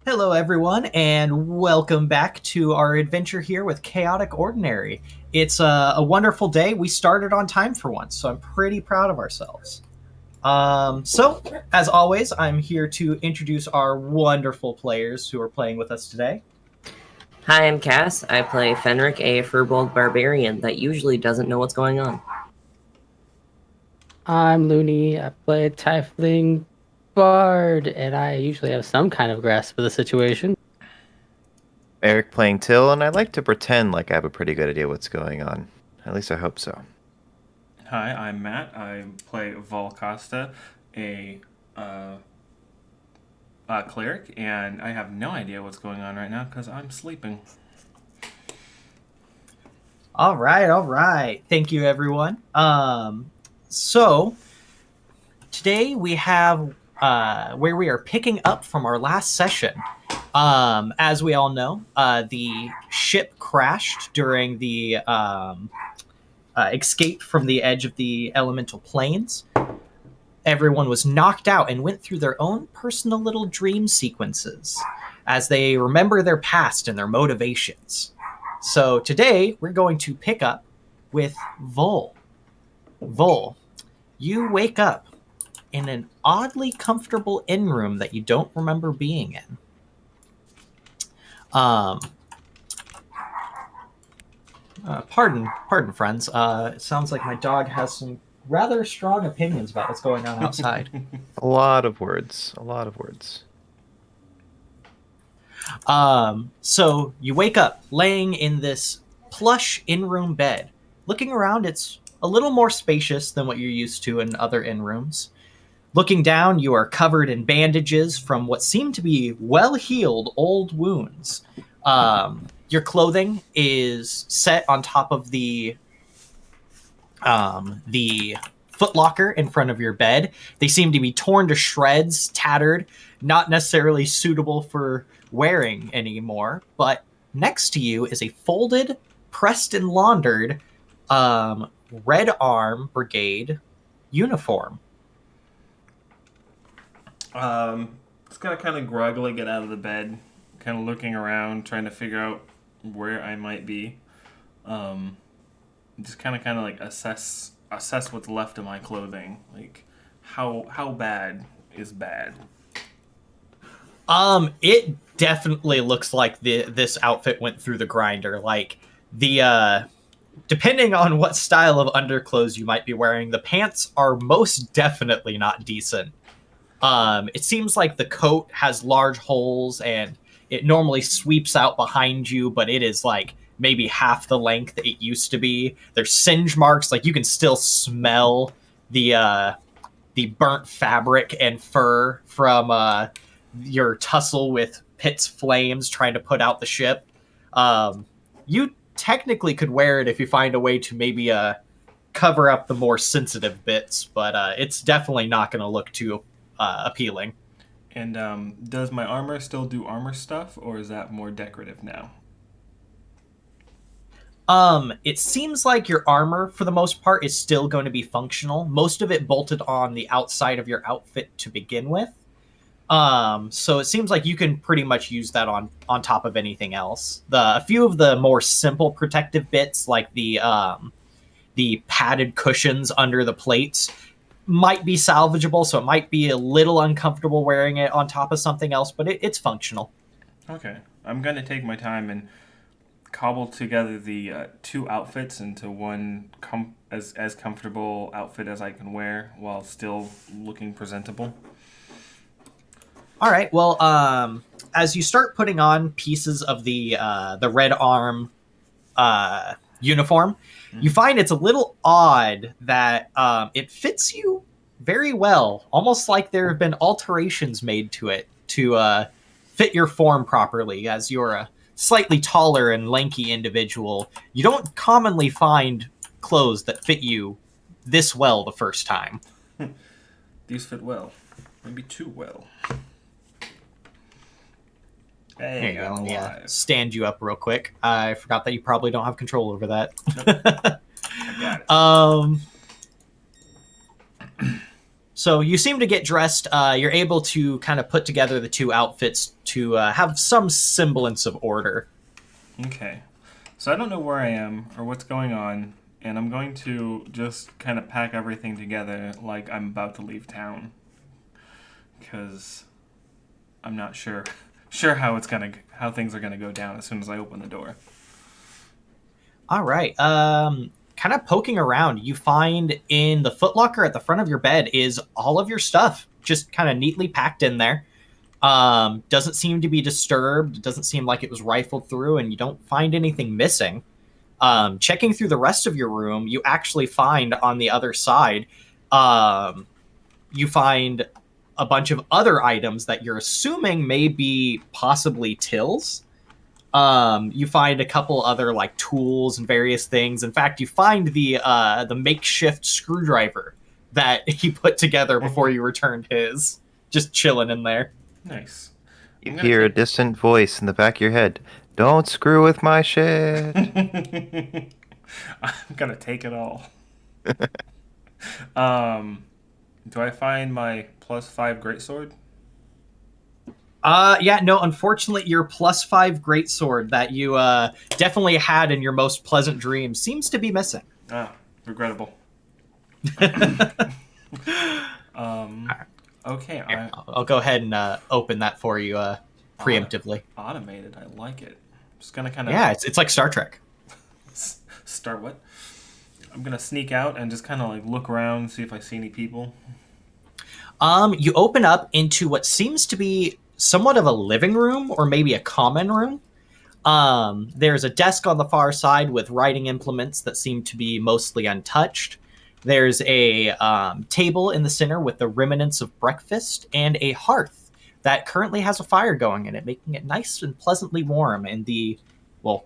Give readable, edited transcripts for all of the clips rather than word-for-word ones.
Hello, everyone, and welcome back to our adventure here with Chaotic Ordinary. It's a wonderful day. We started on time for once, so I'm pretty proud of ourselves. As always, I'm here to introduce our wonderful players who are playing with us today. Hi, I'm Cass. I play Fenrick, a Firbolg barbarian that usually doesn't know what's going on. I'm Luny. I play tiefling bard, and I usually have some kind of grasp of the situation. Eric playing Till, and I like to pretend like I have a pretty good idea what's going on. At least I hope so. Hi, I'm Matt. I play Costa, a cleric, and I have no idea what's going on right now because I'm sleeping. All right. Thank you, everyone. So today we have where we are picking up from our last session. As we all know, the ship crashed during the escape from the edge of the elemental planes. Everyone was knocked out and went through their own personal little dream sequences as they remember their past and their motivations. So today we're going to pick up with Vol. Vol, you wake up in an oddly comfortable inn room that you don't remember being in. Pardon, friends. It sounds like my dog has some rather strong opinions about what's going on outside. A lot of words. So you wake up laying in this plush in-room bed. Looking around, it's a little more spacious than what you're used to in other in-rooms. Looking down, you are covered in bandages from what seem to be well-healed old wounds. Your clothing is set on top of the footlocker in front of your bed. They seem to be torn to shreds, tattered, not necessarily suitable for wearing anymore. But next to you is a folded, pressed and laundered Red Arm Brigade uniform. Just gotta kind of groggily get out of the bed, kind of looking around, trying to figure out where I might be. Just kind of like assess what's left of my clothing. Like, how bad is bad? It definitely looks like this outfit went through the grinder. Like depending on what style of underclothes you might be wearing, the pants are most definitely not decent. It seems like the coat has large holes and it normally sweeps out behind you, but it is like maybe half the length it used to be. There's singe marks, like you can still smell the burnt fabric and fur from your tussle with Pitt's flames trying to put out the ship. You technically could wear it if you find a way to maybe cover up the more sensitive bits, but it's definitely not going to look too appealing. And does my armor still do armor stuff, or is that more decorative now? It seems like your armor, for the most part, is still going to be functional. Most of it bolted on the outside of your outfit to begin with. So it seems like you can pretty much use that on top of anything else. A few of the more simple protective bits, like the padded cushions under the plates, might be salvageable, so it might be a little uncomfortable wearing it on top of something else, but it's functional. Okay. I'm going to take my time and cobble together the two outfits into one as comfortable outfit as I can wear while still looking presentable. All right. Well, as you start putting on pieces of the Red Arm uniform, you find it's a little odd that it fits you very well, almost like there have been alterations made to it to fit your form properly. As you're a slightly taller and lanky individual, you don't commonly find clothes that fit you this well the first time. These fit well. Maybe too well. Hey, there you go. Yeah, stand you up real quick. I forgot that you probably don't have control over that. I got it. So you seem to get dressed. You're able to kind of put together the two outfits to have some semblance of order. Okay. So I don't know where I am or what's going on, and I'm going to just kind of pack everything together like I'm about to leave town. Because I'm not sure how things are gonna go down as soon as I open the door. All right. Kind of poking around, you find in the footlocker at the front of your bed is all of your stuff, just kind of neatly packed in there. Doesn't seem to be disturbed. Doesn't seem like it was rifled through, and you don't find anything missing. Checking through the rest of your room, you actually find on the other side, you find a bunch of other items that you're assuming may be possibly tills. You find a couple other like tools and various things. In fact, you find the makeshift screwdriver that he put together before you returned his, just chilling in there. Nice. You hear a distant voice in the back of your head. Don't screw with my shit. I'm gonna take it all. Do I find my +5 greatsword? Yeah, no, unfortunately, your +5 greatsword that you definitely had in your most pleasant dreams seems to be missing. Ah, regrettable. Okay, I'll go ahead and open that for you preemptively. Automated, I like it. Just gonna kind of... Yeah, it's like Star Trek. Start what? I'm gonna sneak out and just kind of like look around, see if I see any people. You open up into what seems to be somewhat of a living room or maybe a common room. There's a desk on the far side with writing implements that seem to be mostly untouched. There's a table in the center with the remnants of breakfast and a hearth that currently has a fire going in it, making it nice and pleasantly warm in the, well,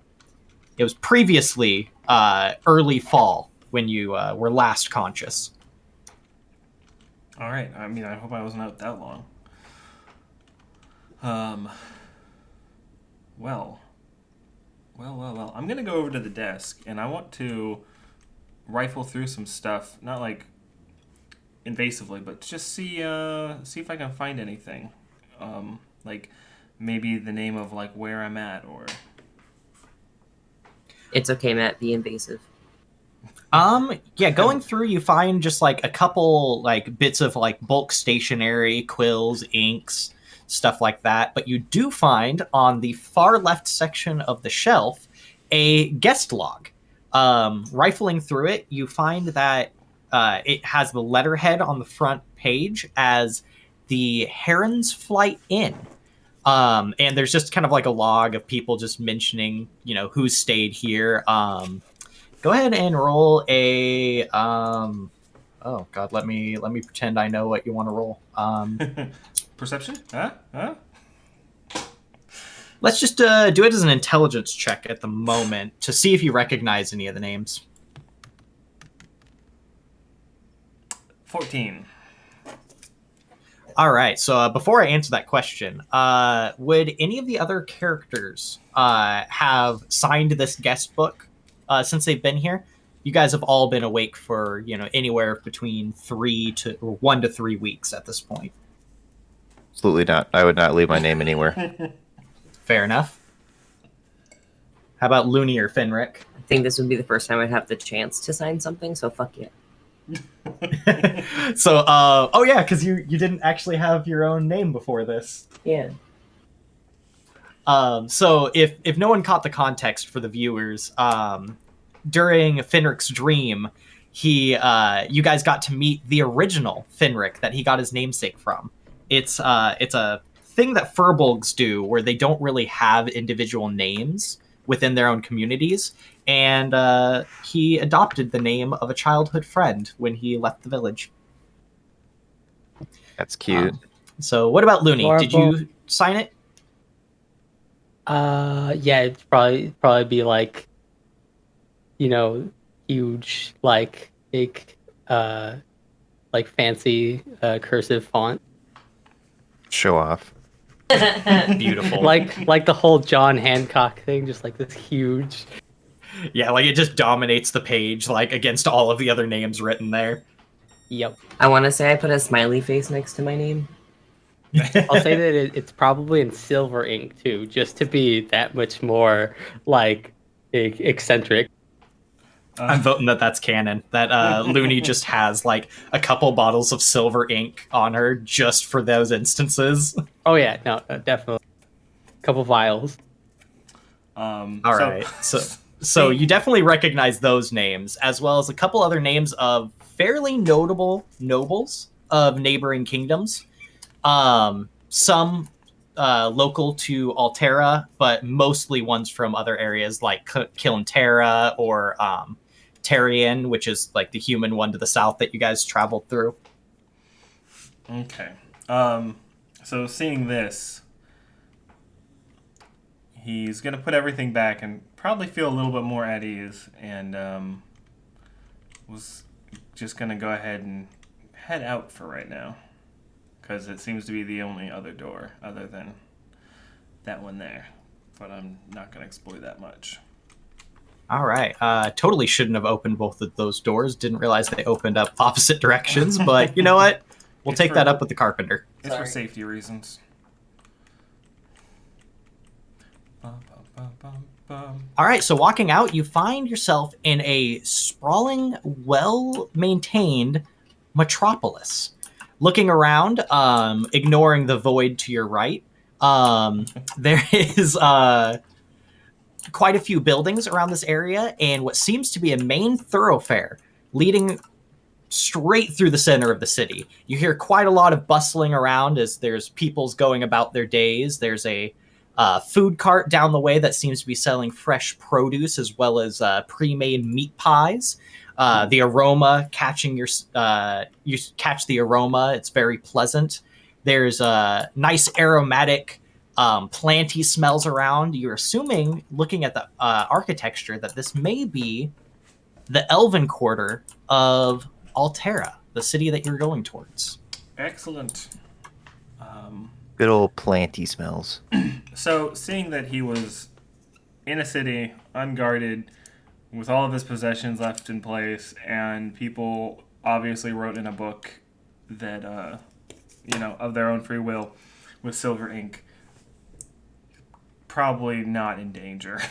it was previously early fall when you were last conscious. All right. I mean, I hope I wasn't out that long. Well. I'm gonna go over to the desk, and I want to rifle through some stuff. Not like invasively, but just see if I can find anything. Like maybe the name of like where I'm at, or. It's okay, Matt. Be invasive. Yeah, going through, you find just like a couple like bits of like bulk stationery, quills, inks, stuff like that. But you do find on the far left section of the shelf a guest log. Rifling through it, you find that it has the letterhead on the front page as the Heron's Flight Inn. And there's just kind of like a log of people just mentioning, you know, who stayed here. Go ahead and roll a oh god, let me pretend I know what you want to roll. Perception? Huh? Let's just do it as an intelligence check at the moment to see if you recognize any of the names. 14. All right, so before I answer that question, would any of the other characters have signed this guest book since they've been here? You guys have all been awake for, you know, anywhere between 1 to 3 weeks at this point. Absolutely not. I would not leave my name anywhere. Fair enough. How about Luny or Fenrick? I think this would be the first time I'd have the chance to sign something, so fuck yeah. So, oh yeah, because you didn't actually have your own name before this. Yeah. So if no one caught the context for the viewers, during Fenrick's dream, you guys got to meet the original Fenrick that he got his namesake from. It's a thing that Firbolgs do where they don't really have individual names within their own communities, and he adopted the name of a childhood friend when he left the village. That's cute. So what about Luny? Did you sign it? Yeah, it'd probably be like, you know, huge, like big, like fancy cursive font. Show off. Beautiful. like the whole John Hancock thing, just like this huge. Yeah, like it just dominates the page, like against all of the other names written there. Yep. I want to say I put a smiley face next to my name. I'll say that it's probably in silver ink too, just to be that much more like eccentric. I'm voting that's canon. That Luny just has like a couple bottles of silver ink on her just for those instances. Oh yeah, no, definitely. Couple vials. All right. So you definitely recognize those names, as well as a couple other names of fairly notable nobles of neighboring kingdoms. Some local to Altera, but mostly ones from other areas like Kilntera or Terrian, which is like the human one to the south that you guys traveled through. Okay. So seeing this, he's going to put everything back and probably feel a little bit more at ease, and was just going to go ahead and head out for right now, because it seems to be the only other door other than that one there. But I'm not going to explore that much. All right. Totally shouldn't have opened both of those doors. Didn't realize they opened up opposite directions, but you know what? We'll take that up with the carpenter. It's for safety reasons. All right, so walking out, you find yourself in a sprawling, well-maintained metropolis. Looking around, ignoring the void to your right, there is quite a few buildings around this area and what seems to be a main thoroughfare leading straight through the center of the city. You hear quite a lot of bustling around as there's people's going about their days. There's a food cart down the way that seems to be selling fresh produce as well as pre-made meat pies. The aroma catching you catch the aroma. It's very pleasant. There's nice aromatic planty smells around. You're assuming, looking at the architecture, that this may be the Elven quarter of Altera, the city that you're going towards. Excellent. Good old planty smells. So, seeing that he was in a city, unguarded, with all of his possessions left in place, and people obviously wrote in a book that, of their own free will with silver ink, probably not in danger.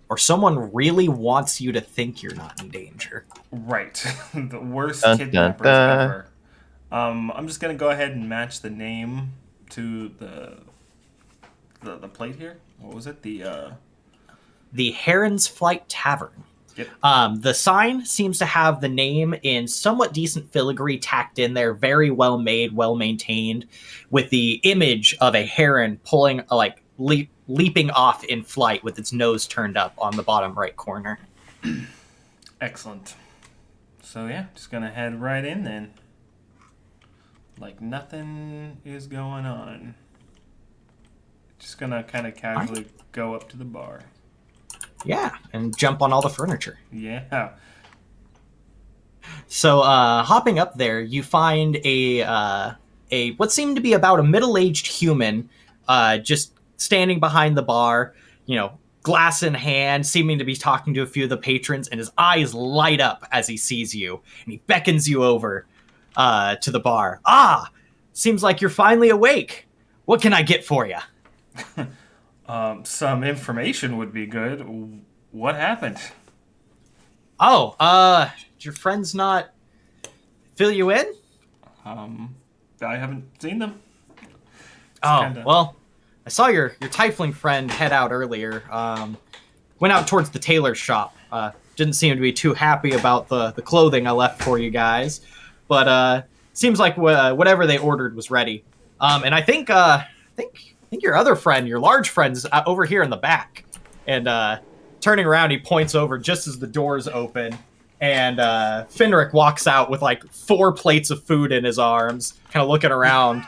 Or someone really wants you to think you're not in danger. Right. The worst Dun, kidnappers dun, dun. ever. I'm just going to go ahead and match the name to the plate here. What was it? The Heron's Flight Tavern. Yep. The sign seems to have the name in somewhat decent filigree tacked in there, very well made, well maintained, with the image of a heron pulling, leaping off in flight with its nose turned up on the bottom right corner. Excellent. So yeah, just going to head right in then. Like nothing is going on. Just going to kind of casually go up to the bar. Yeah, and jump on all the furniture. Yeah. So, hopping up there, you find a what seemed to be about a middle-aged human, just standing behind the bar, glass in hand, seeming to be talking to a few of the patrons, and his eyes light up as he sees you, and he beckons you over to the bar. Ah, seems like you're finally awake. What can I get for you? Some information would be good. What happened? Oh, did your friends not fill you in? I haven't seen them. Well, I saw your tiefling friend head out earlier. Went out towards the tailor's shop. Didn't seem to be too happy about the clothing I left for you guys, but seems like whatever they ordered was ready. And I think your other friend, your large friend, is over here in the back. And turning around, he points over just as the doors open. And Fenrick walks out with 4 plates of food in his arms, kind of looking around.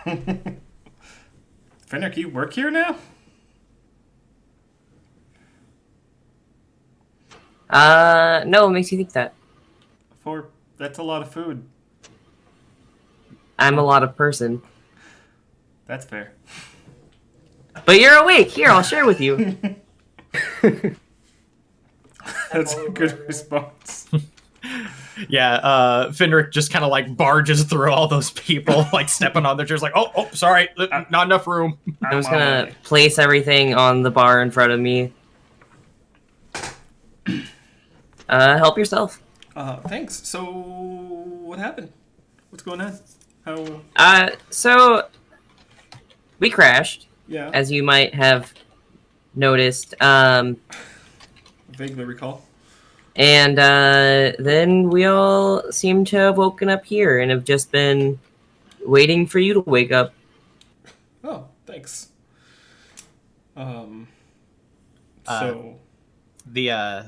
Fenrick, you work here now? No, what makes you think that? That's a lot of food. I'm a lot of person. That's fair. But you're awake. Here, I'll share with you. That's a good response. Fenrick just kind of like barges through all those people, like stepping on their chairs, like, oh, sorry, not enough room. I'm just gonna place everything on the bar in front of me. Help yourself. Thanks. So, what happened? What's going on? How? So we crashed. Yeah. As you might have noticed. Vaguely recall. And then we all seem to have woken up here and have just been waiting for you to wake up. Oh, thanks. The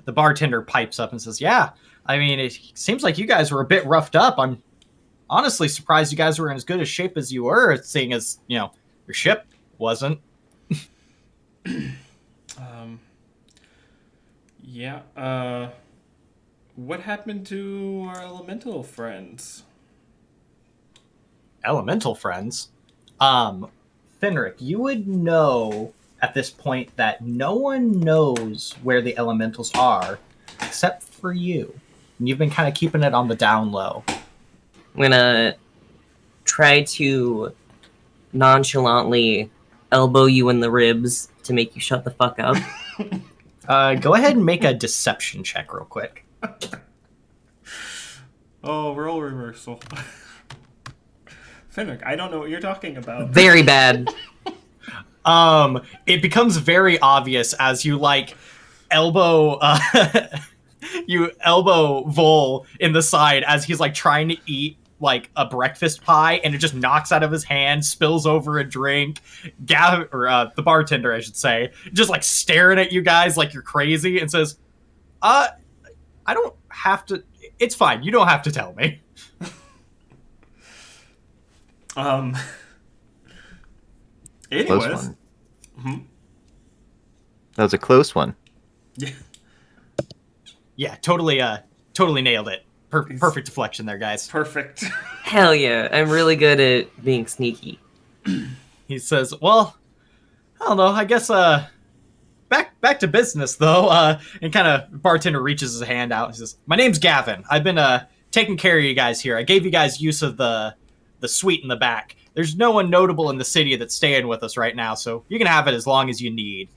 bartender pipes up and says, "Yeah, I mean, it seems like you guys were a bit roughed up. I'm honestly surprised you guys were in as good a shape as you were, seeing as your ship wasn't." What happened to our elemental friends? Elemental friends? Fenrick, you would know at this point that no one knows where the elementals are except for you. And you've been kind of keeping it on the down low. I'm gonna try to nonchalantly elbow you in the ribs to make you shut the fuck up. Go ahead and make a deception check real quick. Oh, role reversal. Fenrick, I don't know what you're talking about. Very bad. It becomes very obvious as you elbow Vol in the side as he's trying to eat a breakfast pie, and it just knocks out of his hand, spills over a drink. The bartender, I should say, just staring at you guys like you're crazy and says, I don't have to. It's fine. You don't have to tell me. Anyways. Close one. Mm-hmm. That was a close one. Yeah. Yeah, totally nailed it. Perfect deflection there, guys. Perfect. Hell yeah, I'm really good at being sneaky. He says, well, I don't know, I guess, back to business, though, and kind of, bartender reaches his hand out and says, my name's Gavin. I've been, taking care of you guys here. I gave you guys use of the suite in the back. There's no one notable in the city that's staying with us right now, so you can have it as long as you need.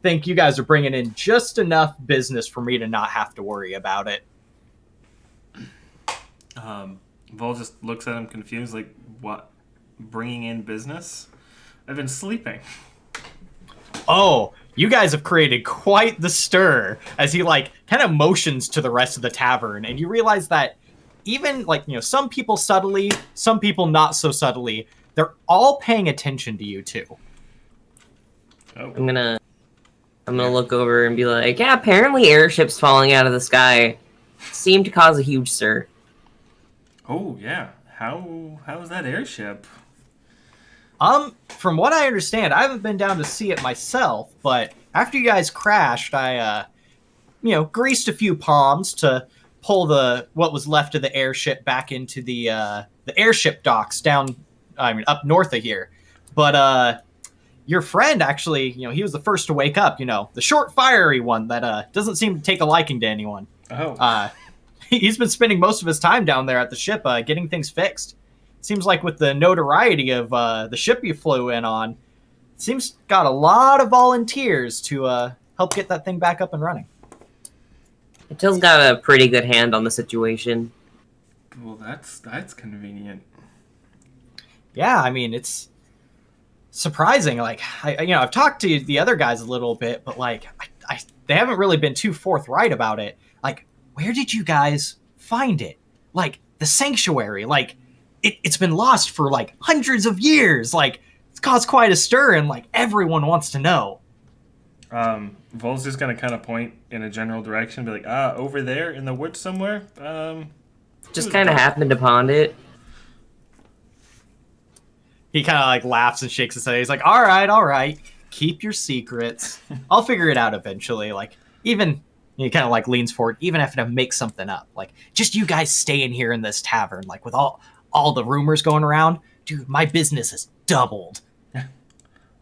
Think you guys are bringing in just enough business for me to not have to worry about it. Vol just looks at him confused, like, what? Bringing in business? I've been sleeping. Oh, you guys have created quite the stir, as he kind of motions to the rest of the tavern, and you realize that even some people subtly, some people not so subtly, they're all paying attention to you too. Oh. I'm gonna look over and be like, yeah, apparently airships falling out of the sky seem to cause a huge stir. Oh yeah, how is that airship? From what I understand, I haven't been down to see it myself, but after you guys crashed, I greased a few palms to pull what was left of the airship back into the airship docks up north of here. But your friend actually, he was the first to wake up, the short, fiery one that doesn't seem to take a liking to anyone. Oh. He's been spending most of his time down there at the ship getting things fixed. Seems like with the notoriety of the ship you flew in on, seems got a lot of volunteers to help get that thing back up and running. Till's got a pretty good hand on the situation. Well, that's convenient. Yeah, I mean, it's surprising. I've talked to the other guys a little bit, but they haven't really been too forthright about it. Where did you guys find it? The sanctuary. It's been lost for hundreds of years. It's caused quite a stir, and everyone wants to know. Vol's just gonna kind of point in a general direction, be like, over there in the woods somewhere. Just kind of happened upon it. He kind of laughs and shakes his head. He's like, all right. Keep your secrets. I'll figure it out eventually. Even he kind of leans forward, even if I make something up. Just you guys staying here in this tavern, with all the rumors going around. Dude, my business has doubled.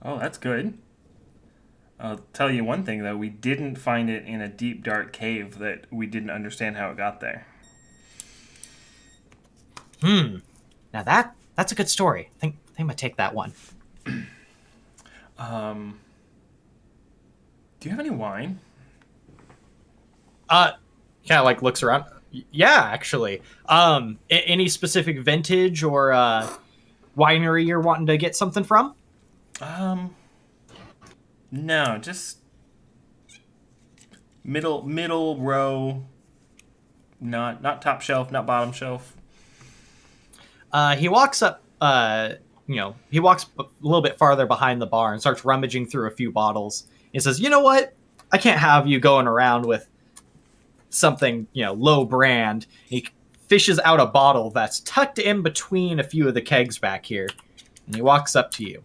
Oh, that's good. I'll tell you one thing, though. We didn't find it in a deep, dark cave that we didn't understand how it got there. Now that's a good story. I think I'm gonna take that one. Do you have any wine? Kind of like looks around. Yeah, actually. Any specific vintage or winery you're wanting to get something from? No, just middle row. Not top shelf, not bottom shelf. He walks up. He walks a little bit farther behind the bar and starts rummaging through a few bottles. He says, "You know what? I can't have you going around with something, low brand." He fishes out a bottle that's tucked in between a few of the kegs back here. And he walks up to you.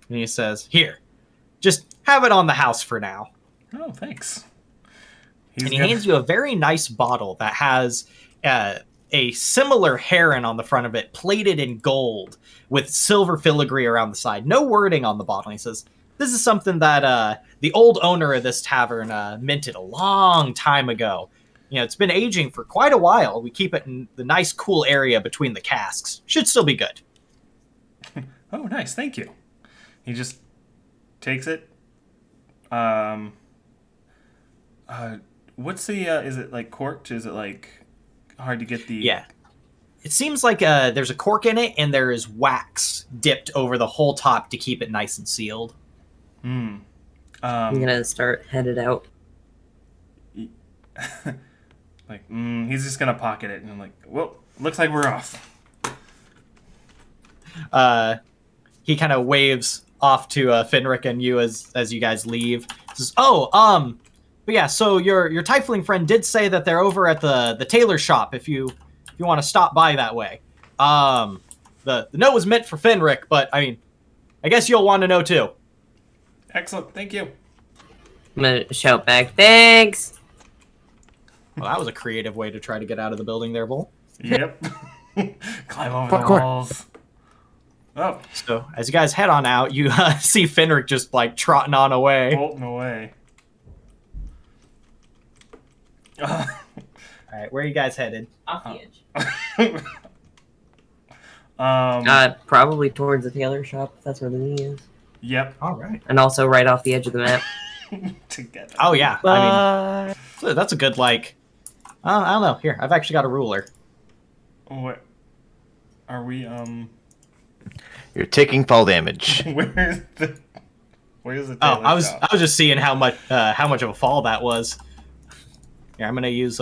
And he says, "Here, just have it on the house for now." Oh, thanks. He hands you a very nice bottle that has a similar heron on the front of it, plated in gold, with silver filigree around the side. No wording on the bottle. He says, "This is something that the old owner of this tavern minted a long time ago. It's been aging for quite a while. We keep it in the nice, cool area between the casks. Should still be good." Oh, nice. Thank you. He just takes it. What's the, is it like corked? Is it like hard to get the... Yeah. It seems like there's a cork in it, and there is wax dipped over the whole top to keep it nice and sealed. I'm gonna start headed out. He's just gonna pocket it, and I'm like, well, looks like we're off. He kind of waves off to Fenrick and you as you guys leave. He says, but yeah, so your tiefling friend did say that they're over at the tailor shop if you want to stop by that way. The note was meant for Fenrick, but I guess you'll want to know too. Excellent, thank you. I'm gonna shout back, thanks! Well, that was a creative way to try to get out of the building there, Bull. Yep. Climb over the walls. Oh. So as you guys head on out, you see Fenrick just like trotting on away. Bolting away. All right, where are you guys headed? Off the edge. Probably towards the tailor shop, if that's where the knee is. Yep. All right. And also right off the edge of the map. Together. Oh yeah. So that's a good I don't know. Here, I've actually got a ruler. What? Are we You're taking fall damage. Where's the Oh, I was shop? just seeing how much of a fall that was. Here, I'm gonna use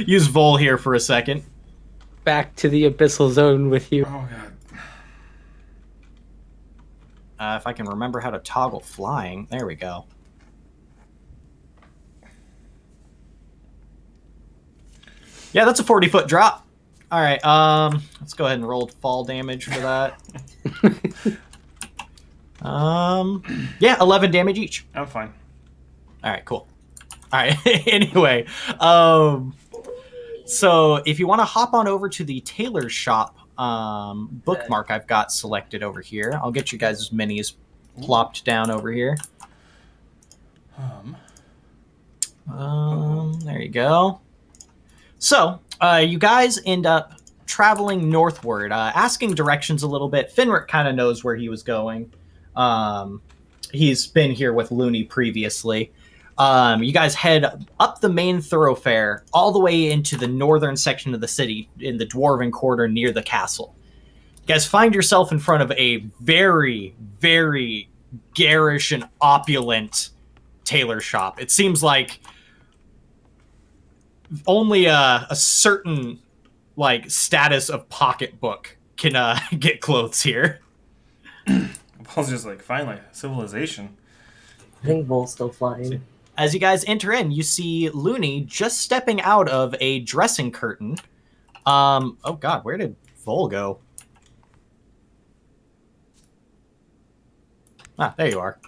use Vol here for a second. Back to the abyssal zone with you. Oh god. If I can remember how to toggle flying, there we go. Yeah, that's a 40-foot drop. All right, let's go ahead and roll fall damage for that. Yeah, 11 damage each. I'm fine. All right, cool. All right. Anyway, so if you want to hop on over to the tailor shop bookmark I've got selected over here, I'll get you guys as many as plopped down over here. There you go. So you guys end up traveling northward, asking directions a little bit. Fenrick kind of knows where he was going. He's been here with Luny previously. You guys head up the main thoroughfare all the way into the northern section of the city in the Dwarven Quarter near the castle. You guys find yourself in front of a very, very garish and opulent tailor shop. It seems like only a certain status of pocketbook can get clothes here. Paul's just like, finally, civilization. I think Vol's still flying. As you guys enter in, you see Luny just stepping out of a dressing curtain. Oh god, where did Vol go? Ah, there you are.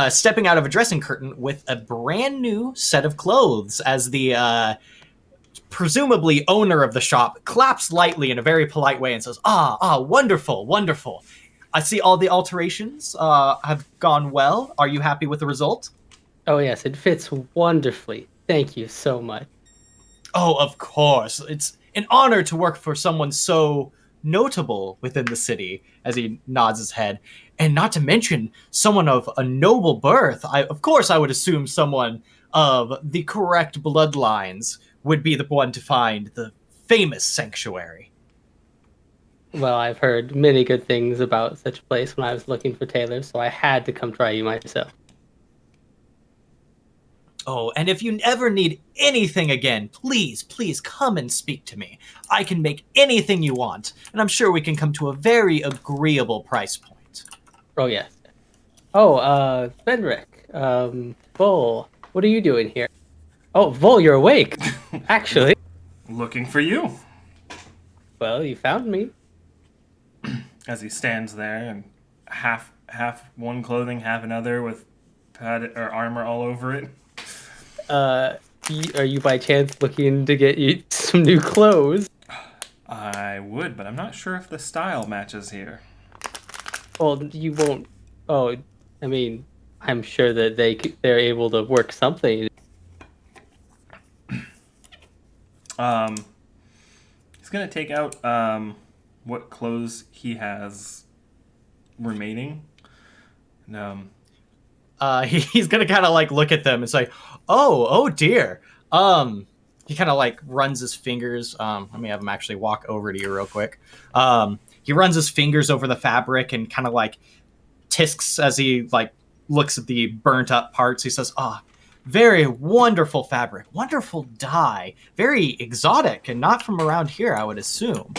Stepping out of a dressing curtain with a brand new set of clothes as the presumably owner of the shop claps lightly in a very polite way and says, wonderful, wonderful. I see all the alterations have gone well. Are you happy with the result? Oh it fits wonderfully. Thank you so much. Oh, of course. It's an honor to work for someone so notable within the city, as he nods his head. And not to mention someone of a noble birth. Of course, I would assume someone of the correct bloodlines would be the one to find the famous sanctuary. Well, I've heard many good things about such a place when I was looking for tailors, so I had to come try you myself. Oh, and if you ever need anything again, please come and speak to me. I can make anything you want, and I'm sure we can come to a very agreeable price point. Oh, yes. Oh, Fenrick, Vol, what are you doing here? Oh, Vol, you're awake, actually. Looking for you. Well, you found me. As he stands there and half one clothing, half another, with pad or armor all over it. Are you by chance looking to get you some new clothes? I would, but I'm not sure if the style matches here. Well, you won't. Oh, I mean, I'm sure that they're able to work something. He's gonna take out what clothes he has remaining. And, He's gonna kind of like look at them and say, "Oh dear." He kind of like runs his fingers. Let me have him actually walk over to you real quick. He runs his fingers over the fabric and kind of like tisks as he like looks at the burnt up parts. He says, very wonderful fabric, wonderful dye, very exotic and not from around here, I would assume.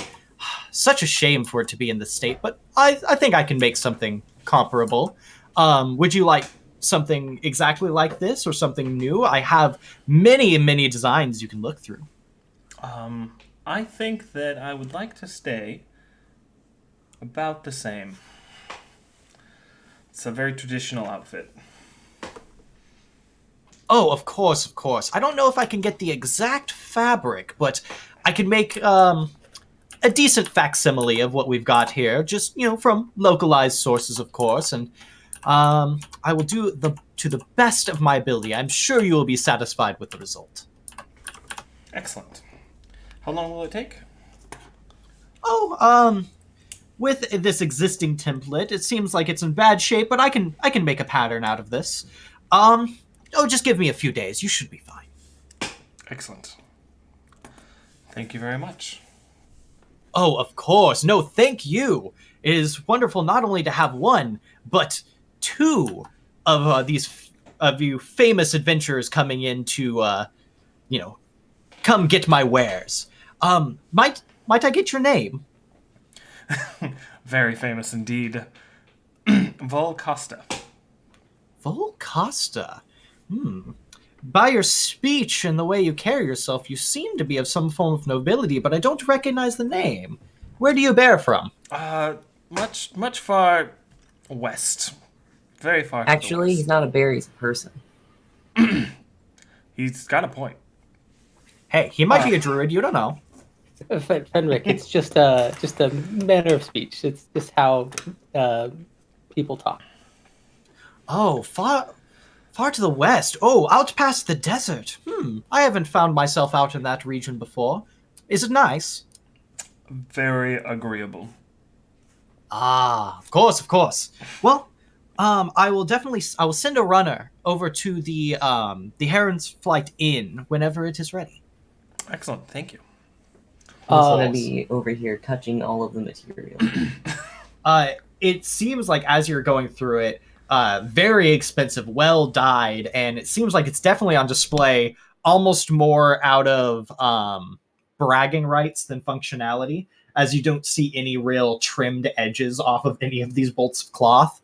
Such a shame for it to be in this state, but I think I can make something comparable. Would you like something exactly like this or something new? I have many designs you can look through. I think that I would like to stay about the same. It's a very traditional outfit. Oh, of course. I don't know if I can get the exact fabric, but I can make a decent facsimile of what we've got here, just, from localized sources, of course, and I will do to the best of my ability. I'm sure you will be satisfied with the result. Excellent. How long will it take? With this existing template, it seems like it's in bad shape, but I can make a pattern out of this. Just give me a few days. You should be fine. Excellent. Thank you very much. Oh, of course. No, thank you. It is wonderful not only to have one, but two of these of you famous adventurers coming in to, come get my wares. Might I get your name? Very famous indeed. Costa. Costa. By your speech and the way you carry yourself, you seem to be of some form of nobility, but I don't recognize the name. Where do you bear from? Much far west. Very far. Actually, he's not a bear, he's a person. He's got a point. Hey, he might be a druid, you don't know. Fenrick, it's just a manner of speech. It's just how people talk. Oh, far to the west. Oh, out past the desert. I haven't found myself out in that region before. Is it nice? Very agreeable. Of course. Well, I will send a runner over to the Heron's Flight Inn whenever it is ready. Excellent, thank you. I'm just gonna be over here touching all of the material. It seems like as you're going through it, very expensive, well dyed, and it seems like it's definitely on display almost more out of bragging rights than functionality, as you don't see any real trimmed edges off of any of these bolts of cloth.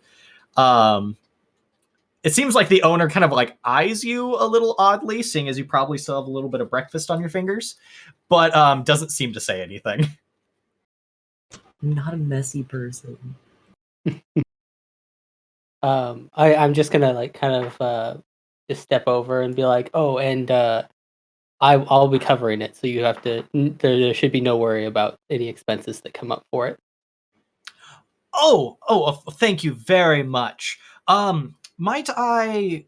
It seems like the owner kind of like eyes you a little oddly, seeing as you probably still have a little bit of breakfast on your fingers, but doesn't seem to say anything. I'm not a messy person. I'm just gonna like kind of just step over and be like, oh, and I'll be covering it, so you have to. There should be no worry about any expenses that come up for it. Thank you very much. Might I?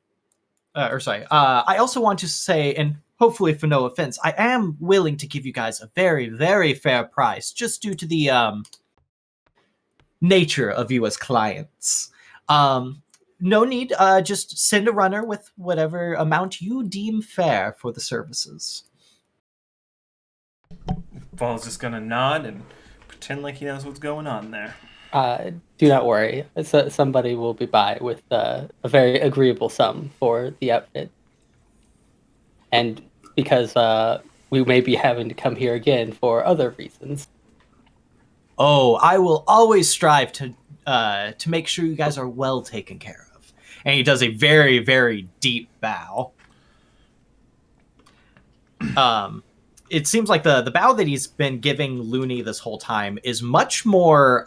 I also want to say, and hopefully for no offense, I am willing to give you guys a very, very fair price, just due to the nature of you as clients. No need, just send a runner with whatever amount you deem fair for the services. Paul's just gonna nod and pretend like he knows what's going on there. Do not worry. Somebody will be by with a very agreeable sum for the outfit. And because we may be having to come here again for other reasons. Oh, I will always strive to make sure you guys are well taken care of. And he does a very, very deep bow. It seems like the bow that he's been giving Luny this whole time is much more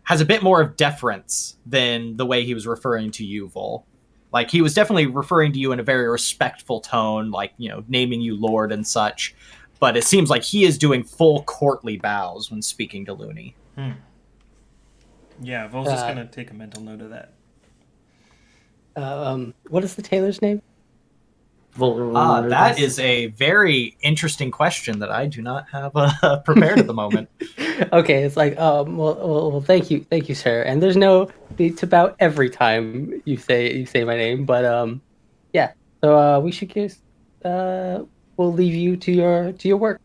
has a bit more of deference than the way he was referring to you, Vol. Like, he was definitely referring to you in a very respectful tone, like, you know, naming you Lord and such. But it seems like he is doing full courtly bows when speaking to Luny. Yeah, Vol's just gonna take a mental note of that. What is the tailor's name? That is a very interesting question that I do not have prepared at the moment. Okay, it's like, well, thank you, sir. And there's no need to bow every time you say my name, but yeah. So we should just we'll leave you to your work.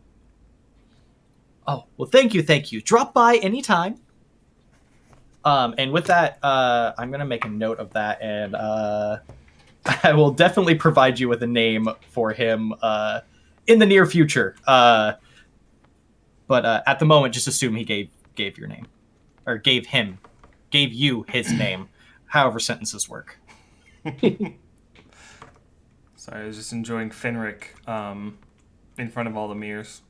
Oh, well, thank you. Drop by anytime. And with that, I'm gonna make a note of that, and I will definitely provide you with a name for him in the near future. But at the moment, just assume he gave your name, or gave you his name, however sentences work. Sorry, I was just enjoying Fenrick in front of all the mirrors.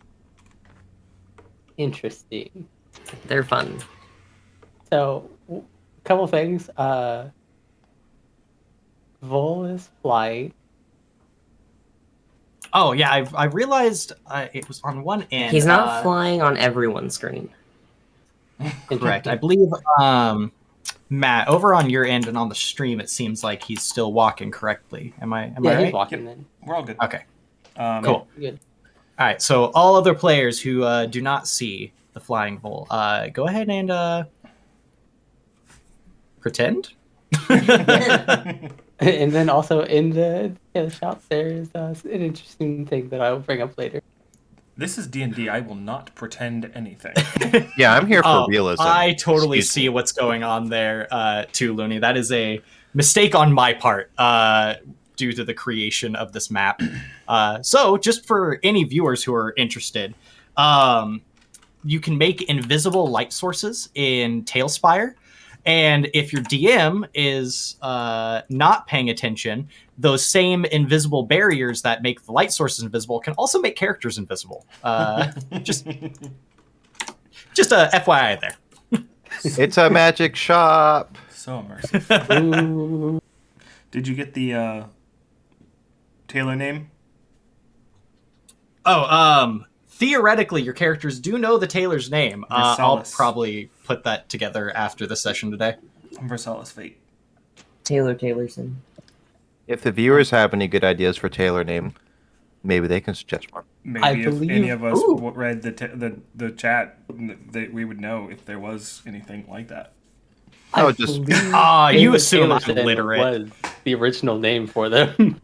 Interesting. They're fun. So, a couple things. Vol is flying. Oh yeah, I realized it was on one end. He's not flying on everyone's screen. Correct. I believe Matt, over on your end and on the stream, it seems like he's still walking correctly. Am I right? He's walking then. We're all good. Okay. Cool. Yeah, good. All right. So all other players who do not see the flying Vol, go ahead and pretend. And then also in the shop, there is an interesting thing that I will bring up later. This is D&D. I will not pretend anything. Yeah, I'm here for realism. I totally Excuse see me. what's going on there, too, Looney. That is a mistake on my part due to the creation of this map. So, just for any viewers who are interested, you can make invisible light sources in Tailspire. And if your DM is not paying attention, those same invisible barriers that make the light sources invisible can also make characters invisible. Just a FYI there. It's a magic shop. So immersive. Ooh. Did you get the Taylor name? Oh, theoretically, your characters do know the Taylor's name. I'll Versalis. probably put that together after the session today. Versalis Fate. Taylorson. If the viewers have any good ideas for Taylor name, maybe they can suggest one. Maybe if believe- any of us Ooh. read the chat, that we would know if there was anything like that. Oh, just You assume I'm Taylorson illiterate. was the original name for them.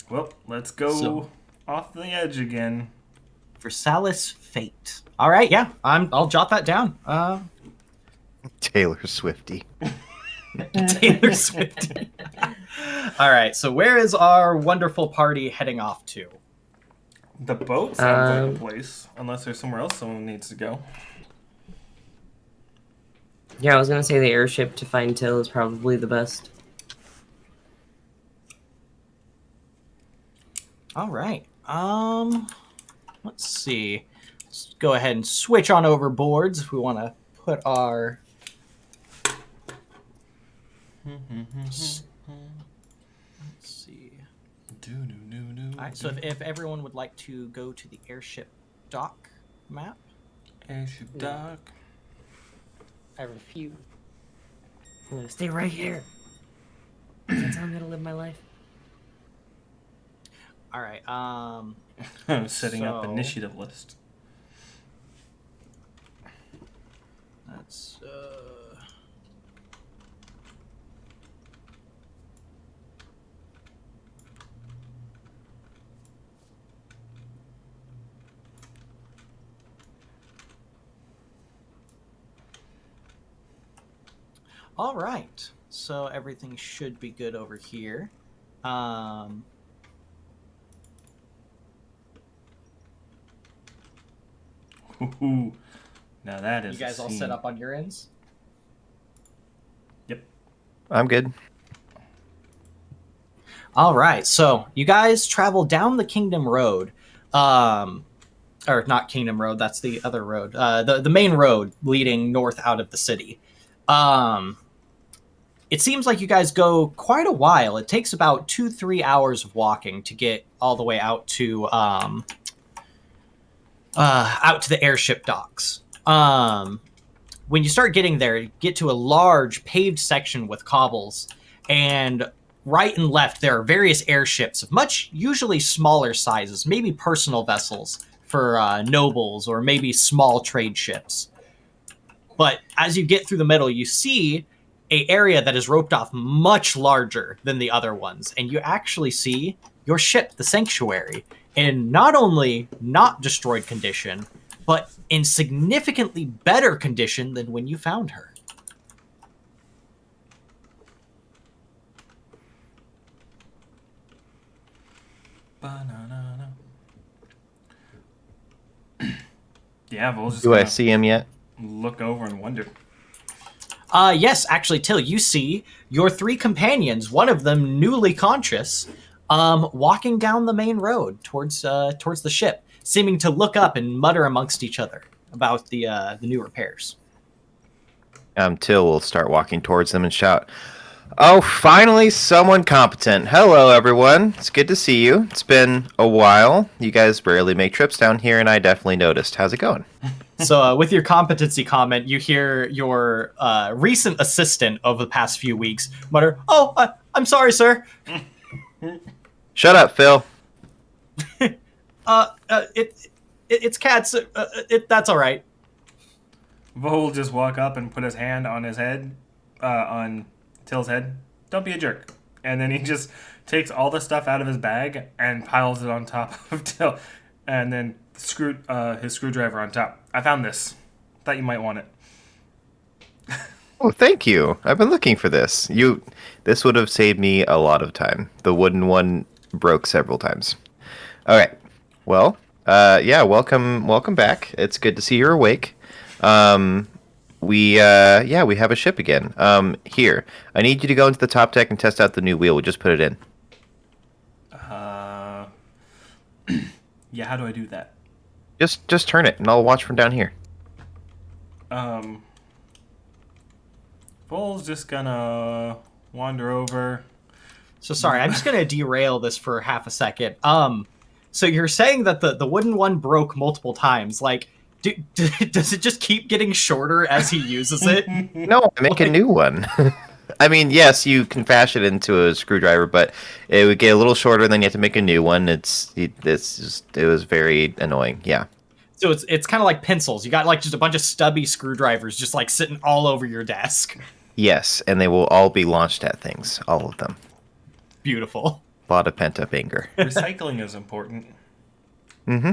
Well, let's go So- off the edge again. Versalis Fate. All right, yeah, I'll jot that down. Taylor Swifty. Taylor Swift. All right, so where is our wonderful party heading off to? The boat sounds like a place, unless there's somewhere else someone needs to go. Yeah, I was gonna say the airship to find Till is probably the best. All right. Let's see. Let's go ahead and switch on over boards if we want to put our. Let's see. All right. So if everyone would like to go to the airship dock map. Airship dock. I refuse. I'm gonna stay right here. That's how I'm gonna live my life. All right. I'm setting up So- initiative list. That's all right. So everything should be good over here. Ooh, now that is. You guys a all scene. set up on your ends? Yep. I'm good. All right, so you guys travel down the Kingdom Road, or not Kingdom Road. That's the other road. The main road leading north out of the city. It seems like you guys go quite a while. It takes about 2-3 hours of walking to get all the way out to the airship docks. When you start getting there, you get to a large paved section with cobbles, and right and left there are various airships of usually smaller sizes, maybe personal vessels for nobles or maybe small trade ships. But as you get through the middle, you see a area that is roped off much larger than the other ones, and you actually see your ship, the Sanctuary, in not only not destroyed condition, but in significantly better condition than when you found her. Banana. Yeah, Vol's just Do I gonna see him yet? look over and wonder. Yes, actually, Till, you see your 3 companions, one of them newly conscious, walking down the main road towards the ship, seeming to look up and mutter amongst each other about the new repairs. Till will start walking towards them and shout, "Oh, finally someone competent. Hello, everyone. It's good to see you. It's been a while. You guys rarely make trips down here, and I definitely noticed. How's it going?" So with your competency comment, you hear your recent assistant of the past few weeks mutter, "Oh, I'm sorry, sir. Shut up, Phil. It's cats. That's all right." Vol just walk up and put his hand on his head, on Till's head. Don't be a jerk. And then he just takes all the stuff out of his bag and piles it on top of Till, and then his screwdriver on top. I found this. Thought you might want it. Oh, thank you. I've been looking for this. This would have saved me a lot of time. The wooden one broke several times. All right. Well, yeah, welcome back. It's good to see you're awake. We have a ship again. Here, I need you to go into the top deck and test out the new wheel. We just put it in. Yeah, how do I do that? Just turn it, and I'll watch from down here. Vol's just gonna wander over. So sorry, I'm just gonna derail this for half a second. So you're saying that the wooden one broke multiple times. Like, does it just keep getting shorter as he uses it? No, I make a new one. I mean, yes, you can fashion it into a screwdriver, but it would get a little shorter, and then you have to make a new one. It was very annoying. Yeah. So it's kind of like pencils. You got like just a bunch of stubby screwdrivers just like sitting all over your desk. Yes, and they will all be launched at things, all of them. Beautiful. A lot of pent-up anger. Recycling is important. Mm-hmm.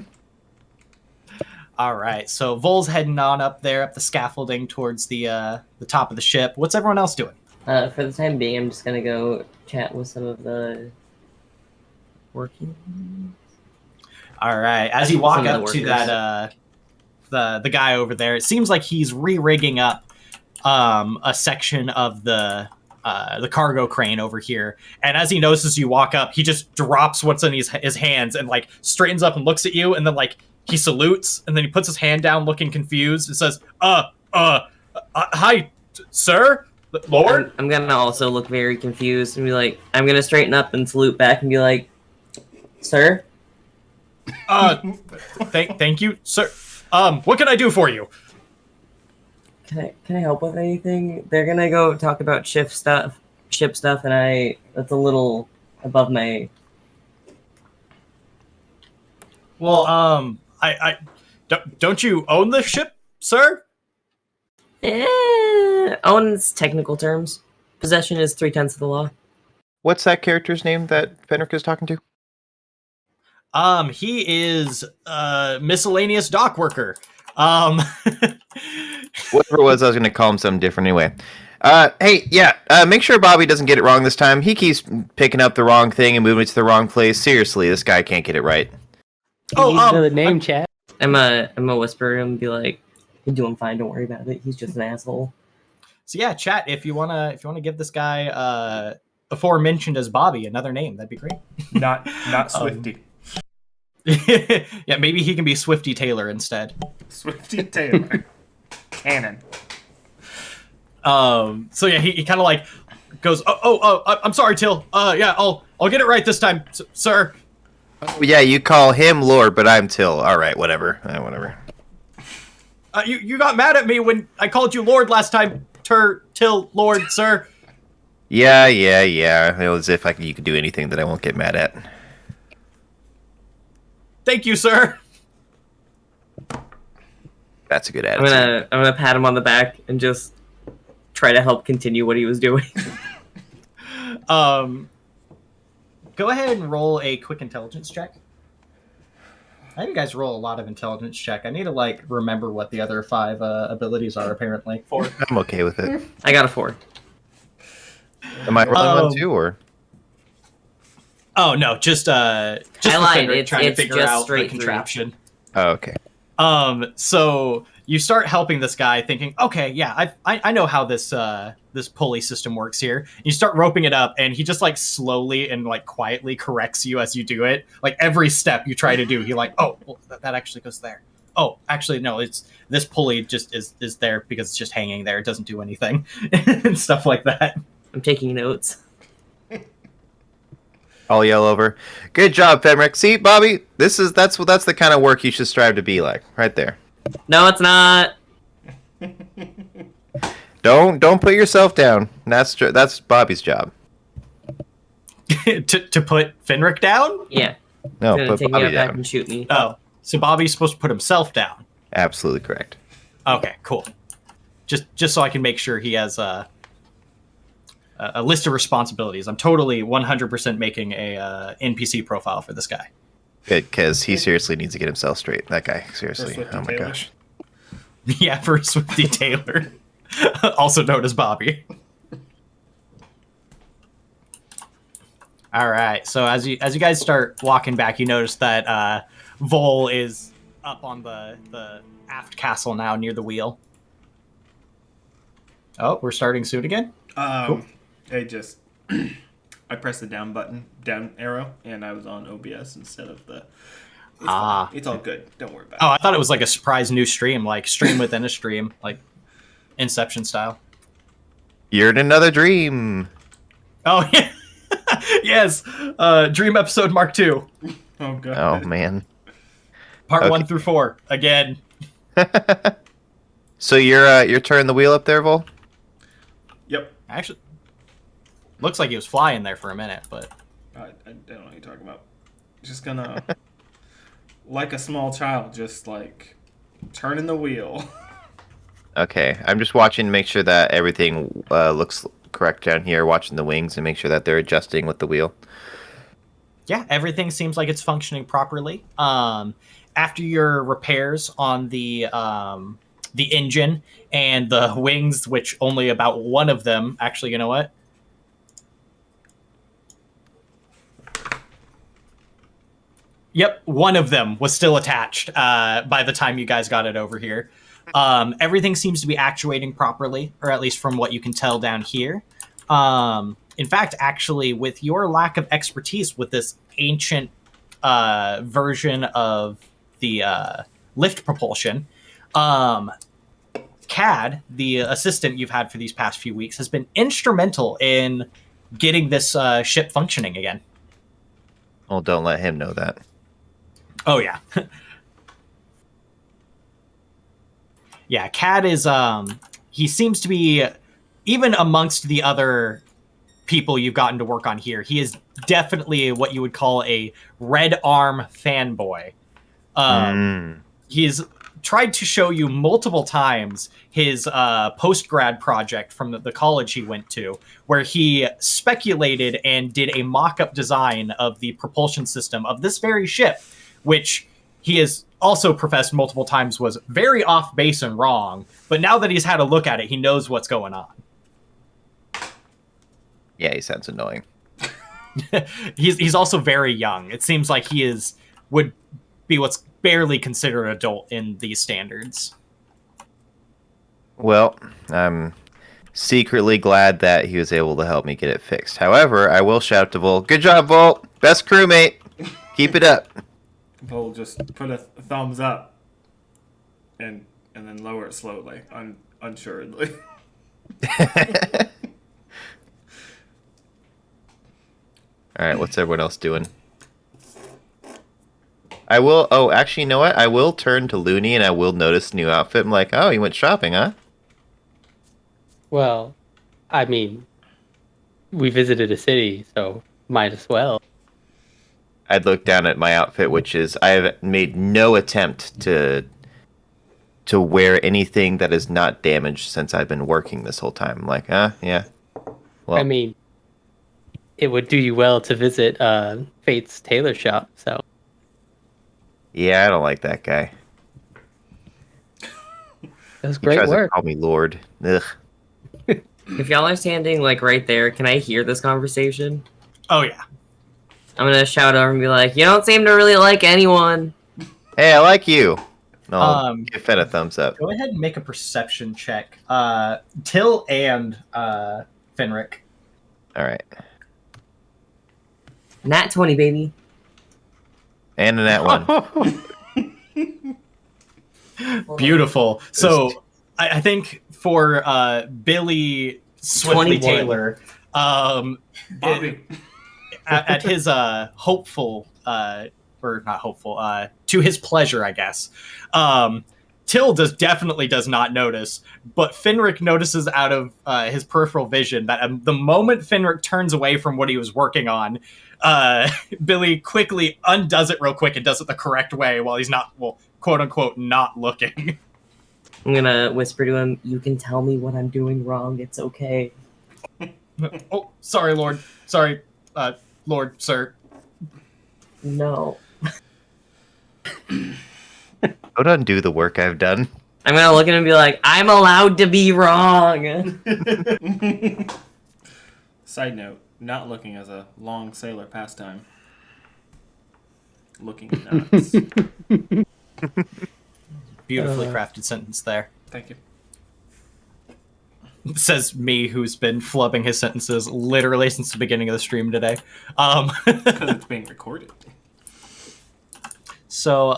All right, so Vol's heading on up there, up the scaffolding towards the top of the ship. What's everyone else doing? For the time being, I'm just gonna go chat with some of the working. All right, as you walk Some of the up to workers. that the guy over there, it seems like he's re-rigging up a section of the cargo crane over here. And as he notices you walk up, he just drops what's in his hands and like straightens up and looks at you, and then like he salutes, and then he puts his hand down, looking confused, and says, "Hi, sir, Lord." I'm gonna also look very confused and be like, I'm gonna straighten up and salute back and be like, "Sir." Thank you, sir. What can I do for you? can I help with anything? They're gonna go talk about ship stuff, and that's a little above my. Well, I don't you own the ship, sir? Owns technical terms. Possession is 3/10 of the law. What's that character's name that Fenrick is talking to? He is miscellaneous dock worker. Whatever it was, I was going to call him something different anyway. Hey, yeah, make sure Bobby doesn't get it wrong this time. He keeps picking up the wrong thing and moving it to the wrong place. Seriously, this guy can't get it right. The name chat. I'm a whisper and be like, "He's doing fine. Don't worry about it. He's just an asshole." So yeah, chat. If you wanna give this guy aforementioned as Bobby another name, that'd be great. Not Swifty. Yeah, maybe he can be Swifty Taylor instead. Swifty Taylor. Cannon. So yeah, he kind of like goes, I'm sorry, Till. Yeah, I'll get it right this time, sir. Oh, yeah, you call him Lord, but I'm Till. All right, whatever. Whatever. You got mad at me when I called you Lord last time. Till, Lord, sir. Yeah. It was as if you could do anything that I won't get mad at. Thank you, sir. That's a good attitude. I'm gonna pat him on the back and just try to help continue what he was doing. Go ahead and roll a quick intelligence check. I think you guys roll a lot of intelligence check. I need to remember what the other 5 abilities are. Apparently, 4. I'm okay with it. I got a 4. Am I rolling one too, or? Oh no, just I lied. Fenrick trying to It's figure just out the straight contraption. Oh, okay. So you start helping this guy, thinking, okay, yeah, I know how this pulley system works here. You start roping it up, and he just slowly and quietly corrects you as you do it. Every step you try to do, he oh, well, that actually goes there. Oh, actually, no, it's this pulley just is there because it's just hanging there. It doesn't do anything and stuff like that. I'm taking notes. I'll yell over. Good job, Fenrick. See, Bobby, that's the kind of work you should strive to be like, right there. No, it's not. Don't put yourself down. That's Bobby's job. to put Fenrick down? Yeah. No, He's gonna put take me Bobby out back down. and shoot me. Oh, so Bobby's supposed to put himself down. Absolutely correct. Okay, cool. Just so I can make sure he has a list of responsibilities. I'm totally 100% making a NPC profile for this guy. Good, because he seriously needs to get himself straight. That guy, seriously. Swifty Oh my Taylor. gosh. Yeah, for Swifty Taylor, also known as Bobby. All right. So as you guys start walking back, you notice that Vol is up on the aft castle now, near the wheel. Oh, we're starting soon again. Cool. I pressed the down arrow, and I was on OBS instead of the. It's fine. It's all good. Don't worry about it. Oh, I thought it was a surprise new stream, stream within a stream, Inception style. You're in another dream. Oh yeah, yes. Dream episode Mark 2. Oh god. Oh man. Part Okay. 1 through 4 again. So you're turning the wheel up there, Vol? Yep. Actually, looks like he was flying there for a minute, but I don't know what you're talking about. Just gonna, like a small child, just turning the wheel. Okay, I'm just watching to make sure that everything looks correct down here, watching the wings and make sure that they're adjusting with the wheel. yeah, everything seems like it's functioning properly. After your repairs on the engine and the wings, which only about one of them actually, you know what? Yep, one of them was still attached by the time you guys got it over here. Everything seems to be actuating properly, or at least from what you can tell down here. In fact, actually, with your lack of expertise with this ancient version of the lift propulsion, Cad, the assistant you've had for these past few weeks, has been instrumental in getting this ship functioning again. Well, don't let him know that. Oh, yeah. Yeah, Cad is he seems to be, even amongst the other people you've gotten to work on here, he is definitely what you would call a red arm fanboy. He's tried to show you multiple times his post-grad project from the college he went to, where he speculated and did a mock-up design of the propulsion system of this very ship, which he has also professed multiple times was very off base and wrong. But now that he's had a look at it, he knows what's going on. Yeah, he sounds annoying. He's also very young. It seems like would be what's barely considered adult in these standards. Well, I'm secretly glad that he was able to help me get it fixed. However, I will shout to Vol, "Good job, Vol! Best crewmate! Keep it up!" Vol just put a thumbs up and then lower it slowly, unsuredly. Alright, what's everyone else doing? I will... Oh, actually, you know what? I will turn to Luny and I will notice the new outfit. I'm like, oh, you went shopping, huh? Well, I mean, we visited a city, so might as well. I'd look down at my outfit, which is... I have made no attempt to wear anything that is not damaged since I've been working this whole time. I'm like, yeah. Well, I mean, it would do you well to visit Fate's tailor shop, so... yeah, I don't like that guy. That's He great tries work. to call me Lord. Ugh. If y'all are standing like right there, can I hear this conversation? Oh, yeah. I'm gonna shout over and be like, "You don't seem to really like anyone." Hey, I like you. No, give Fed a thumbs up. Go ahead and make a perception check. Till and Fenrick. All right. Nat 20, baby. And in that one. Beautiful. So I think for Billy Swiftly 21. Taylor, Bobby. at his hopeful, or not hopeful, to his pleasure, I guess, Till definitely does not notice, but Fenrick notices out of his peripheral vision that the moment Fenrick turns away from what he was working on, Billy quickly undoes it real quick and does it the correct way while he's not, well, quote unquote, not looking. I'm gonna whisper to him, "You can tell me what I'm doing wrong. It's okay." Oh, sorry, Lord. Sorry, Lord, sir. No. Don't undo the work I've done. I'm gonna look at him and be like, "I'm allowed to be wrong." Side note, not looking as a long sailor pastime. Looking nuts. Beautifully crafted sentence there. Thank you. Says me, who's been flubbing his sentences literally since the beginning of the stream today. Because it's being recorded. So,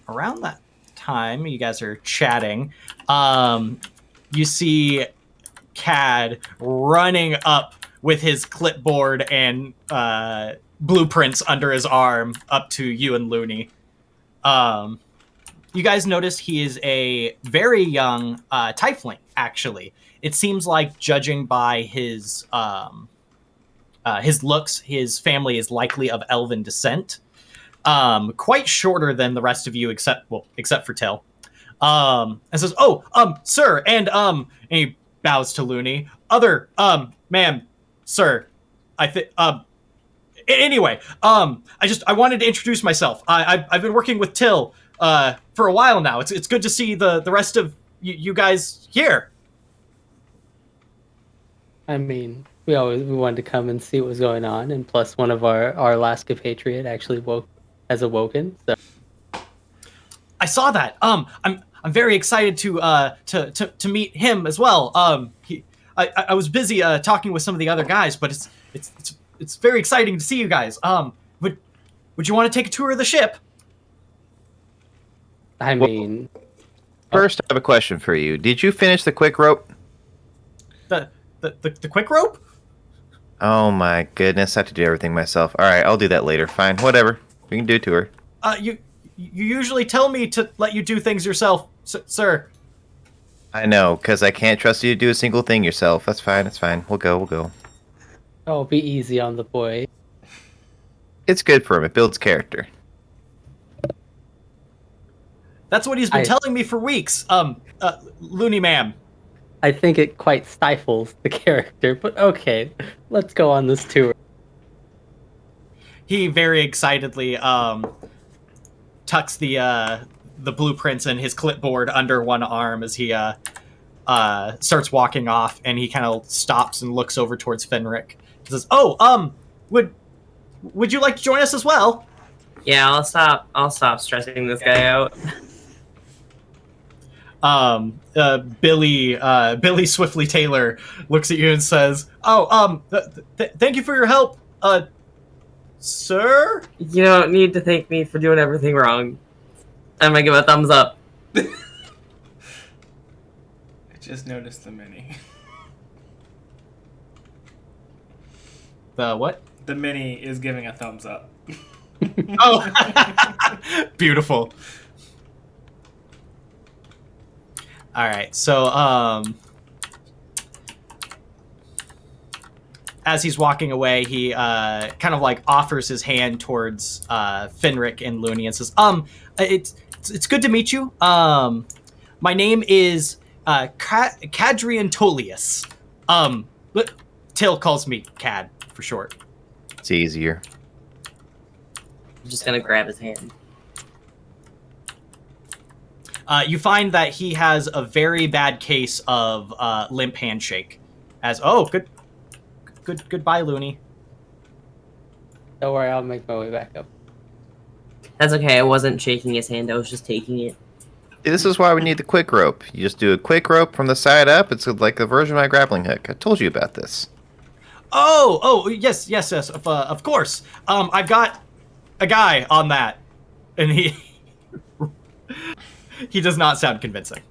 around that time, you guys are chatting. You see Cad running up with his clipboard and blueprints under his arm up to you and Luny. You guys notice he is a very young tiefling, actually. It seems like, judging by his looks, his family is likely of elven descent. Quite shorter than the rest of you, except for Till. And says, "Oh, sir," and he bows to Luny. "Ma'am, sir, anyway, I wanted to introduce myself. I've been working with Till for a while now. It's good to see the rest of you guys here." I mean, we wanted to come and see what was going on, and plus one of our last compatriot actually has awoken. So I saw that. I'm very excited to meet him as well. I was busy talking with some of the other guys, but it's very exciting to see you guys. Would you want to take a tour of the ship? I mean, First, I have a question for you. Did you finish the quick rope? The quick rope? Oh my goodness, I have to do everything myself. Alright, I'll do that later. Fine, whatever. We can do a tour. You usually tell me to let you do things yourself, sir. I know, because I can't trust you to do a single thing yourself. That's fine, it's fine. We'll go. Oh, be easy on the boy. It's good for him. It builds character. That's what he's been telling me for weeks. Luny ma'am. I think it quite stifles the character, but okay, let's go on this tour. He very excitedly tucks the blueprints and his clipboard under one arm as he starts walking off, and he kind of stops and looks over towards Fenrick. He says, "Oh, would you like to join us as well?" Yeah, I'll stop stressing this guy out. Billy Swiftly Taylor looks at you and says, "Oh, thank you for your help, sir." You don't need to thank me for doing everything wrong. I'm gonna give a thumbs up. I just noticed the mini. The what? The mini is giving a thumbs up. Oh, beautiful. All right, so as he's walking away, he kind of like offers his hand towards Fenrick and Luny and says, it's good to meet you. My name is Cadrian Tullius. Till calls me Cad for short. It's easier. I'm just gonna grab his hand. You find that he has a very bad case of limp handshake. Goodbye, Luny. Don't worry, I'll make my way back up. That's okay, I wasn't shaking his hand, I was just taking it. This is why we need the quick rope. You just do a quick rope from the side up. It's like a version of my grappling hook. I told you about this. Oh, yes, of course. I've got a guy on that, and he does not sound convincing.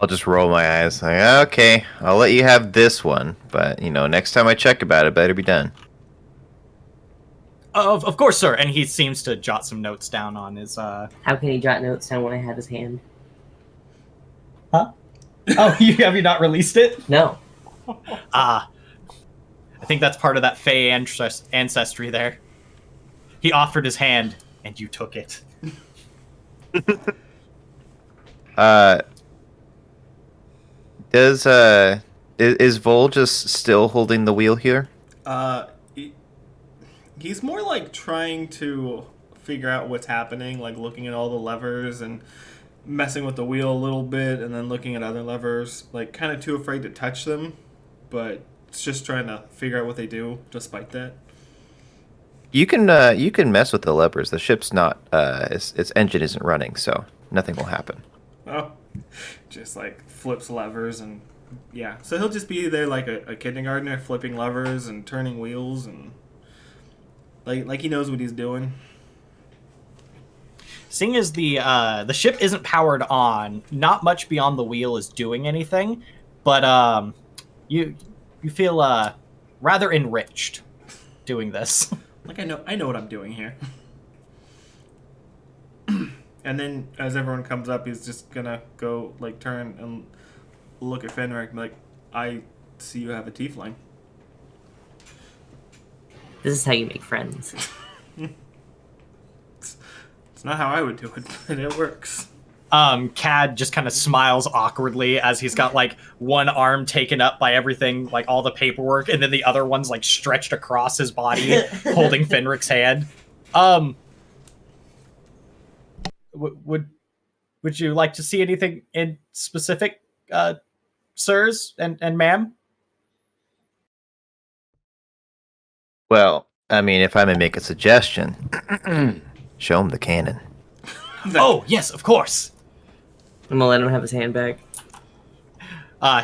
I'll just roll my eyes. Like, okay, I'll let you have this one, but next time I check about it, better be done. Of course, sir. And he seems to jot some notes down on his. How can he jot notes down when I have his hand? Huh? Oh, have you not released it? No. I think that's part of that Fey ancestry there. He offered his hand, and you took it. Is Vol just still holding the wheel here? He's more like trying to figure out what's happening, like looking at all the levers and messing with the wheel a little bit, and then looking at other levers, like kind of too afraid to touch them, but it's just trying to figure out what they do despite that. You can mess with the levers. The ship's not its engine isn't running, so nothing will happen. Oh, just like flips levers and yeah. So he'll just be there like a kindergartner, flipping levers and turning wheels and like he knows what he's doing. Seeing as the ship isn't powered on, not much beyond the wheel is doing anything, but you feel rather enriched doing this. Like I know what I'm doing here. And then as everyone comes up, he's just gonna go like turn and look at Fenrick and be like, I see you have a tiefling. This is how you make friends. It's not how I would do it, but it works. Cad just kind of smiles awkwardly as he's got like one arm taken up by everything, like all the paperwork, and then the other one's like stretched across his body, holding Fenrick's hand. Would you like to see anything in specific, sirs and ma'am? Well, I mean, if I may make a suggestion, show him the cannon. Oh, yes, of course. I'm gonna let him have his hand back.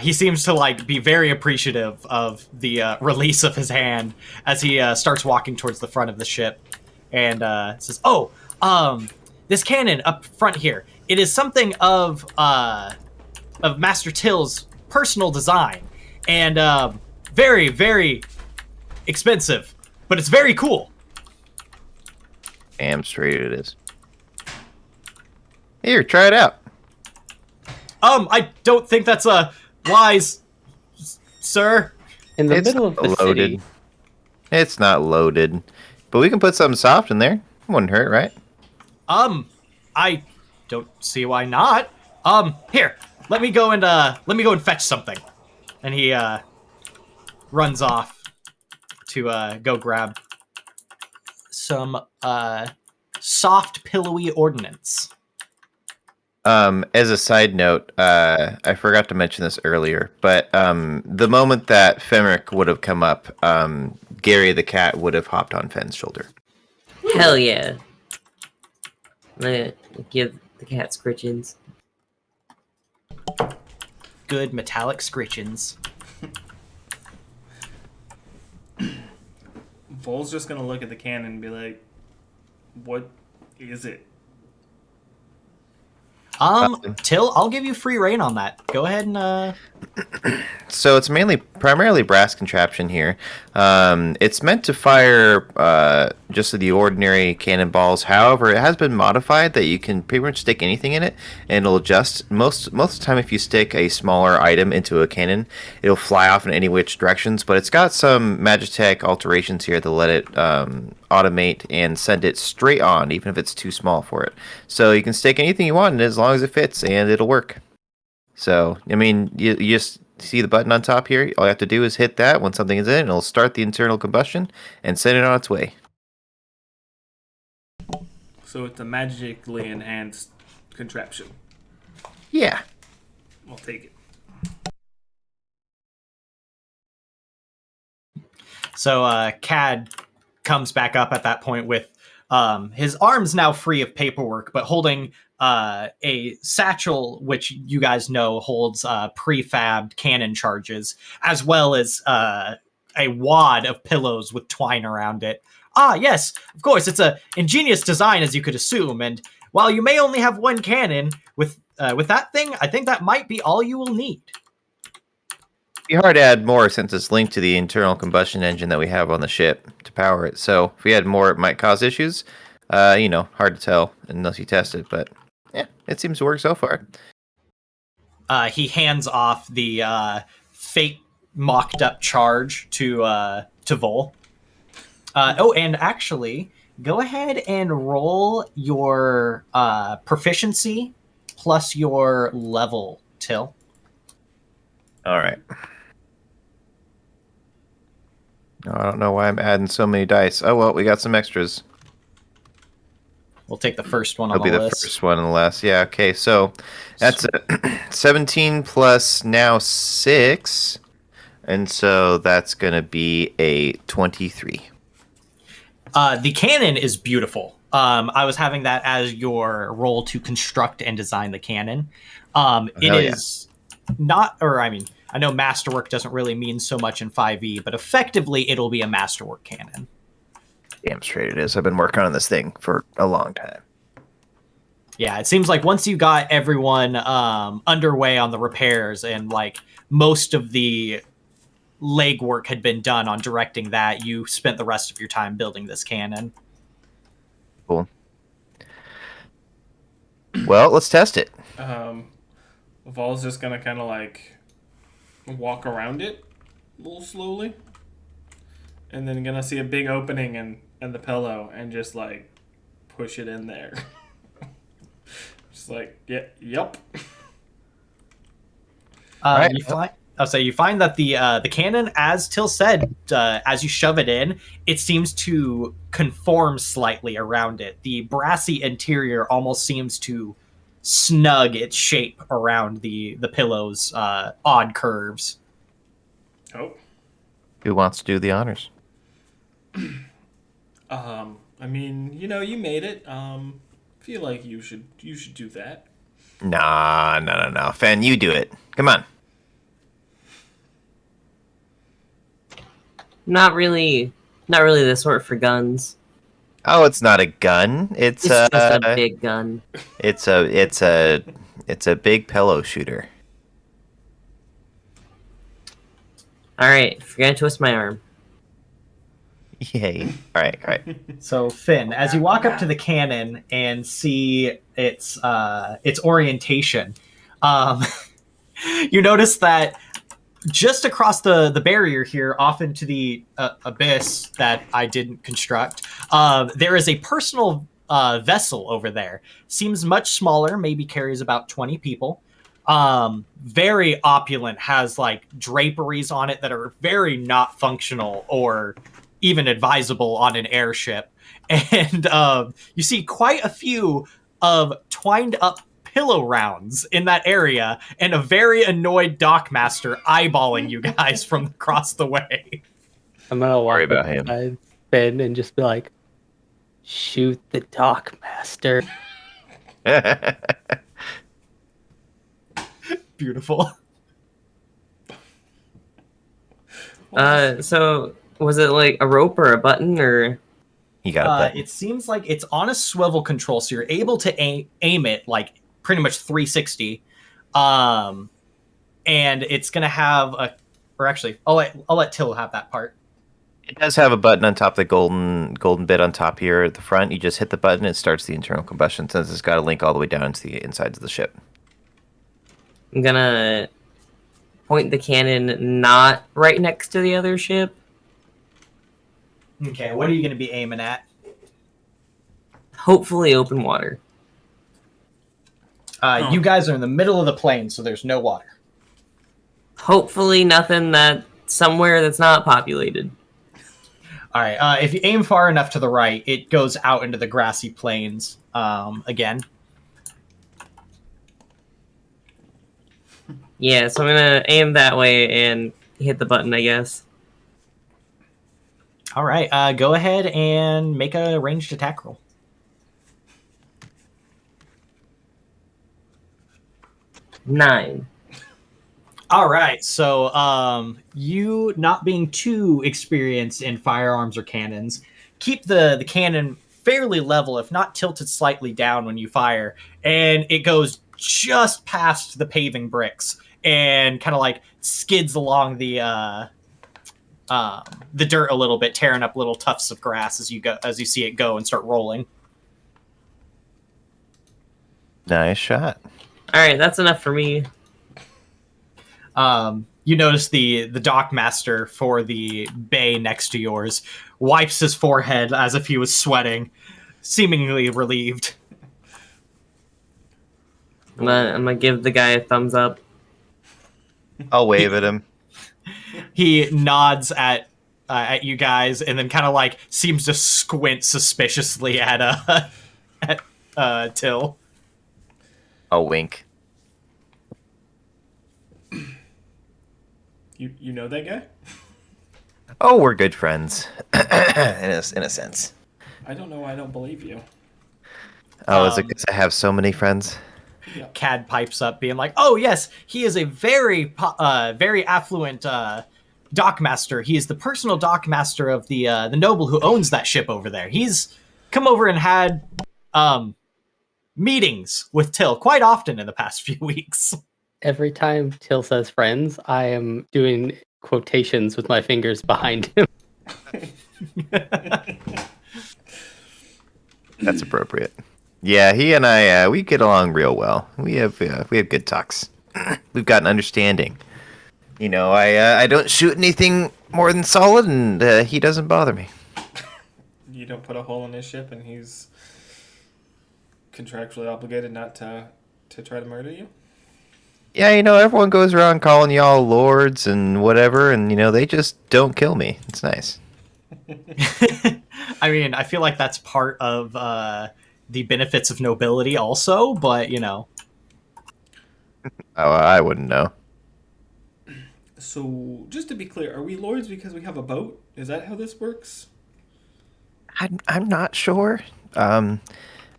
He seems to like be very appreciative of the release of his hand as he starts walking towards the front of the ship, and says, this cannon up front here, it is something of Master Till's personal design, and very, very expensive, but it's very cool. Damn straight it is. Here, try it out. I don't think that's a wise, sir. In the It's middle of the loaded. city. It's not loaded, but we can put something soft in there. Wouldn't hurt, right? I don't see why not. Here, let me go and fetch something. And he runs off to go grab some soft, pillowy ordnance. As a side note, I forgot to mention this earlier, but the moment that Fenrick would have come up, Gary the cat would have hopped on Fenn's shoulder. Hell yeah. I'm gonna give the cat scritchins. Good metallic scritchins. Vol's just gonna look at the cannon and be like, "What is it?" Till, I'll give you free reign on that. Go ahead and So it's primarily brass contraption here. It's meant to fire just the ordinary cannonballs. However, it has been modified that you can pretty much stick anything in it, and it'll adjust. Most of the time, if you stick a smaller item into a cannon, it'll fly off in any which directions. But it's got some Magitech alterations here to let it automate and send it straight on, even if it's too small for it. So you can stick anything you want in it as long as it fits, and it'll work. So, I mean, you just see the button on top here? All you have to do is hit that when something is in it, and it'll start the internal combustion and send it on its way. So it's a magically enhanced contraption. Yeah. I'll take it. So Cad comes back up at that point with his arms now free of paperwork, but holding a satchel, which you guys know holds prefabbed cannon charges, as well as a wad of pillows with twine around it. Ah, yes, of course, it's a ingenious design, as you could assume, and while you may only have one cannon, with that thing, I think that might be all you will need. It'd be hard to add more since it's linked to the internal combustion engine that we have on the ship to power it. So if we add more, it might cause issues. Hard to tell unless you test it, but yeah, it seems to work so far. He hands off the fake mocked up charge to Vol. And actually, go ahead and roll your proficiency plus your level, Till. All right. I don't know why I'm adding so many dice. Oh, well, we got some extras. We'll take the first one on It'll be the the list. first one and the last. Yeah, okay. So that's 17 plus now 6. And so that's going to be a 23. The cannon is beautiful. I was having that as your role to construct and design the cannon. It is not, or I mean, I know masterwork doesn't really mean so much in 5e, but effectively it'll be a masterwork cannon. Damn straight it is. I've been working on this thing for a long time. Yeah, it seems like once you got everyone underway on the repairs and like most of the legwork had been done on directing that, you spent the rest of your time building this cannon. Cool. Well, let's test it. Vol's just gonna kind of like walk around it a little slowly, and then gonna see a big opening in the pillow and just like push it in there. Just like, yeah, yep. Right. You find that the cannon, as Till said, as you shove it in, it seems to conform slightly around it. The brassy interior almost seems to snug its shape around the pillow's odd curves. Oh. Who wants to do the honors? I mean, you made it. Feel like you should do that. Nah, no. Fen, you do it. Come on. Not really the sort for guns. Oh, it's not a gun. It's Just a big gun. It's a big pillow shooter. All right, if you're gonna twist my arm. Yay! All right. So Finn, as you walk up to the cannon and see its orientation, Um, you notice that just across the barrier here, off into the abyss that I didn't construct, there is a personal vessel over there. Seems much smaller, maybe carries about 20 people. Very opulent, has like draperies on it that are very not functional or even advisable on an airship. And you see quite a few of twined up pillow rounds in that area and a very annoyed dockmaster eyeballing you guys from across the way. I'm gonna walk Worry up about him. beside Ben and just be like, shoot the dockmaster. Beautiful. So was it like a rope or a button or? He got a button. It seems like it's on a swivel control, so you're able to aim it like pretty much 360. And it's gonna have or actually, I'll let Till have that part. It does have a button on top, the golden bit on top here at the front. You just hit the button, it starts the internal combustion, since it's got a link all the way down to the insides of the ship. I'm gonna point the cannon not right next to the other ship. Okay, what are you gonna be aiming at? Hopefully open water. You guys are in the middle of the plain, so there's no water. Hopefully nothing somewhere that's not populated. All right. If you aim far enough to the right, it goes out into the grassy plains again. Yeah, so I'm gonna aim that way and hit the button, I guess. All right. Go ahead and make a ranged attack roll. Nine. All right. So you not being too experienced in firearms or cannons, keep the cannon fairly level, if not tilted slightly down when you fire, and it goes just past the paving bricks and kind of like skids along the dirt a little bit, tearing up little tufts of grass as you see it go and start rolling. Nice shot. All right, that's enough for me. You notice the dockmaster for the bay next to yours wipes his forehead as if he was sweating, seemingly relieved. I'm gonna give the guy a thumbs up. I'll wave at him. He nods at you guys and then kind of like seems to squint suspiciously at Till. I'll wink. You know that guy? Oh, we're good friends. in a sense. I don't know. I don't believe you. Oh, is it because I have so many friends? Yeah. Cad pipes up, being like, "Oh yes, he is a very affluent dockmaster. He is the personal dockmaster of the noble who owns that ship over there. He's come over and had meetings with Till quite often in the past few weeks." Every time Till says friends, I am doing quotations with my fingers behind him. That's appropriate. Yeah, he and I, we get along real well. We have good talks. We've got an understanding. You know, I don't shoot anything more than solid, and he doesn't bother me. You don't put a hole in his ship, and he's contractually obligated not to try to murder you? Yeah, you know, everyone goes around calling y'all lords and whatever, and, you know, they just don't kill me. It's nice. I mean, I feel like that's part of the benefits of nobility also, but, you know. Oh, I wouldn't know. So, just to be clear, are we lords because we have a boat? Is that how this works? I'm not sure.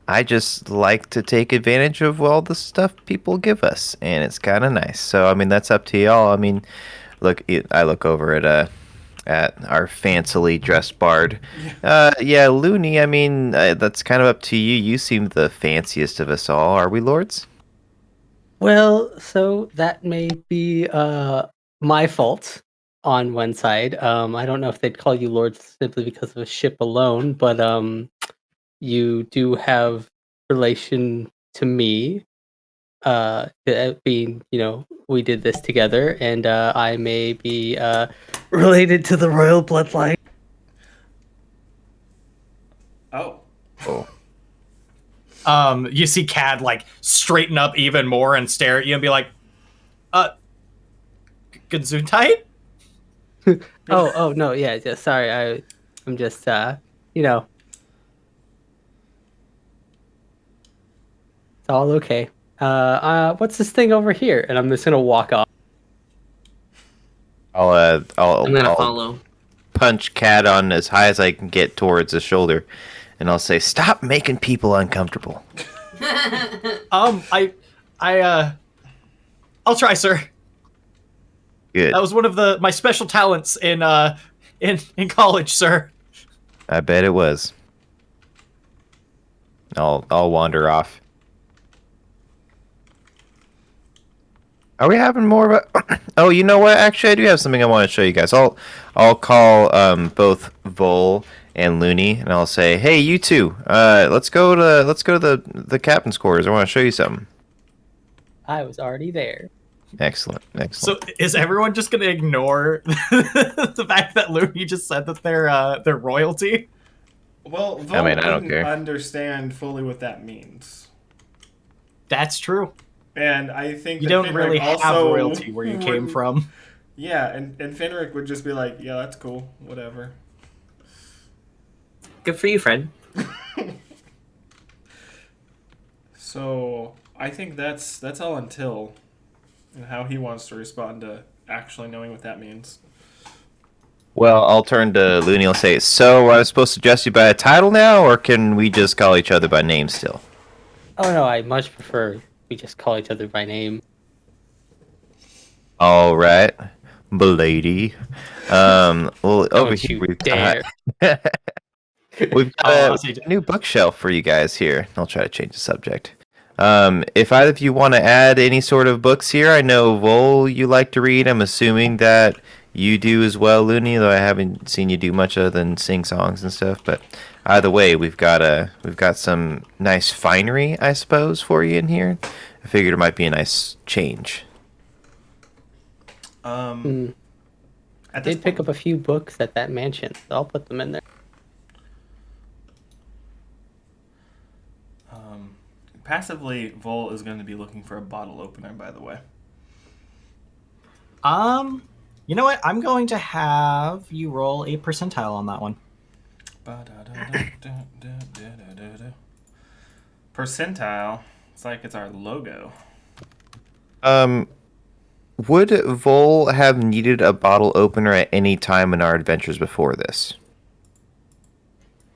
I just like to take advantage of all the stuff people give us, and it's kind of nice. So, I mean, that's up to y'all. I mean, I look over at our fancily dressed bard. Yeah, Luny, I mean, that's kind of up to you. You seem the fanciest of us all. Are we lords? Well, so that may be my fault on one side. I don't know if they'd call you lords simply because of a ship alone, but you do have relation to me. being, we did this together, and I may be related to the royal bloodline. Oh. You see Cad like straighten up even more and stare at you and be like, Gesundheit? Oh no, yeah, sorry, I'm just it's all okay. What's this thing over here? And I'm just gonna walk off. I'm gonna I'll follow. punch Cat on as high as I can get towards his shoulder, and I'll say, "Stop making people uncomfortable." I'll try, sir. Good. That was one of my special talents in college, sir. I bet it was. I'll wander off. Are we having more of a... Oh, you know what? Actually, I do have something I want to show you guys. I'll call both Vol and Luny, and I'll say, "Hey, you two, let's go to the captain's quarters. I want to show you something." I was already there. Excellent. So is everyone just gonna ignore the fact that Luny just said that they're royalty? Well, I mean, I don't wouldn't care. understand fully what that means. That's true. And I think You that don't Fenrick really have also royalty where you came wouldn't- from. Yeah, and Fenrick would just be like, "Yeah, that's cool, whatever." Good for you, Fred. So I think that's all until and how he wants to respond to actually knowing what that means. Well, I'll turn to Looney. I'll say, "So, I was supposed to address you by a title now, or can we just call each other by name still?" Oh no, I much prefer we just call each other by name. All right, Blady. Well, over Don't here you we've dare. got we've Oh, got I see. a new bookshelf for you guys here. I'll try to change the subject. If either of you want to add any sort of books here, I know Vol, you like to read. I'm assuming that you do as well, Looney. Though I haven't seen you do much other than sing songs and stuff. But either way, we've got some nice finery, I suppose, for you in here. I figured it might be a nice change. At I this did pick point, up a few books at that mansion, so I'll put them in there. passively, Vol is going to be looking for a bottle opener. By the way, You know what? I'm going to have you roll a percentile on that one. Percentile. It's like it's our logo. Would Vol have needed a bottle opener at any time in our adventures before this?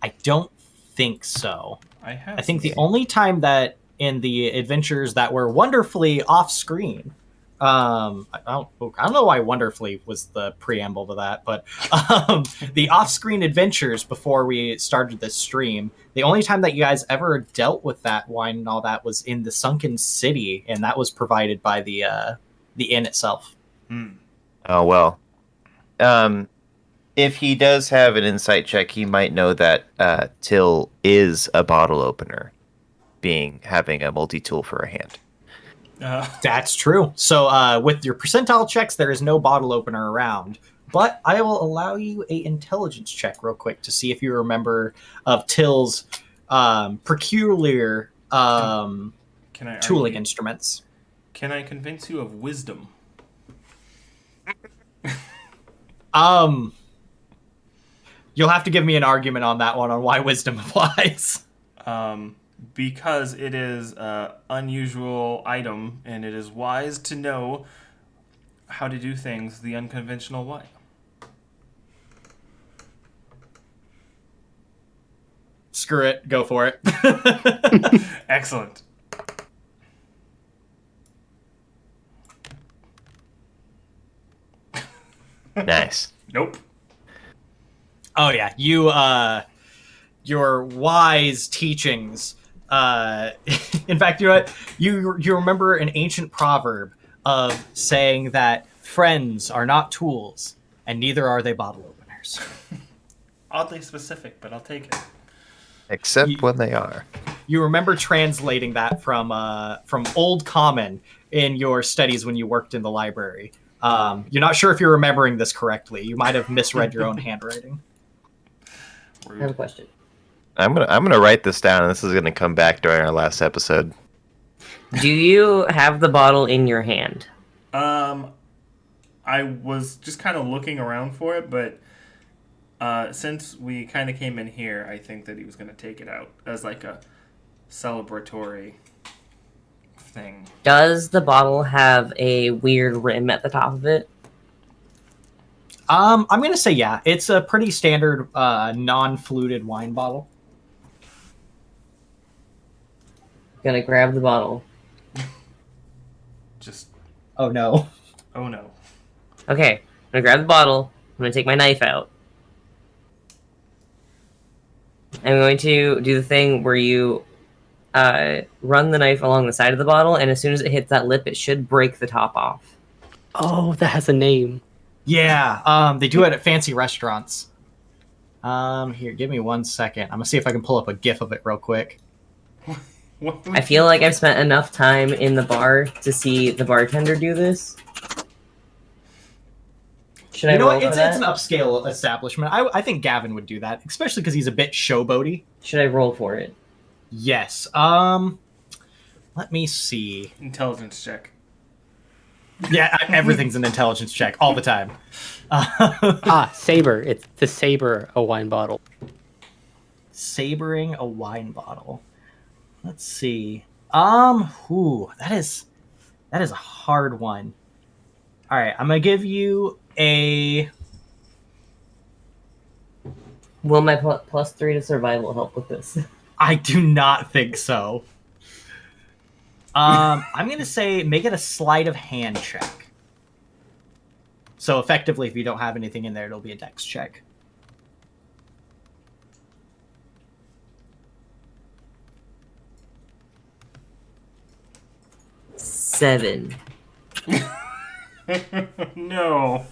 I don't think so. I have. I think the only time that in the adventures that were wonderfully off-screen, I don't know why wonderfully was the preamble to that, but the off-screen adventures before we started this stream, the only time that you guys ever dealt with that wine and all that was in the Sunken City, and that was provided by the inn itself. Oh, well. If he does have an insight check, he might know that Till is a bottle opener, having a multi-tool for a hand. That's true. So with your percentile checks, there is no bottle opener around. But I will allow you a intelligence check real quick to see if you remember of Till's peculiar Can I tooling argue- instruments. Can I convince you of wisdom? You'll have to give me an argument on that one on why wisdom applies. Because it is an unusual item, and it is wise to know how to do things the unconventional way. Screw it. Go for it. Excellent. Nice. Nope. Oh yeah, your wise teachings. In fact, you know what? You remember an ancient proverb of saying that friends are not tools, and neither are they bottle openers. Oddly specific, but I'll take it. Except when they are. You remember translating that from Old Common in your studies when you worked in the library. You're not sure if you're remembering this correctly. You might have misread your own handwriting. I have a question. I'm gonna write this down, and this is gonna come back during our last episode. Do you have the bottle in your hand? I was just kind of looking around for it, but since we kind of came in here, I think that he was going to take it out as like a celebratory thing. Does the bottle have a weird rim at the top of it? I'm gonna say yeah. It's a pretty standard non-fluted wine bottle. Gonna grab the bottle. Just, Oh no. oh no. Okay, I'm gonna grab the bottle. I'm gonna take my knife out. I'm going to do the thing where you run the knife along the side of the bottle, and as soon as it hits that lip, it should break the top off. Oh, that has a name. Yeah, they do it at fancy restaurants. Here, give me 1 second. I'm gonna see if I can pull up a GIF of it real quick. I feel like I've spent enough time in the bar to see the bartender do this. Should I You know roll what? for It's that? an upscale establishment. I think Gavin would do that, especially because he's a bit showboaty. Should I roll for it? Yes. Let me see. Intelligence check. Yeah, everything's an intelligence check all the time. Saber. It's to saber a wine bottle. Sabering a wine bottle. Let's see. That is a hard one. All right, I'm gonna give you a. Will my +3 to survival help with this? I do not think so. I'm gonna say make it a sleight of hand check. So effectively, if you don't have anything in there, it'll be a dex check. Seven. No.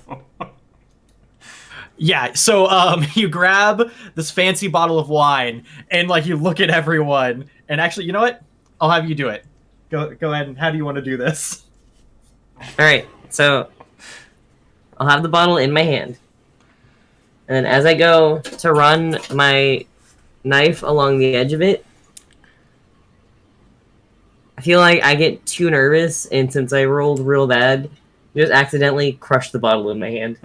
Yeah, so you grab this fancy bottle of wine and like you look at everyone and actually, you know what? I'll have you do it. Go ahead. And how do you want to do this? All right, so I'll have the bottle in my hand, and then as I go to run my knife along the edge of it, I feel like I get too nervous, and since I rolled real bad, just accidentally crush the bottle in my hand.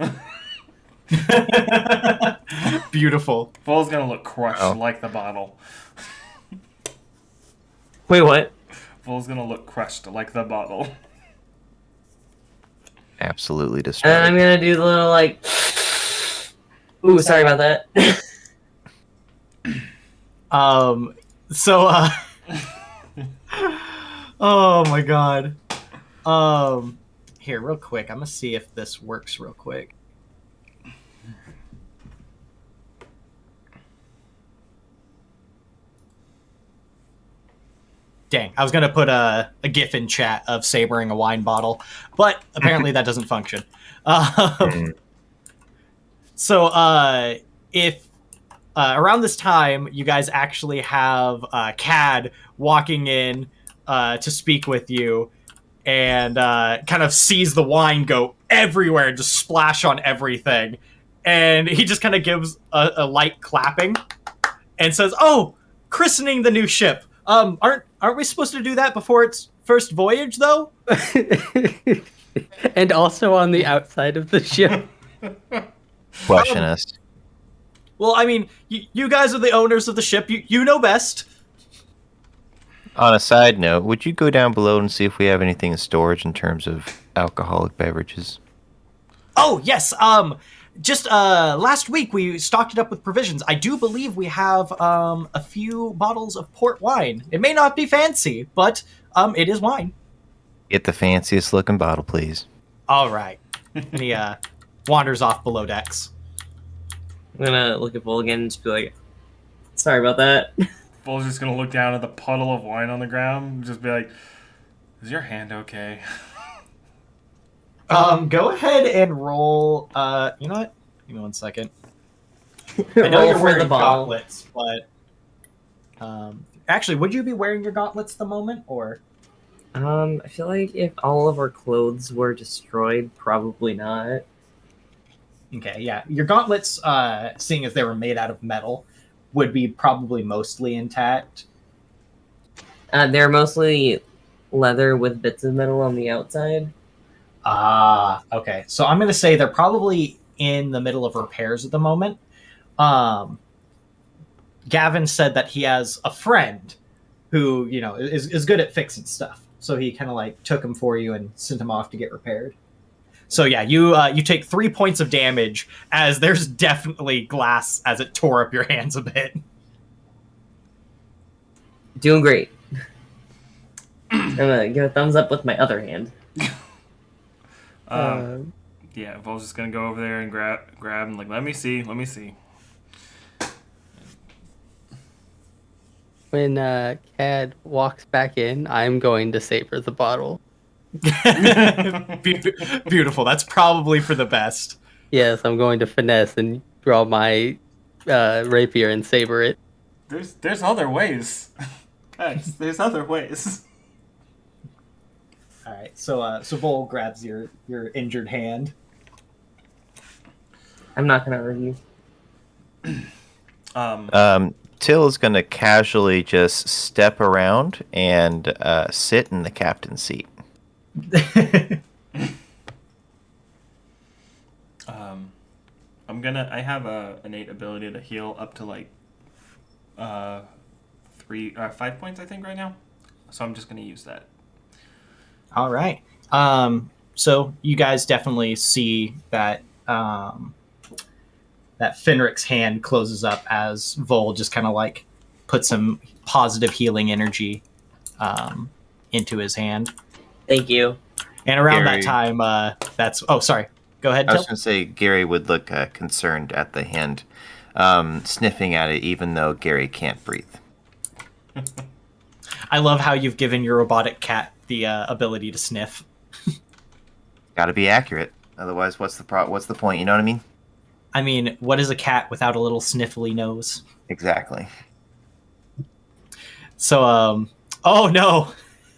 Beautiful. Vol's gonna look crushed like the bottle. Wait, what? Vol's gonna look crushed like the bottle. Absolutely And destroyed. then I'm gonna do the little like, ooh, sorry about that. So oh my god. Here, real quick. I'm gonna see if this works real quick. Dang, I was gonna put a GIF in chat of sabering a wine bottle, but apparently that doesn't function. So, if around this time you guys actually have Cad walking in to speak with you, and kind of sees the wine go everywhere, just splash on everything, and he just kind of gives a light clapping, and says, "Oh, christening the new ship. Aren't we supposed to do that before its first voyage, though?" And also on the outside of the ship. Question us. Well, I mean, you guys are the owners of the ship. You know best. On a side note, would you go down below and see if we have anything in storage in terms of alcoholic beverages? Oh, yes. Just last week we stocked it up with provisions. I do believe we have a few bottles of port wine. It may not be fancy, but it is wine. Get the fanciest looking bottle, please. All right. And he wanders off below decks. I'm gonna look at Vol again and just be like, sorry about that. Vol's just gonna look down at the puddle of wine on the ground and just be like, "Is your hand okay?" Go ahead and roll. You know what? Give me 1 second. I know Roll you're for wearing the bottle. gauntlets, but Actually, would you be wearing your gauntlets at the moment, or? I feel like if all of our clothes were destroyed, probably not. Okay, yeah. Your gauntlets, seeing as they were made out of metal, would be probably mostly intact. They're mostly leather with bits of metal on the outside. Ah, okay. So I'm going to say they're probably in the middle of repairs at the moment. Gavin said that he has a friend who, is good at fixing stuff. So he kind of like took him for you and sent him off to get repaired. So yeah, you take 3 points of damage as there's definitely glass as it tore up your hands a bit. Doing great. I'm gonna give a thumbs up with my other hand. Yeah, Vol's just gonna go over there and grab and like, let me see. When Cad walks back in, I'm going to savor the bottle. Beautiful. That's probably for the best. Yes, I'm going to finesse and draw my rapier and saber it. There's other ways. Guys, there's other ways. All right. So Vol grabs your injured hand. I'm not gonna argue. Till is going to casually just step around and sit in the captain's seat. I have a innate ability to heal up to like 5 points, I think, right now. So I'm just gonna use that. All right. So you guys definitely see that that Fenrick's hand closes up as Vol just kind of like puts some positive healing energy into his hand. Thank you. And around Gary. that time, that's... Oh, sorry. Go ahead, I was Till. going to say Gary would look concerned at the hand, sniffing at it, even though Gary can't breathe. I love how you've given your robotic cat the ability to sniff. Got to be accurate, otherwise, what's the point? You know what I mean? I mean, what is a cat without a little sniffly nose? Exactly. So, oh no!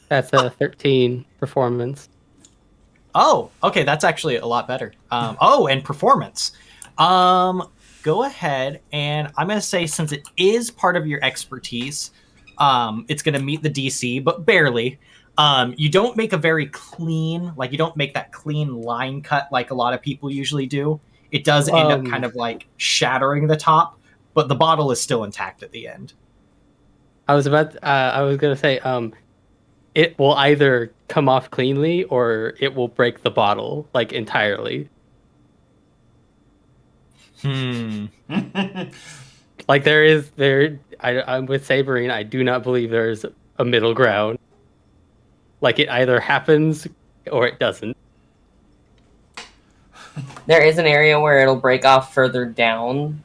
That's a 13 performance. Oh, okay, that's actually a lot better. And performance. Go ahead, and I'm going to say, since it is part of your expertise, it's going to meet the DC, but barely. You don't make a very clean, like, you don't make that clean line cut like a lot of people usually do. It does end up kind of, like, shattering the top, but the bottle is still intact at the end. I was going to say, it will either come off cleanly or it will break the bottle, like, entirely. Like, I'm with Saberine, I do not believe there's a middle ground. Like, it either happens or it doesn't. There is an area where it'll break off further down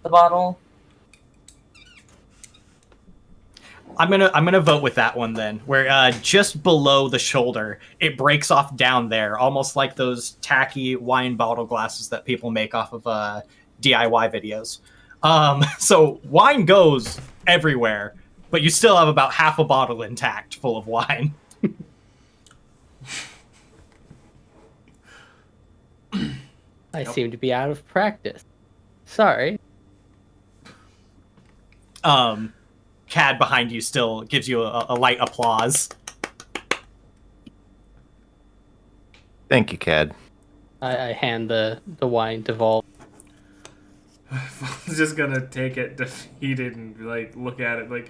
the bottle. I'm gonna vote with that one then, where just below the shoulder it breaks off down there, almost like those tacky wine bottle glasses that people make off of DIY videos. So wine goes everywhere, but you still have about half a bottle intact, full of wine. I seem to be out of practice. Sorry. Cad behind you still gives you a light applause. Thank you, Cad. I hand the wine to Vol. Vol's just gonna take it defeated and like look at it like,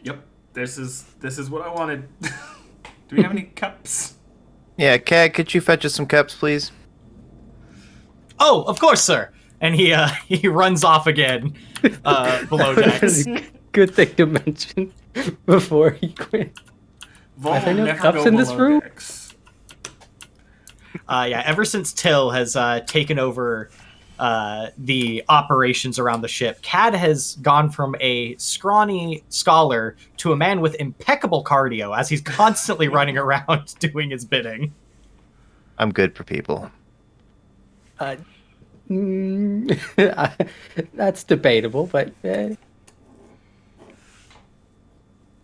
yep, this is what I wanted. Do we have any cups? Yeah, Cad, could you fetch us some cups, please? Oh, of course, sir. And he runs off again below decks. Good thing to mention before he quit. Vol Are there no never cups go in this below room? decks. Ever since Till has taken over the operations around the ship, Cad has gone from a scrawny scholar to a man with impeccable cardio as he's constantly running around doing his bidding. I'm good for people. That's debatable, but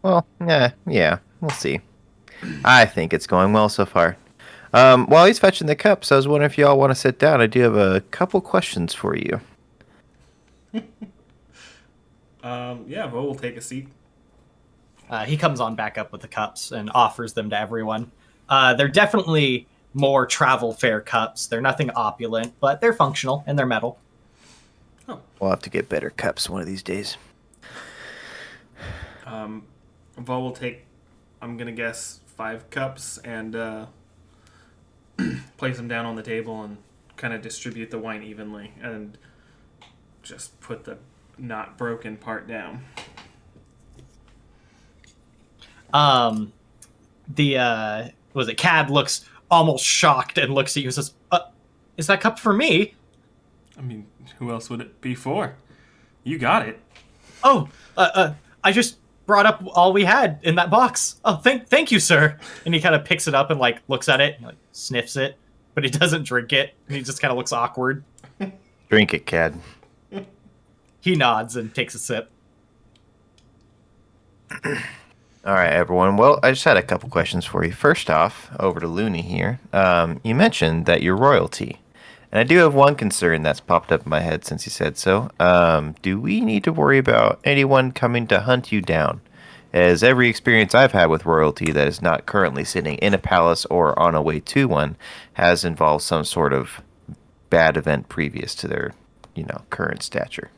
Well, yeah, we'll see. I think it's going well so far. While he's fetching the cups, I was wondering if y'all want to sit down. I do have a couple questions for you. Yeah, Vo will take a seat. He comes on back up with the cups and offers them to everyone. They're definitely more travel fair cups. They're nothing opulent, but they're functional and they're metal. We'll have to get better cups one of these days. Vo will take, I'm gonna guess, 5 cups and place them down on the table and kind of distribute the wine evenly and just put the not broken part down. Cad looks almost shocked and looks at you and says, is that cup for me? I mean, who else would it be for? You got it. Oh, I just brought up all we had in that box. Oh, thank you, sir. And he kind of picks it up and like looks at it and like sniffs it, but he doesn't drink it. And he just kind of looks awkward. Drink it, Cad. He nods and takes a sip. All right, everyone. Well, I just had a couple questions for you. First off, over to Luny here. You mentioned that you're royalty. And I do have one concern that's popped up in my head since you said so. Do we need to worry about anyone coming to hunt you down? As every experience I've had with royalty that is not currently sitting in a palace or on a way to one has involved some sort of bad event previous to their, current stature.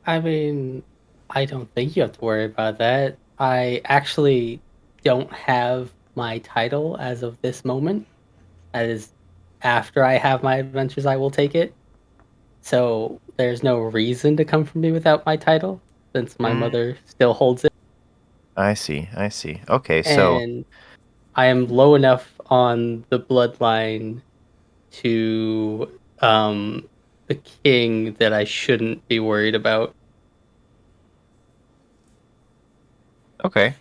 I mean, I don't think you have to worry about that. I actually don't have my title as of this moment. That is, after I have my adventures, I will take it. So there's no reason to come for me without my title, since my mother still holds it. I see. Okay, so... And I am low enough on the bloodline to the king that I shouldn't be worried about. Okay.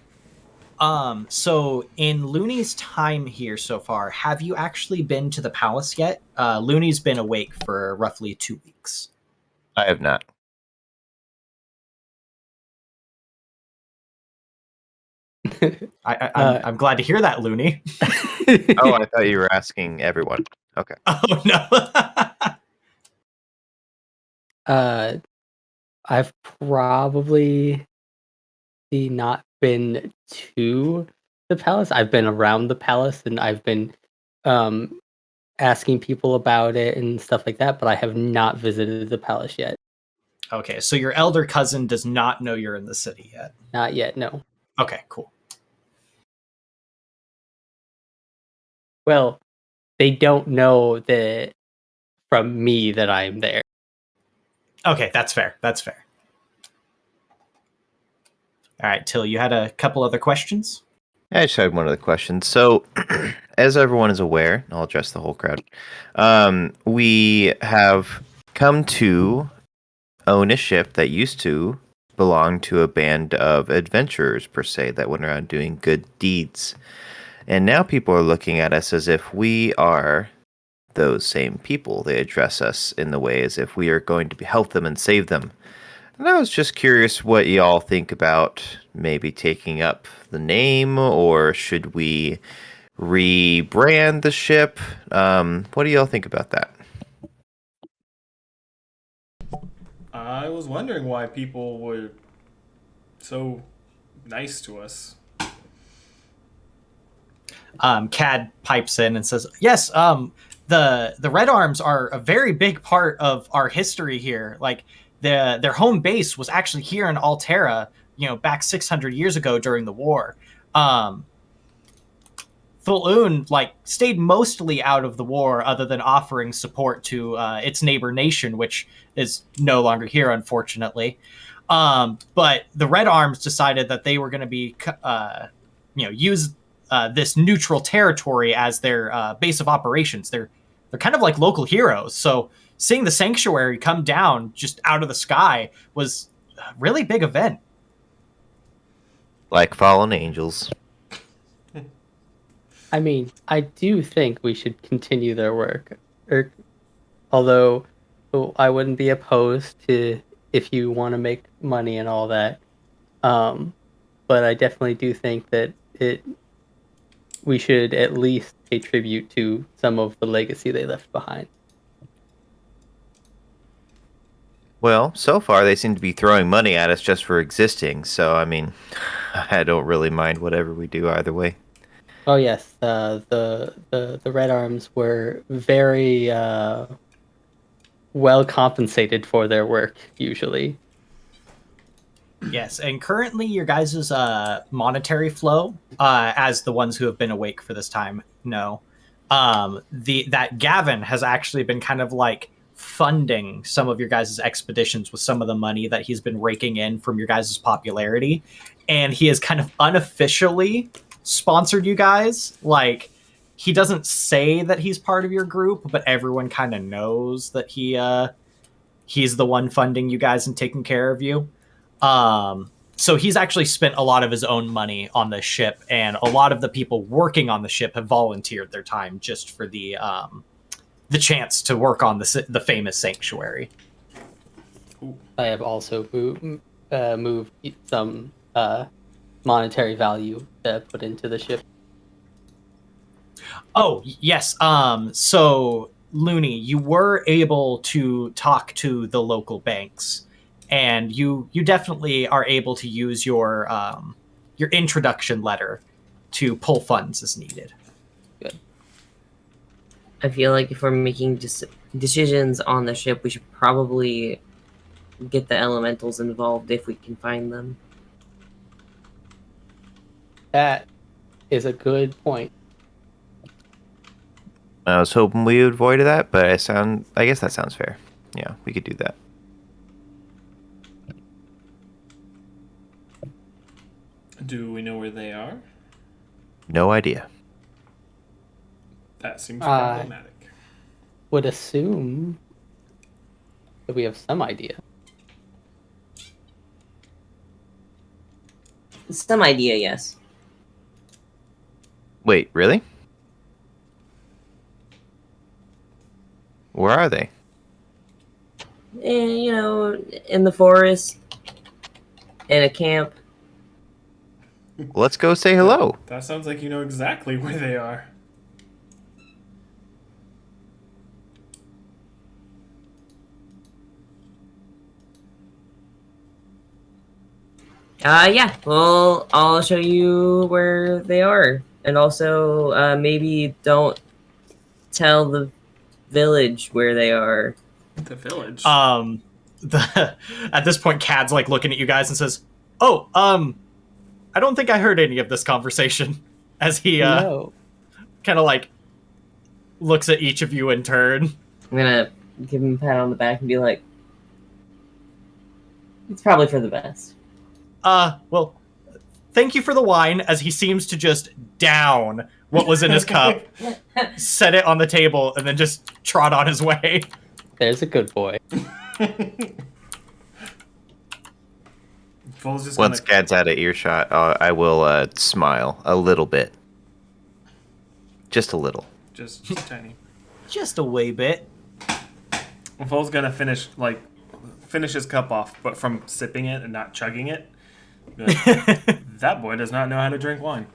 So in Looney's time here so far, have you actually been to the palace yet? Looney's been awake for roughly 2 weeks. I have not. I'm glad to hear that, Looney. Oh, I thought you were asking everyone. Okay. Oh, no. I've probably not been to the palace. I've been around the palace and I've been asking people about it and stuff like that, but I have not visited the palace yet. Okay, so your elder cousin does not know you're in the city yet. Not yet, no. Okay, cool. Well, they don't know that from me that I'm there. Okay, that's fair. All right, Till, you had a couple other questions? I just had one other question. So, as everyone is aware, I'll address the whole crowd. We have come to own a ship that used to belong to a band of adventurers, per se, that went around doing good deeds. And now people are looking at us as if we are those same people. They address us in the way as if we are going to help them and save them. And I was just curious what y'all think about maybe taking up the name, or should we rebrand the ship? What do y'all think about that? I was wondering why people were so nice to us. Cad pipes in and says, yes, the Red Arms are a very big part of our history here. Like, their home base was actually here in Altera, back 600 years ago during the war. Tylluan, stayed mostly out of the war other than offering support to its neighbor nation, which is no longer here, unfortunately. But the Red Arms decided that they were going to be, use this neutral territory as their base of operations. They're kind of like local heroes. So seeing the sanctuary come down just out of the sky was a really big event. Like fallen angels. I mean, I do think we should continue their work. Although I wouldn't be opposed to if you want to make money and all that. but I definitely do think that we should at least pay tribute to some of the legacy they left behind. Well, so far they seem to be throwing money at us just for existing, so I mean, I don't really mind whatever we do either way. Oh yes, the Red Arms were very well compensated for their work usually. Yes, and currently your guys' monetary flow, as the ones who have been awake for this time know, that Gavin has actually been kind of like funding some of your guys' expeditions with some of the money that he's been raking in from your guys' popularity, and he has kind of unofficially sponsored you guys. Like, he doesn't say that he's part of your group, but everyone kind of knows that he's the one funding you guys and taking care of you. So he's actually spent a lot of his own money on the ship, and a lot of the people working on the ship have volunteered their time just for the chance to work on the famous sanctuary. I have also moved some monetary value to put into the ship. Oh, yes. So Luny, you were able to talk to the local banks, and you definitely are able to use your introduction letter to pull funds as needed. Good. I feel like if we're making decisions on the ship, we should probably get the elementals involved if we can find them. That is a good point. I was hoping we would avoid that, but I guess that sounds fair. Yeah, we could do that. Do we know where they are? No idea. That seems problematic. Would assume that we have some idea. Some idea, yes. Wait, really? Where are they? You know, in the forest, in a camp. Let's go say hello. That sounds like you know exactly where they are. Yeah, well, I'll show you where they are. And also, maybe don't tell the village where they are. The village. At this point, Cad's like looking at you guys and says, "Oh, I don't think I heard any of this conversation." As he No. kind of like looks at each of you in turn. I'm gonna give him a pat on the back and be like, it's probably for the best. Well, thank you for the wine, as he seems to just down what was in his cup, set it on the table, and then just trot on his way. There's a good boy. Once Cad's out of earshot, I will smile a little bit. Just a little. Just tiny. Just a wee bit. Foal's gonna finish his cup off, but from sipping it and not chugging it. That boy does not know how to drink wine.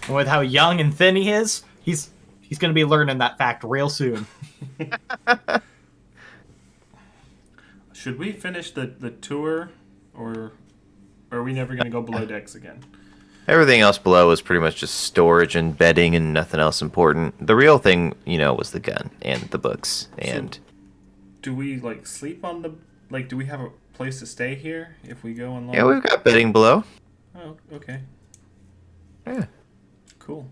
And with how young and thin he is, he's going to be learning that fact real soon. Should we finish the tour, or are we never going to go below decks again? Everything else below was pretty much just storage and bedding and nothing else important. The real thing, was the gun and the books. And So, do we sleep on the do we have a place to stay here if we go on long? yeah, we've got bedding below. Oh, okay. Yeah. Cool.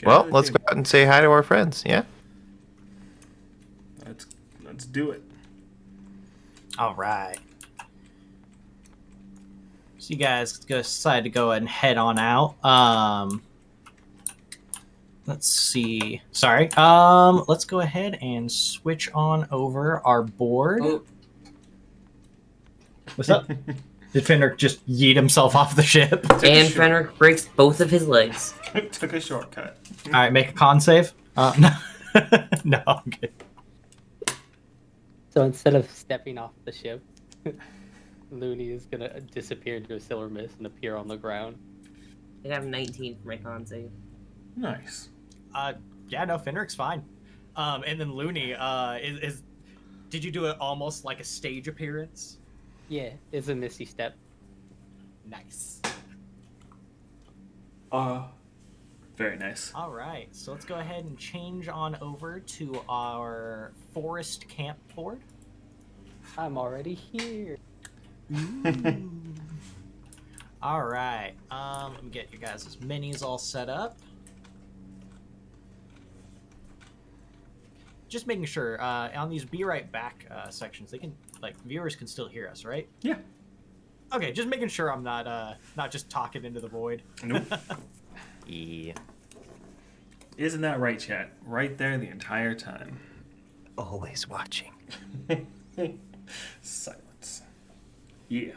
Well, let's go out and say hi to our friends. Yeah. Let's do it. All right. So you guys decide to go ahead and head on out. Let's see. Sorry. Let's go ahead and switch on over our board. Oh. What's up? Did Fenrick just yeet himself off the ship? And Fenrick breaks both of his legs. Took a shortcut. All right, make a con save. No, no, I'm good. So instead of stepping off the ship, Looney is gonna disappear into a silver mist and appear on the ground. I have 19 for my con save. Nice. Yeah, no, Fenrick's fine. And then Looney, did you do it almost like a stage appearance? Yeah, it's a misty step. Nice. Very nice. All right, so let's go ahead and change on over to our forest camp board. I'm already here. All right, let me get you guys' minis all set up. Just making sure on these be right back sections, they can viewers can still hear us, right? Yeah. Okay, just making sure I'm not just talking into the void. Nope. Yeah. Isn't that right, chat? Right there the entire time. Always watching. Silence. Yeah.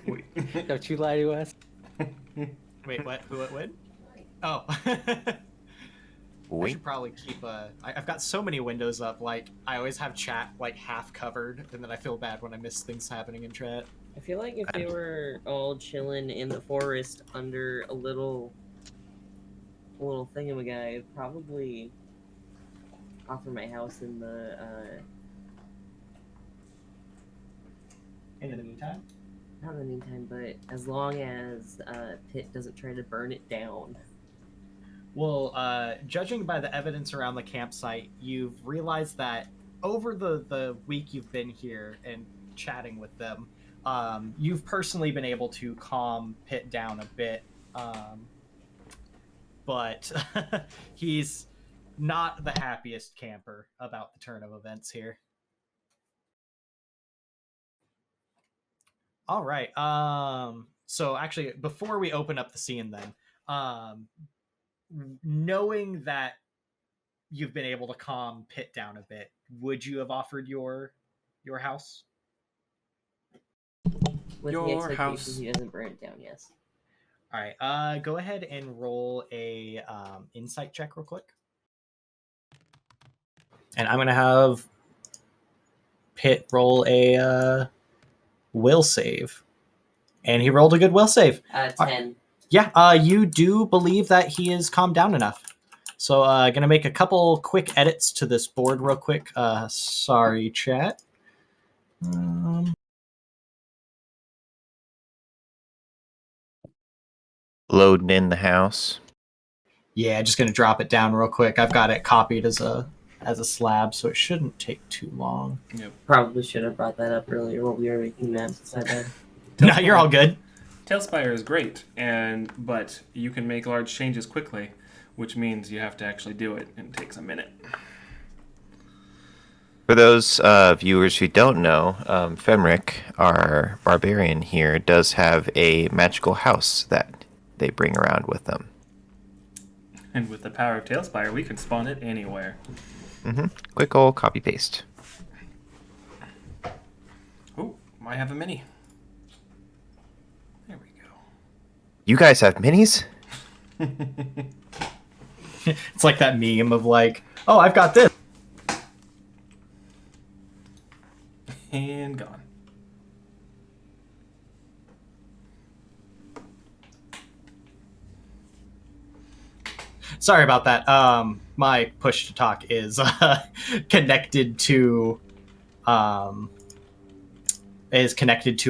Wait. Don't you lie to us. Wait, what? Who? What? Oh. I Wait. should probably keep I've got so many windows up, like I always have chat like half covered, and then I feel bad when I miss things happening in chat. I feel like if they were all chilling in the forest under a little thingamajig, I'd probably offer my house in the In the meantime? not in the meantime, but as long as Pit doesn't try to burn it down. Well, judging by the evidence around the campsite, you've realized that over the week you've been here and chatting with them, you've personally been able to calm Pit down a bit. But he's not the happiest camper about the turn of events here. All right. So actually, before we open up the scene then, knowing that you've been able to calm Pit down a bit, would you have offered your house? With Your the expectation house. he doesn't burn it down, yes. All right. Go ahead and roll a insight check real quick. And I'm going to have Pit roll a will save. And he rolled a good will save. 10. Yeah, you do believe that he is calmed down enough. So gonna make a couple quick edits to this board real quick. Sorry, chat. Loading in the house. Yeah, just gonna drop it down real quick. I've got it copied as a slab, so it shouldn't take too long. Yep. Probably should have brought that up earlier when we were making maps inside there. No, you're all good. Tailspire is great, but you can make large changes quickly, which means you have to actually do it, and it takes a minute. For those viewers who don't know, Fenrick, our barbarian here, does have a magical house that they bring around with them. And with the power of Tailspire, we can spawn it anywhere. Quick old copy paste. Oh, I have a mini. There we go. You guys have minis? It's like that meme of like, oh, I've got this. And gone. Sorry about that. My push to talk is connected to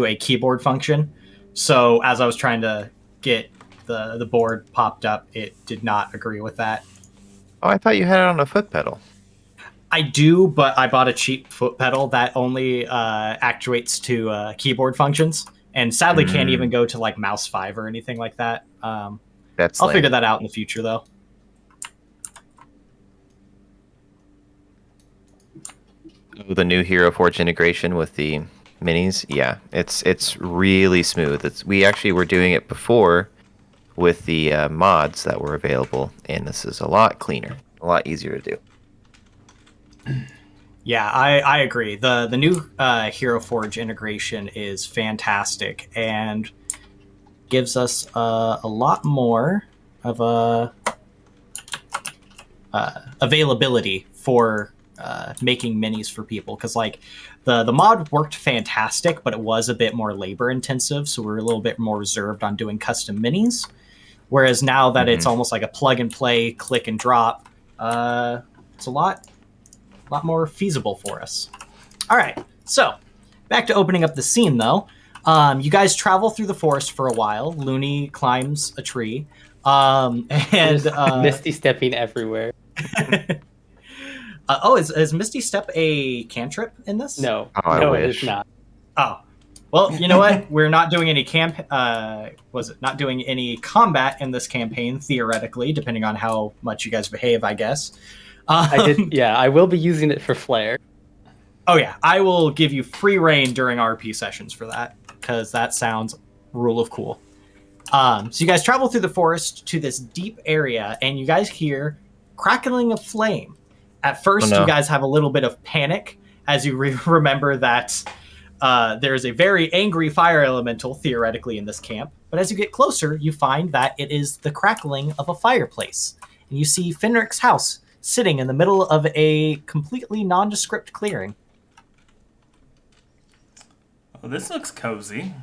a keyboard function. So as I was trying to get the board popped up, it did not agree with that. Oh, I thought you had it on a foot pedal. I do, but I bought a cheap foot pedal that only actuates to keyboard functions, and sadly can't even go to like mouse 5 or anything like that. That's I'll lame. figure that out in the future, though. The new Hero Forge integration with the minis, yeah, it's really smooth. We actually were doing it before with the mods that were available, and this is a lot cleaner, a lot easier to do. Yeah, I agree. The new Hero Forge integration is fantastic and gives us a lot more of availability for making minis for people, because like the mod worked fantastic, but it was a bit more labor intensive, so we're a little bit more reserved on doing custom minis. Whereas now that it's almost like a plug and play, click and drop, it's a lot more feasible for us. All right, so back to opening up the scene though. You guys travel through the forest for a while. Luny climbs a tree, and Misty stepping everywhere. Is Misty Step a cantrip in this? No, Oh, I no, it wish. is not. Oh, well, you know what? We're not doing any not doing any combat in this campaign, theoretically, depending on how much you guys behave, I guess. I did. Yeah, I will be using it for flair. Oh yeah, I will give you free reign during RP sessions for that, because that sounds rule of cool. So you guys travel through the forest to this deep area, and you guys hear crackling of flame. At first, you guys have a little bit of panic as you remember that there's a very angry fire elemental theoretically in this camp. But as you get closer, you find that it is the crackling of a fireplace. And you see Fenrick's house sitting in the middle of a completely nondescript clearing. Oh, this looks cozy.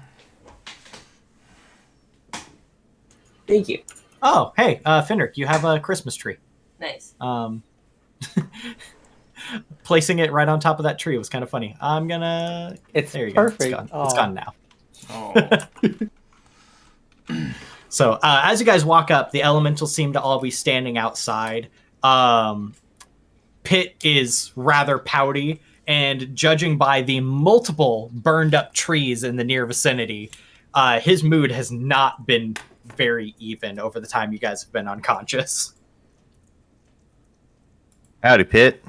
Thank you. Oh, hey, Fenrick, you have a Christmas tree. Nice. Placing it right on top of that tree was kind of funny. I'm gonna... It's there you perfect. go. It's gone. It's gone now. Oh. So as you guys walk up, the elementals seem to all be standing outside. Pitt is rather pouty, and judging by the multiple burned up trees in the near vicinity, his mood has not been very even over the time you guys have been unconscious. Howdy, Pitt.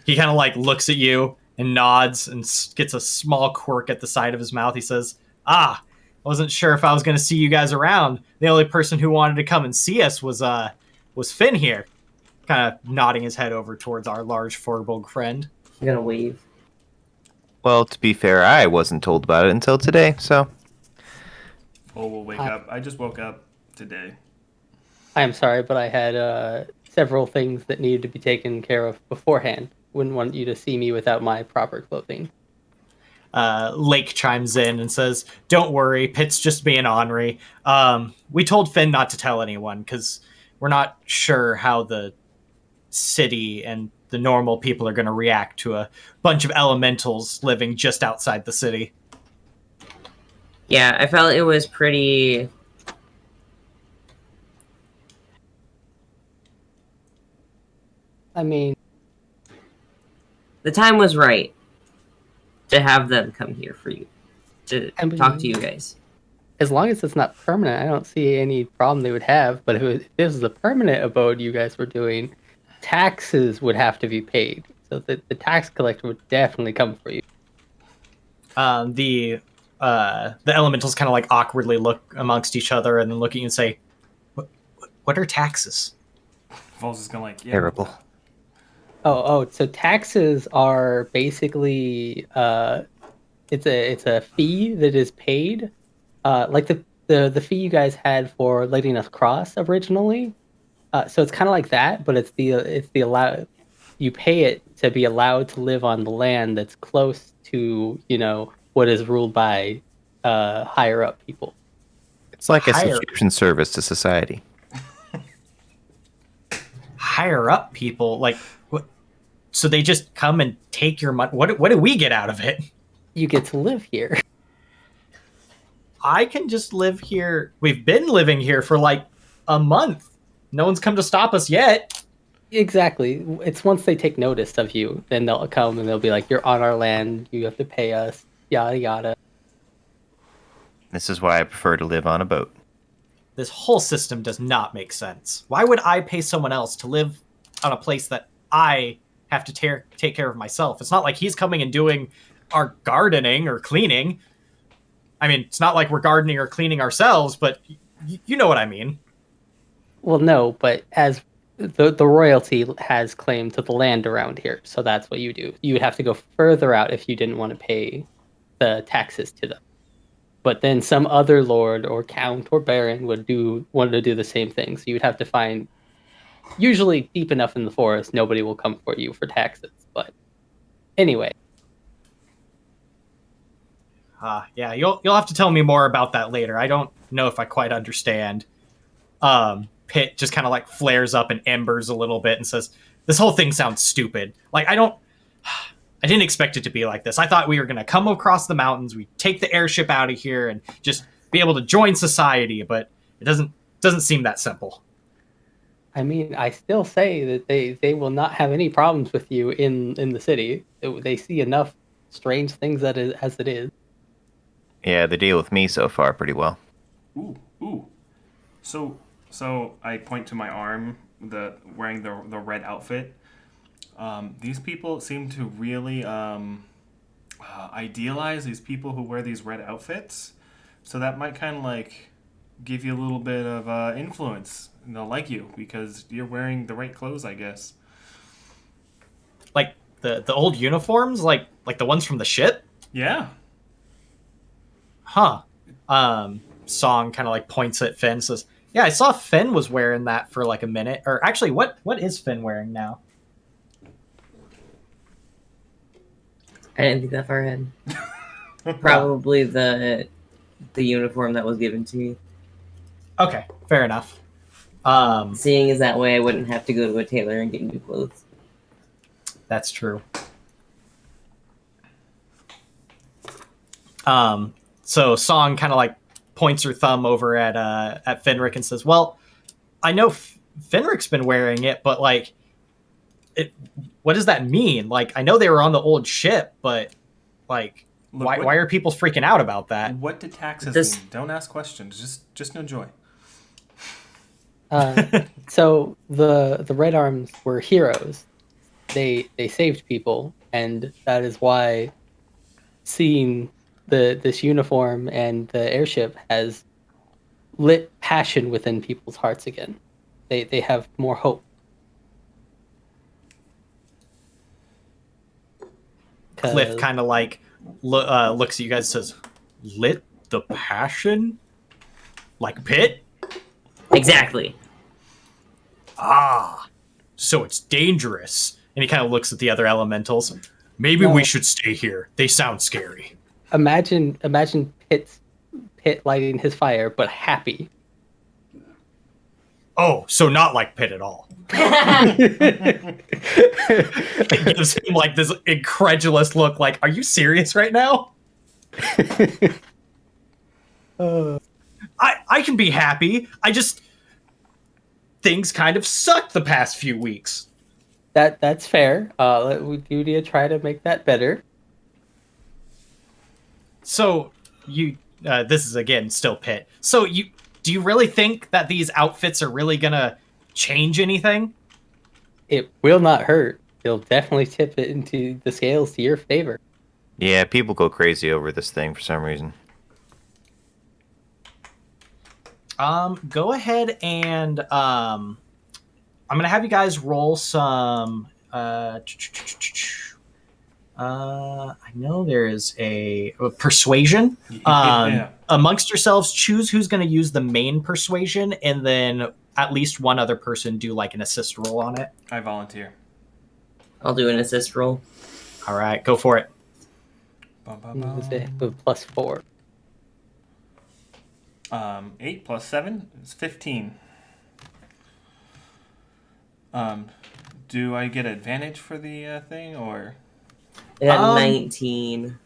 He kind of like looks at you and nods and gets a small quirk at the side of his mouth. He says, I wasn't sure if I was going to see you guys around. The only person who wanted to come and see us was Finn here. Kind of nodding his head over towards our large Firbolg friend. I'm gonna wave. Well, to be fair, I wasn't told about it until today, so... Oh, we'll wake up. I just woke up today. I am sorry, but I had several things that needed to be taken care of beforehand. Wouldn't want you to see me without my proper clothing. Lake chimes in and says, "Don't worry, Pitt's just being ornery. We told Finn not to tell anyone because we're not sure how the city and the normal people are going to react to a bunch of elementals living just outside the city." Yeah, I felt it was pretty... I mean, The time was right to have them come here for you, to I mean- talk to you guys. as long as it's not permanent, I don't see any problem they would have. But if this was a permanent abode you guys were doing, taxes would have to be paid. So the tax collector would definitely come for you. The elementals kind of like awkwardly look amongst each other and then look at you and say, what are taxes? Vols is gonna like, yeah. Terrible. So taxes are basically it's a fee that is paid, like the fee you guys had for letting us cross originally. So it's kind of like that, but it's the allow you pay it to be allowed to live on the land that's close to what is ruled by higher up people. It's like a Higher. subscription service to society. Higher up people, like, what? So they just come and take your money. What do we get out of it? You get to live here. I can just live here. We've been living here for like a month. No one's come to stop us yet. Exactly. It's once they take notice of you, then they'll come and they'll be like, "You're on our land. You have to pay us." Yada yada. This is why I prefer to live on a boat. This whole system does not make sense. Why would I pay someone else to live on a place that I have to take care of myself? It's not like he's coming and doing our gardening or cleaning. I mean, it's not like we're gardening or cleaning ourselves, but you know what I mean. Well, no, but as the royalty has claim to the land around here, so that's what you do. You would have to go further out if you didn't want to pay the taxes to them. But then some other lord or count or baron would wanted to do the same thing. So you'd have to find, usually deep enough in the forest, nobody will come for you for taxes. But anyway, Yeah, you'll have to tell me more about that later. I don't know if I quite understand. Pitt just kind of like flares up and embers a little bit and says, "This whole thing sounds stupid. Like I didn't expect it to be like this. I thought we were gonna come across the mountains, we take the airship out of here, and just be able to join society. But it doesn't seem that simple." I mean, I still say that they will not have any problems with you in the city. They see enough strange things as it is. Yeah, they deal with me so far pretty well. Ooh. So I point to my arm, wearing the red outfit. These people seem to really idealize these people who wear these red outfits. So that might kind of like give you a little bit of influence. And they'll like you because you're wearing the right clothes, I guess. Like the old uniforms, like the ones from the ship? Yeah. Huh. Song kind of like points at Finn, says, "Yeah, I saw Finn was wearing that for like a minute." Or actually, what is Finn wearing now? I didn't think that far ahead. Probably the uniform that was given to me. Okay, fair enough. Seeing as that way I wouldn't have to go to a tailor and get new clothes. That's true. So Song kind of like points her thumb over at Fenrick and says, "Well, I know Fenrick's been wearing it, but like, what does that mean? Like, I know they were on the old ship, but like, Look, why are people freaking out about that?" What do taxes mean? Don't ask questions. Just enjoy. So the Red Arms were heroes. They saved people, and that is why seeing this uniform and the airship has lit passion within people's hearts again. They have more hope. Cliff kind of like looks at you guys and says, "Lit the passion? Like Pitt?" Exactly. "Ah, so it's dangerous." And he kind of looks at the other elementals. "Maybe we should stay here. They sound scary." Imagine Pitt lighting his fire, but happy. Oh, so not like Pitt at all. It gives him like this incredulous look, like, "Are you serious right now?" I can be happy. Things kind of sucked the past few weeks. That's fair. We do need to try to make that better. So this is again still Pitt. So do you really think that these outfits are really gonna change anything? It will not hurt. It'll definitely tip it into the scales to your favor. Yeah, people go crazy over this thing for some reason. Go ahead and I'm gonna have you guys roll some. I know there is a persuasion. Yeah. Amongst yourselves, choose who's going to use the main persuasion, and then at least one other person do like an assist roll on it. I volunteer. I'll do an assist roll. All right, go for it. With +4. 8 plus 7 is 15. Do I get advantage for the thing, or I got 19.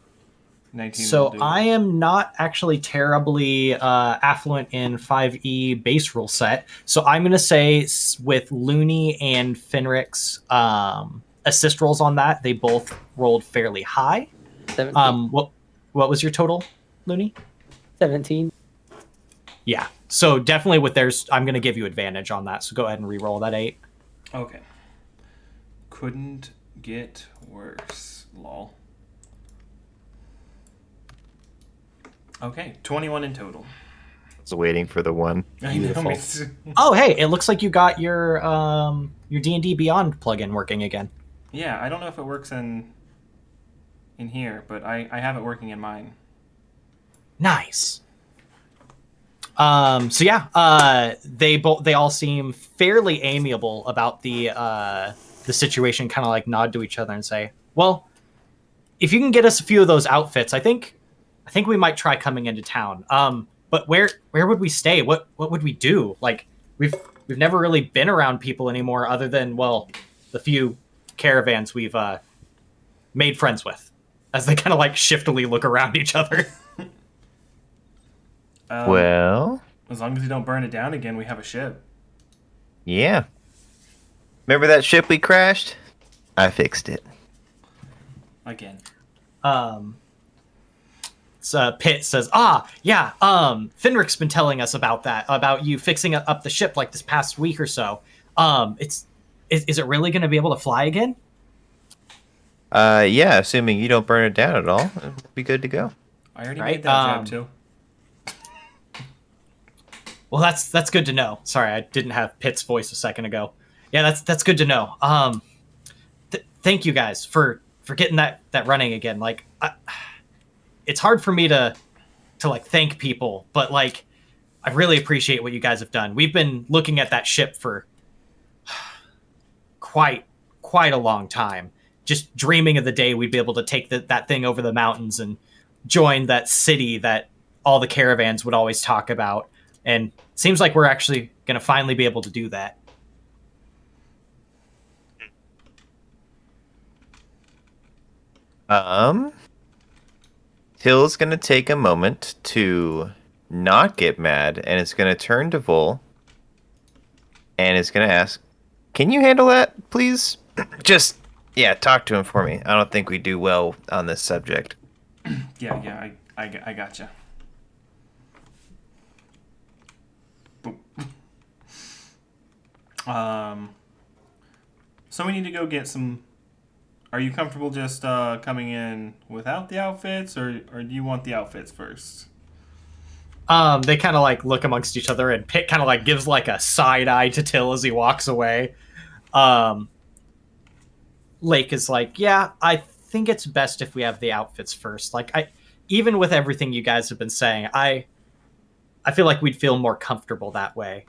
19? So I am not actually terribly affluent in 5e base rule set. So I'm going to say with Luny and Fenrick's assist rolls on that, they both rolled fairly high. 17. What was your total, Luny? 17. Yeah. So definitely with theirs, I'm going to give you advantage on that. So go ahead and re-roll that 8. Okay. Couldn't get worse. Lol. Okay, 21 in total. I was waiting for the one. Beautiful. Oh, hey, it looks like you got your D&D Beyond plugin working again. Yeah, I don't know if it works in here, but I have it working in mine. Nice. So yeah, they all seem fairly amiable about the situation. Kind of like nod to each other and say, "Well, if you can get us a few of those outfits, I think we might try coming into town. But where would we stay? What would we do? Like we've never really been around people anymore, other than the few caravans we've made friends with." As they kind of like shiftily look around each other. Well, as long as you don't burn it down again, we have a ship. yeah. Remember that ship we crashed? I fixed it. Again. So Pitt says, Fenrick's been telling us about that, about you fixing up the ship like this past week or so. Is it really going to be able to fly again? Yeah, assuming you don't burn it down at all, it'll be good to go. I already made that job too. Well, that's good to know. Sorry, I didn't have Pitt's voice a second ago. Yeah, that's good to know. Thank you guys for getting that running again. Like, it's hard for me to like thank people, but like, I really appreciate what you guys have done. We've been looking at that ship for quite a long time, just dreaming of the day we'd be able to take that thing over the mountains and join that city that all the caravans would always talk about. And it seems like we're actually going to finally be able to do that. Till's going to take a moment to not get mad, and it's going to turn to Vol, and it's going to ask, "Can you handle that, please?" Just, talk to him for me. I don't think we do well on this subject. Yeah, I gotcha. So we need to go get some... Are you comfortable just coming in without the outfits, or do you want the outfits first? They kind of like look amongst each other, and Pitt kind of like gives like a side eye to Till as he walks away. Lake is like, "Yeah, I think it's best if we have the outfits first. Like, even with everything you guys have been saying, I feel like we'd feel more comfortable that way."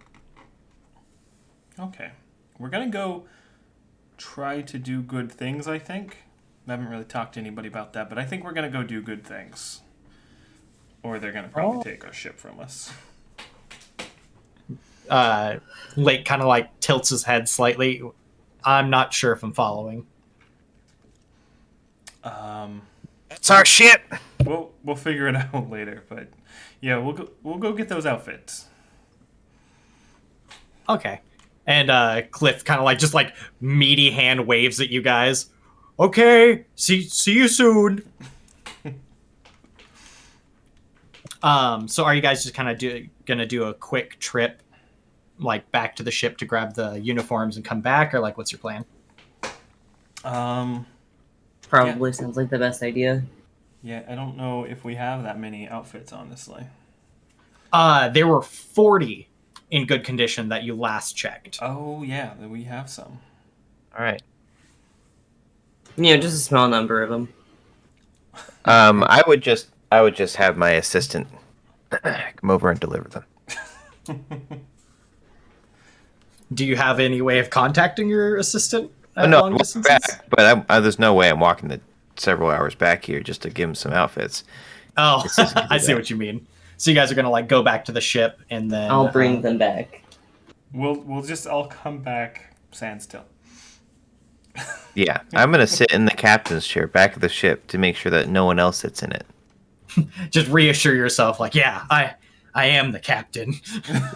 Okay. We're gonna go try to do good things, I think. I haven't really talked to anybody about that, but I think we're gonna go do good things. Or they're gonna probably take our ship from us. Lake kind of like tilts his head slightly. I'm not sure if I'm following. That's our ship! We'll figure it out later, but yeah, we'll go get those outfits. Okay. And Cliff kind of like just like meaty hand waves at you guys. "Okay, see you soon." So are you guys just kind of gonna do a quick trip, like back to the ship to grab the uniforms and come back, or like what's your plan? Probably sounds like the best idea. Yeah, I don't know if we have that many outfits, honestly. There were 40 in good condition that you last checked. Oh yeah, then we have some. All right. Just a small number of them. I would just have my assistant come over and deliver them. Do you have any way of contacting your assistant Oh, at no, long I'm distances? back, but there's no way I'm walking the several hours back here just to give him some outfits. Oh, It's just gonna do I see that. what you mean. So you guys are gonna like go back to the ship and then I'll bring them back. We'll just all come back standstill. Yeah, I'm gonna sit in the captain's chair back of the ship to make sure that no one else sits in it. just reassure yourself, like, yeah, I am the captain.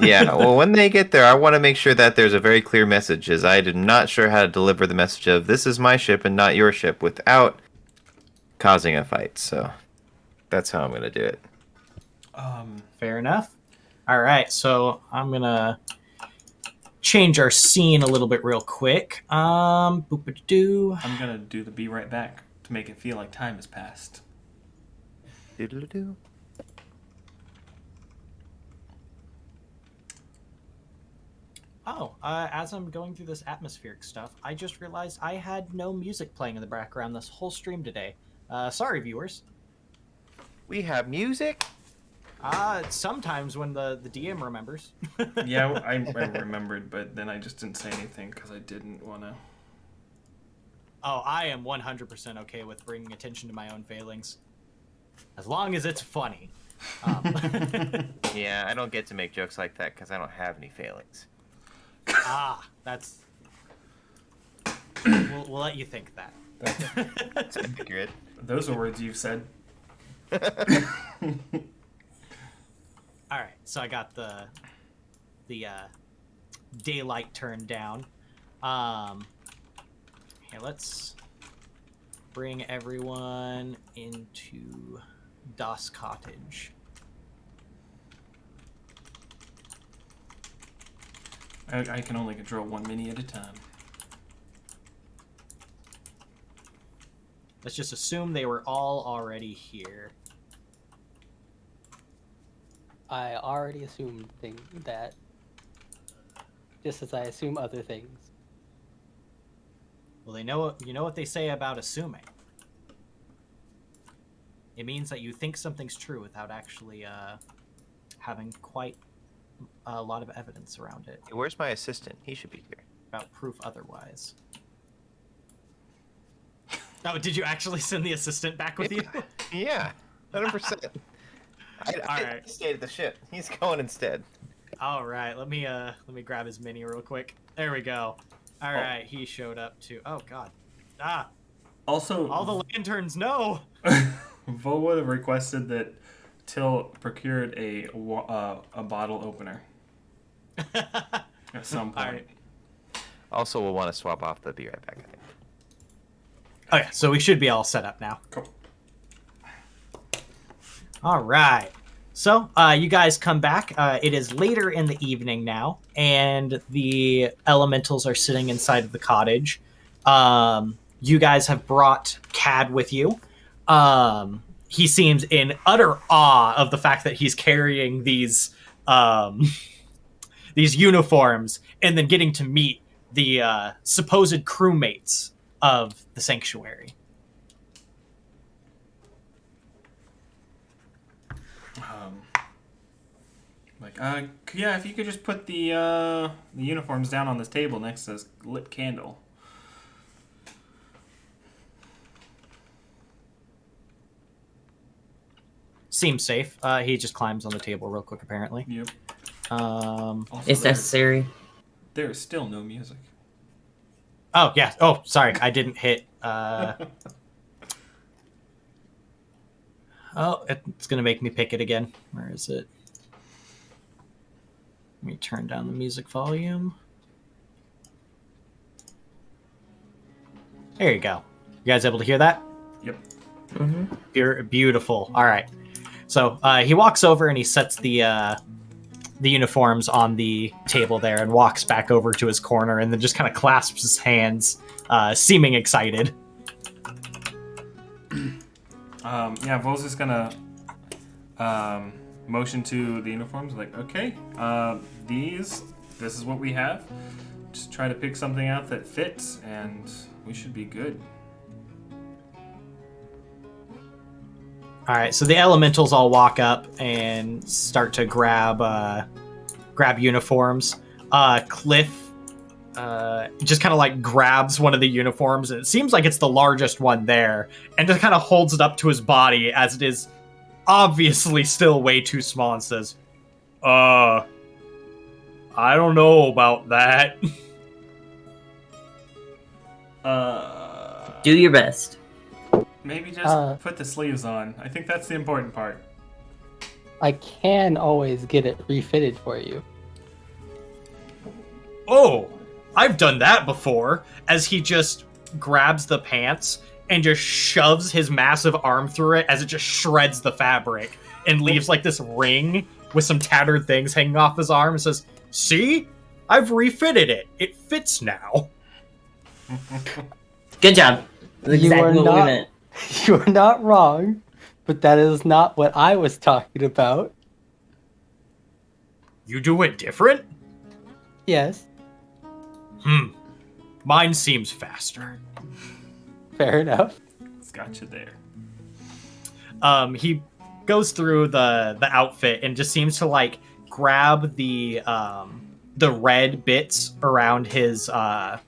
Yeah, well, when they get there, I want to make sure that there's a very clear message, as I am not sure how to deliver the message of "this is my ship and not your ship" without causing a fight. So that's how I'm gonna do it. Fair enough. All right, so I'm gonna change our scene a little bit real quick. Boop-a-doo. I'm gonna do the be right back to make it feel like time has passed. Doodle-doo. Oh, as I'm going through this atmospheric stuff, I just realized I had no music playing in the background this whole stream today. Sorry, viewers. We have music. Sometimes when the DM remembers. Yeah, I remembered, but then I just didn't say anything because I didn't want to. Oh, I am 100% okay with bringing attention to my own failings. As long as it's funny. Yeah, I don't get to make jokes like that because I don't have any failings. That's... we'll let you think that. That's accurate. Those are words you've said. All right, so I got the daylight turned down. Here, let's bring everyone into Das Cottage. I can only control one mini at a time. Let's just assume they were all already here. I already assumed that, just as I assume other things. Well, you know what they say about assuming. It means that you think something's true without actually having quite a lot of evidence around it. Hey, where's my assistant? He should be here. About proof otherwise. Oh, did you actually send the assistant back with you? Yeah, 100%. I stayed at the ship. He's going instead. All right, let me grab his mini real quick. There we go. All right, he showed up too. Oh God. Also, all the lanterns. No. Vo would have requested that Till procured a bottle opener at some point. All right. Also, we'll want to swap off the be right back, I think. Oh yeah, so we should be all set up now. Cool. All right. So you guys come back. It is later in the evening now, and the elementals are sitting inside of the cottage. You guys have brought Cad with you. He seems in utter awe of the fact that he's carrying these uniforms and then getting to meet the supposed crewmates of the sanctuary. Yeah, if you could just put the uniforms down on this table next to this lit candle. Seems safe. He just climbs on the table real quick, apparently. Yep. Also, It's necessary. There is still no music. Oh, yeah. Oh, sorry. I didn't hit... Oh, it's going to make me pick it again. Where is it? Let me turn down the music volume. There you go. You guys able to hear that? Yep. Mm-hmm. Beautiful. All right. So he walks over and he sets the uniforms on the table there and walks back over to his corner and then just kind of clasps his hands, seeming excited. Yeah, Vol's just gonna motion to the uniforms, like, okay, this is what we have. Just try to pick something out that fits, and we should be good. All right, so the elementals all walk up and start to grab uniforms. Cliff just kind of like grabs one of the uniforms, and it seems like it's the largest one there, and just kind of holds it up to his body as it is obviously still way too small, and says, I don't know about that. Do your best. Maybe just put the sleeves on. I think that's the important part. I can always get it refitted for you. Oh, I've done that before, as he just grabs the pants and just shoves his massive arm through it as it just shreds the fabric and leaves like this ring with some tattered things hanging off his arm and says, see? I've refitted it. It fits now. Good job. That's exactly what we meant. You are not wrong, but that is not what I was talking about. You do it different? Yes. Mine seems faster. Fair enough. It's got you there. He goes through the outfit and just seems to like grab the red bits around his around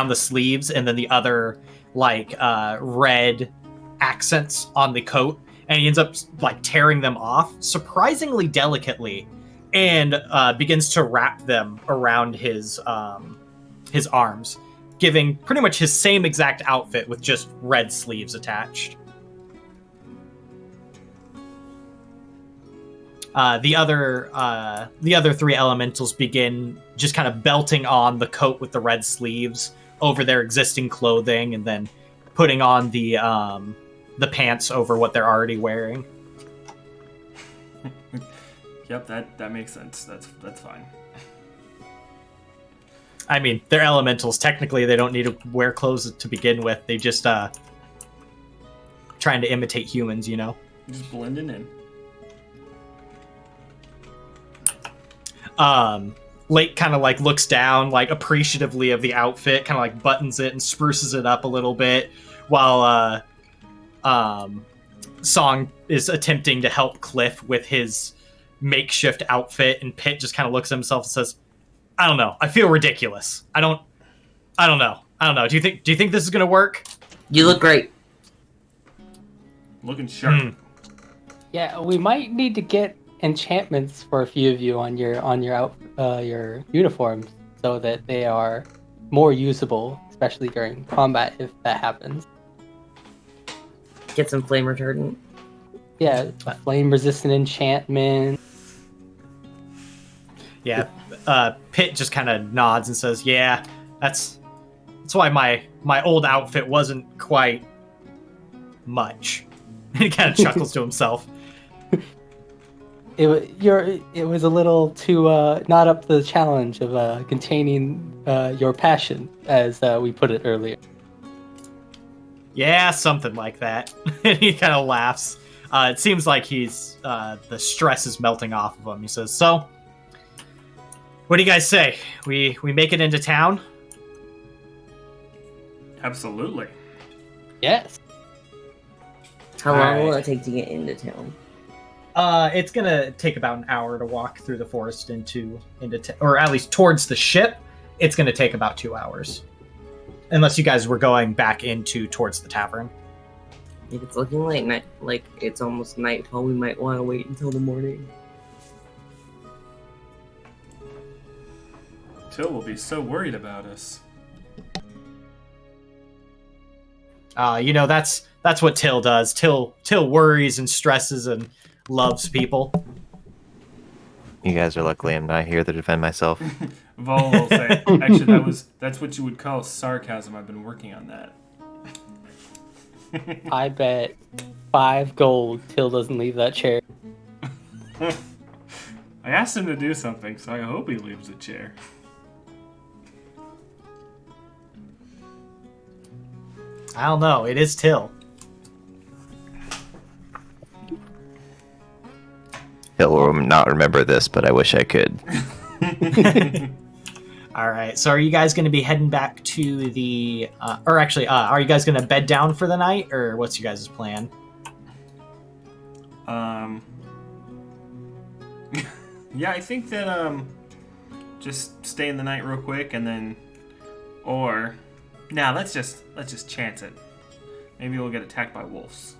the sleeves, and then the other like red accents on the coat, and he ends up like tearing them off surprisingly delicately, and begins to wrap them around his arms, giving pretty much his same exact outfit with just red sleeves attached. The other three elementals begin just kind of belting on the coat with the red sleeves over their existing clothing, and then putting on the pants over what they're already wearing. Yep, that makes sense. That's fine. I mean, they're elementals. Technically, they don't need to wear clothes to begin with. They just trying to imitate humans, you know? Just blending in. Lake kind of like looks down like appreciatively of the outfit, kind of like buttons it and spruces it up a little bit, while Song is attempting to help Cliff with his makeshift outfit, and Pitt just kind of looks at himself and says, I don't know, I feel ridiculous. I don't know. Do you think this is gonna work? You look great. Looking sharp. Yeah, we might need to get enchantments for a few of you on your uniforms, so that they are more usable, especially during combat if that happens. Get some flame retardant. Yeah, flame resistant enchantment. Yeah, Pitt just kind of nods and says, "Yeah, that's why my old outfit wasn't quite much." And he kind of chuckles to himself. It was a little too not up to the challenge of containing your passion, as we put it earlier. Yeah, something like that. And he kind of laughs. It seems like he's the stress is melting off of him. He says, "So, what do you guys say? We make it into town?" Absolutely. Yes. How long Alright. will it take to get into town? It's gonna take about an hour to walk through the forest or at least towards the ship. It's gonna take about 2 hours, unless you guys were going back towards the tavern. If it's looking like it's almost nightfall, we might want to wait until the morning. Till will be so worried about us. That's what Till does. Till worries and stresses and loves people. You guys are luckily I'm not here to defend myself. Vol will say, actually, that's what you would call sarcasm. I've been working on that. I bet 5 gold Till doesn't leave that chair. I asked him to do something, so I hope he leaves the chair. I don't know. It is Till. He'll not remember this, but I wish I could. All right. So, are you guys going to be heading back to the? Are you guys going to bed down for the night, or what's your guys' plan? Yeah, I think that just stay in the night real quick, and then, or, let's just chance it. Maybe we'll get attacked by wolves.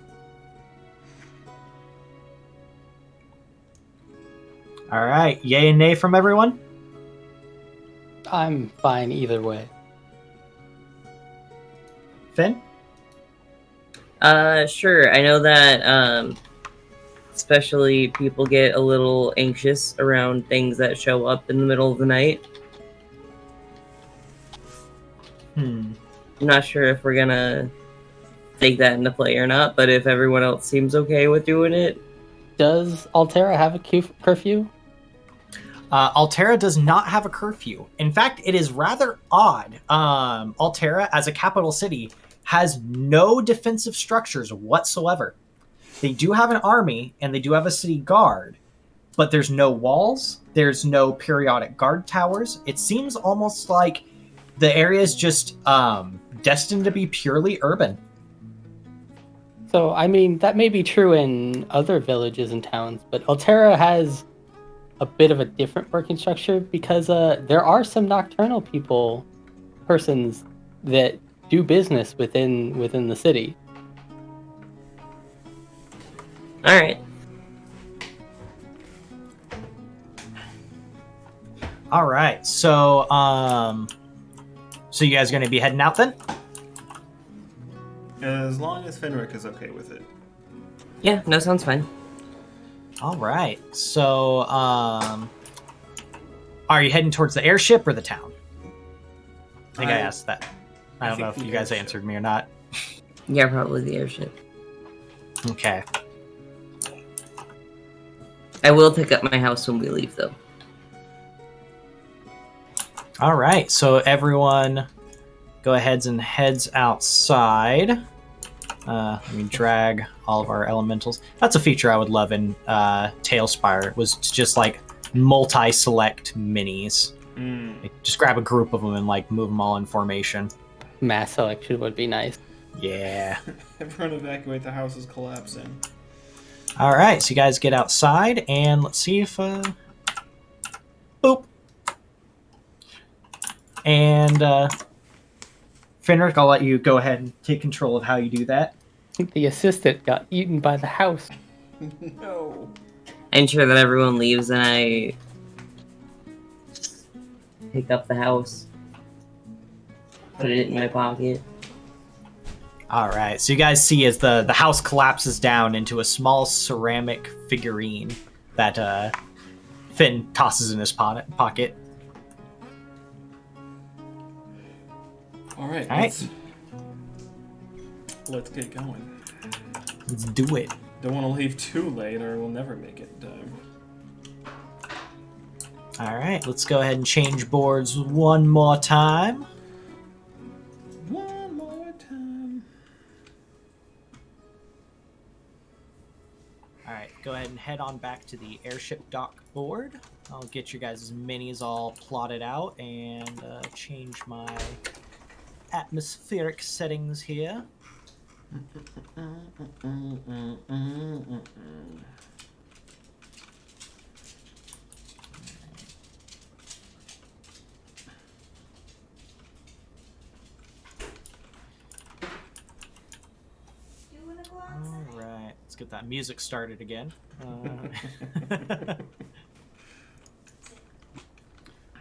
All right. Yay and nay from everyone. I'm fine either way. Finn. Sure. I know that especially people get a little anxious around things that show up in the middle of the night. I'm not sure if we're gonna take that into play or not, but if everyone else seems okay with doing it. Does Altera have a curfew? Altera does not have a curfew. In fact, it is rather odd. Altera, as a capital city, has no defensive structures whatsoever. They do have an army, and they do have a city guard, but there's no walls, there's no periodic guard towers. It seems almost like the area is just destined to be purely urban. So, I mean, that may be true in other villages and towns, but Altera has a bit of a different working structure because there are some nocturnal persons that do business within the city. All right. All right. So you guys going to be heading out then? As long as Fenrick is okay with it. Yeah, no, sounds fine. All right. So, are you heading towards the airship or the town? I think I asked that. I don't know if you guys answered me or not. Yeah, probably the airship. Okay. I will pick up my house when we leave, though. All right. So everyone, go ahead and heads outside. Let me drag all of our elementals. That's a feature I would love in Tailspire, was just like multi-select minis. Like, just grab a group of them and like move them all in formation. Mass selection would be nice. Yeah. Everyone evacuate, the house is collapsing. All right, so you guys get outside and let's see if boop. And Fenrick, I'll let you go ahead and take control of how you do that. I think the assistant got eaten by the house. No. Ensure that everyone leaves and I pick up the house. Put it in my pocket. All right, so you guys see as the house collapses down into a small ceramic figurine that Finn tosses in his pocket. All right. All right. Let's get going. Let's do it. Don't want to leave too late or we'll never make it in time. All right, let's go ahead and change boards one more time. One more time. All right, go ahead and head on back to the airship dock board. I'll get you guys' minis all plotted out and change my atmospheric settings here. All right, let's get that music started again.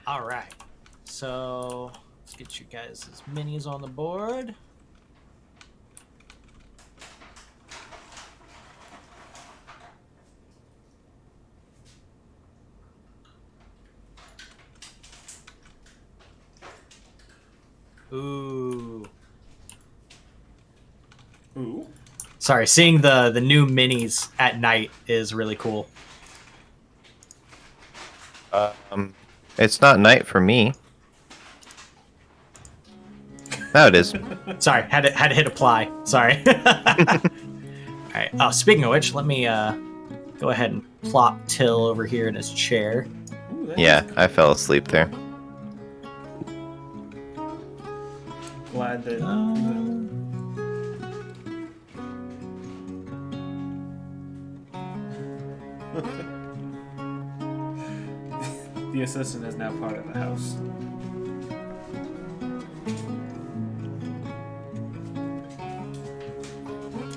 All right, so let's get you guys' minis on the board. Ooh. Ooh. Sorry, seeing the new minis at night is really cool. It's not night for me. No, it is. Sorry, had to hit apply. Sorry. All right. Oh, speaking of which, let me go ahead and plop Till over here in his chair. Ooh, that Yeah, is I fell asleep there. glad that. The assistant is now part of the house.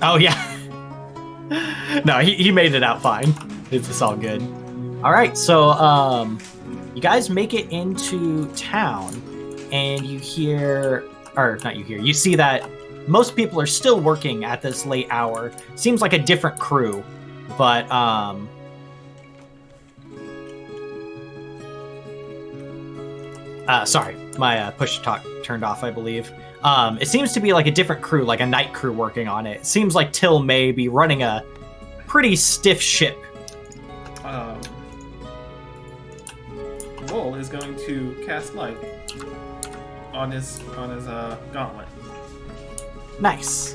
Oh yeah. No, he made it out fine. It's all good. All right, so you guys make it into town, and you hear, or not you hear, you see that most people are still working at this late hour. Seems like a different crew, but sorry, my push to talk turned off, I believe. It seems to be like a different crew, like a night crew working on it. It seems like Till may be running a pretty stiff ship. Roll is going to cast light on his gauntlet. Nice.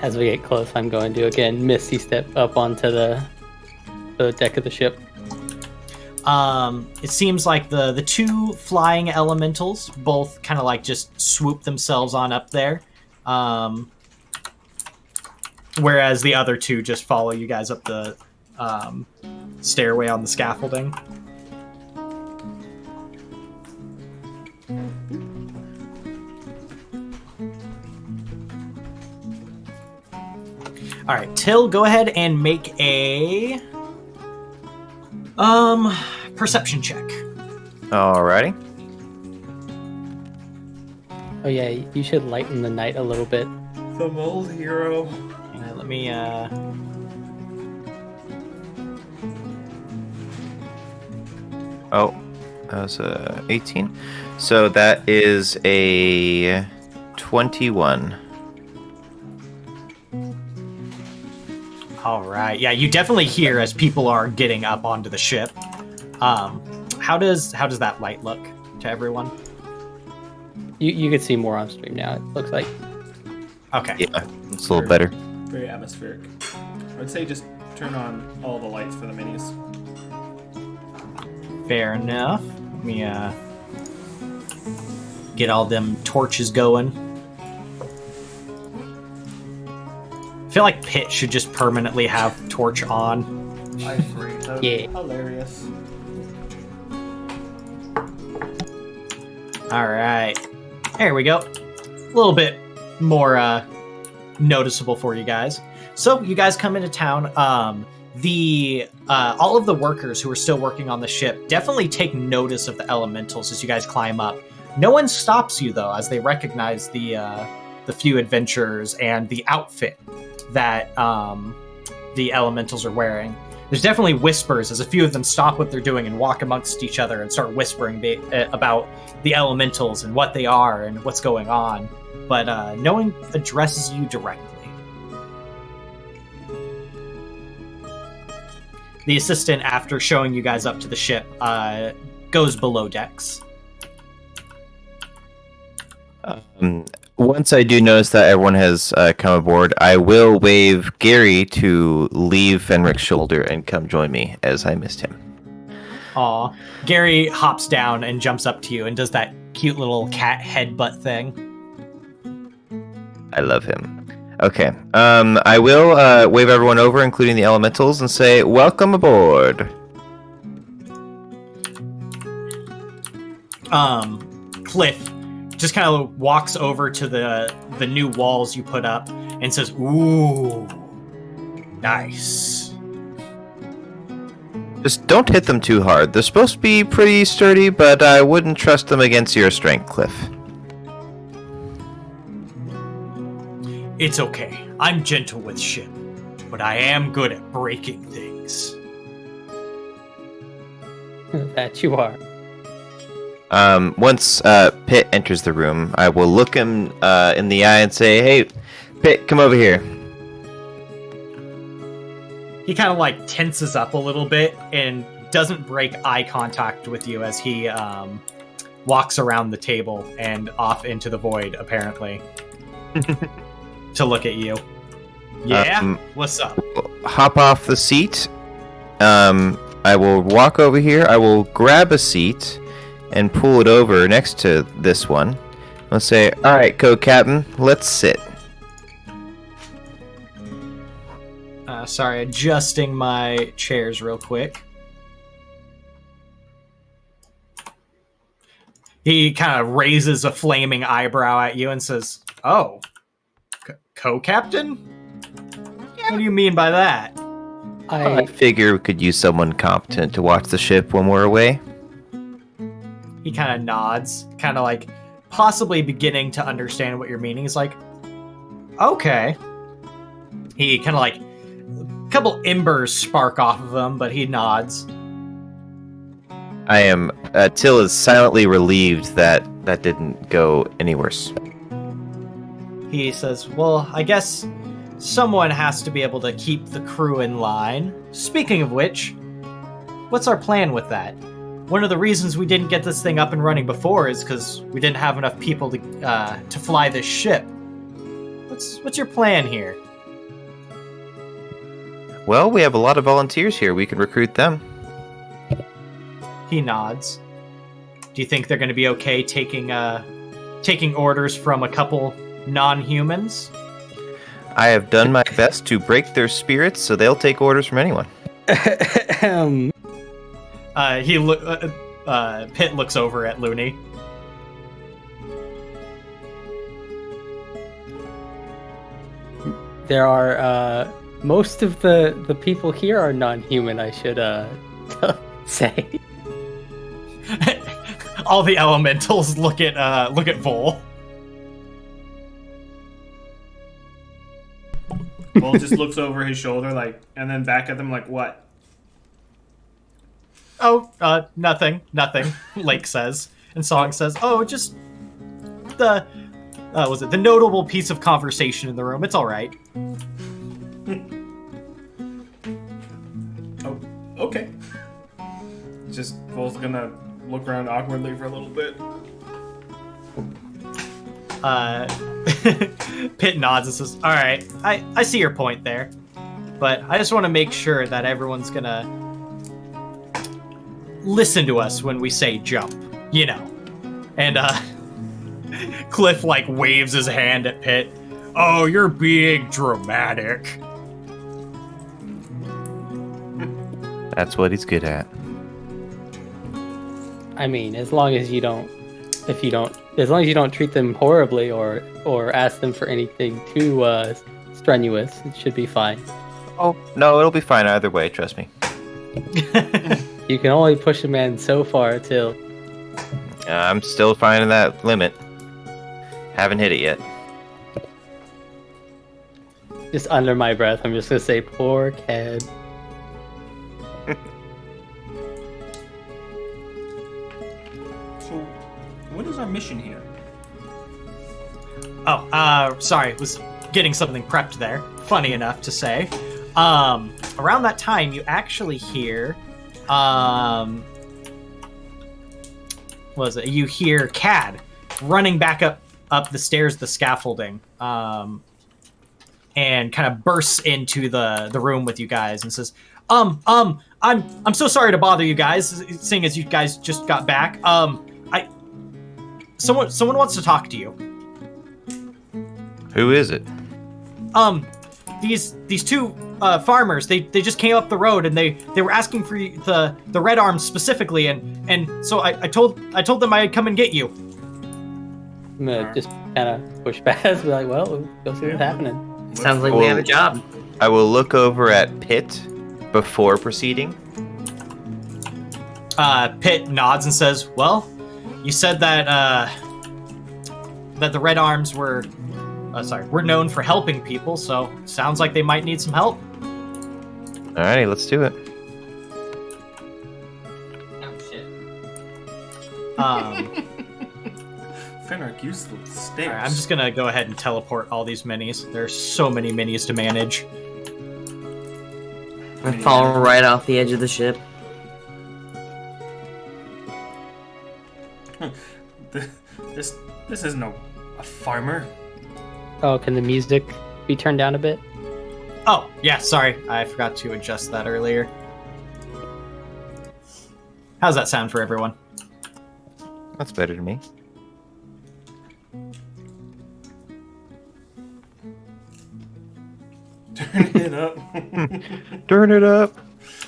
As we get close, I'm going to again Misty step up onto the deck of the ship. It seems like the two flying elementals both kind of like just swoop themselves on up there. whereas the other two just follow you guys up the stairway on the scaffolding. All right, Till, go ahead and make a perception check. Alrighty. Oh yeah, you should lighten the night a little bit. The mold hero. Let me Oh, that was 18. So that is a 21. All right. Yeah, you definitely hear as people are getting up onto the ship. How does that light look to everyone? You can see more on stream now. It looks like. Okay. Yeah, it's a little better. Very atmospheric. I'd say just turn on all the lights for the minis. Fair enough. Let me get all them torches going. I feel like Pit should just permanently have torch on. I agree. That would be hilarious. All right. There we go. A little bit more noticeable for you guys. So you guys come into town. All of the workers who are still working on the ship definitely take notice of the elementals as you guys climb up. No one stops you though, as they recognize the few adventurers and the outfit that the elementals are wearing. There's definitely whispers as a few of them stop what they're doing and walk amongst each other and start whispering about the elementals and what they are and what's going on. But no one addresses you directly. The assistant, after showing you guys up to the ship, goes below decks. Once I do notice that everyone has come aboard, I will wave Gary to leave Fenrick's shoulder and come join me, as I missed him. Aw. Gary hops down and jumps up to you and does that cute little cat headbutt thing. I love him. Okay. I will wave everyone over, including the elementals, and say, welcome aboard. Cliff just kind of walks over to the new walls you put up and says, "Ooh, nice." Just don't hit them too hard. They're supposed to be pretty sturdy, but I wouldn't trust them against your strength, Cliff. It's okay. I'm gentle with ship, but I am good at breaking things. That you are. Once Pitt enters the room, I will look him in the eye and say, "Hey, Pitt, come over here." He kind of like tenses up a little bit and doesn't break eye contact with you as he walks around the table and off into the void, apparently, to look at you. Yeah? What's up? Hop off the seat. I will walk over here. I will grab a seat and pull it over next to this one. I'll say, "All right, co-captain, let's sit." Sorry, adjusting my chairs real quick. He kind of raises a flaming eyebrow at you and says, "Oh, co-captain? What do you mean by that?" I figure we could use someone competent to watch the ship when we're away. He kind of nods, kind of like possibly beginning to understand what you're meaning. He's like, "Okay." He kind of like, a couple embers spark off of him, but he nods. I am, Till is silently relieved that that didn't go any worse. He says, "Well, I guess someone has to be able to keep the crew in line. Speaking of which, what's our plan with that? One of the reasons we didn't get this thing up and running before is because we didn't have enough people to fly this ship. What's your plan here?" Well, we have a lot of volunteers here. We can recruit them. He nods. Do you think they're going to be okay taking orders from a couple non-humans? I have done my best to break their spirits, so they'll take orders from anyone. Pitt looks over at Luny. There are most of the people here are non-human. I should say. All the elementals look at Vol. Vol just looks over his shoulder, like, and then back at them, like, what? Oh, nothing. Lake says, and Song says, "Oh, just the was it the notable piece of conversation in the room? It's all right." Oh, okay. Just Vol's gonna look around awkwardly for a little bit. Pitt nods and says, "All right, I see your point there, but I just want to make sure that everyone's gonna listen to us when we say jump, you know." And Cliff like waves his hand at Pitt. "Oh, you're being dramatic." That's what he's good at. I mean, as long as you don't treat them horribly or ask them for anything too strenuous, it should be fine. Oh, no, it'll be fine either way, trust me. You can only push a man so far till... I'm still finding that limit. Haven't hit it yet. Just under my breath, I'm just gonna say, poor Ked. So, what is our mission here? Oh, sorry, was getting something prepped there. Funny enough to say. Around that time, you actually hear, you hear Cad running back up the stairs, the scaffolding, and kind of bursts into the room with you guys and says, I'm so sorry to bother you guys, seeing as you guys just got back. Someone wants to talk to you. Who is it? These two farmers, they just came up the road and they were asking for the red arms specifically, and so I told them I'd come and get you. I'm gonna just kind of push past, be like, well, we'll go see what's happening. Sounds like we have a job. I will look over at Pitt before proceeding. Pitt nods and says, "Well, you said that the red arms were known for helping people, so sounds like they might need some help." Alrighty, let's do it. Oh, shit. Fenrick, use the stairs. All right, I'm just gonna go ahead and teleport all these minis. There's so many minis to manage. I fall right off the edge of the ship. This isn't a farmer. Oh, can the music be turned down a bit? Oh, yeah, sorry. I forgot to adjust that earlier. How's that sound for everyone? That's better to me. Turn it up. Turn it up.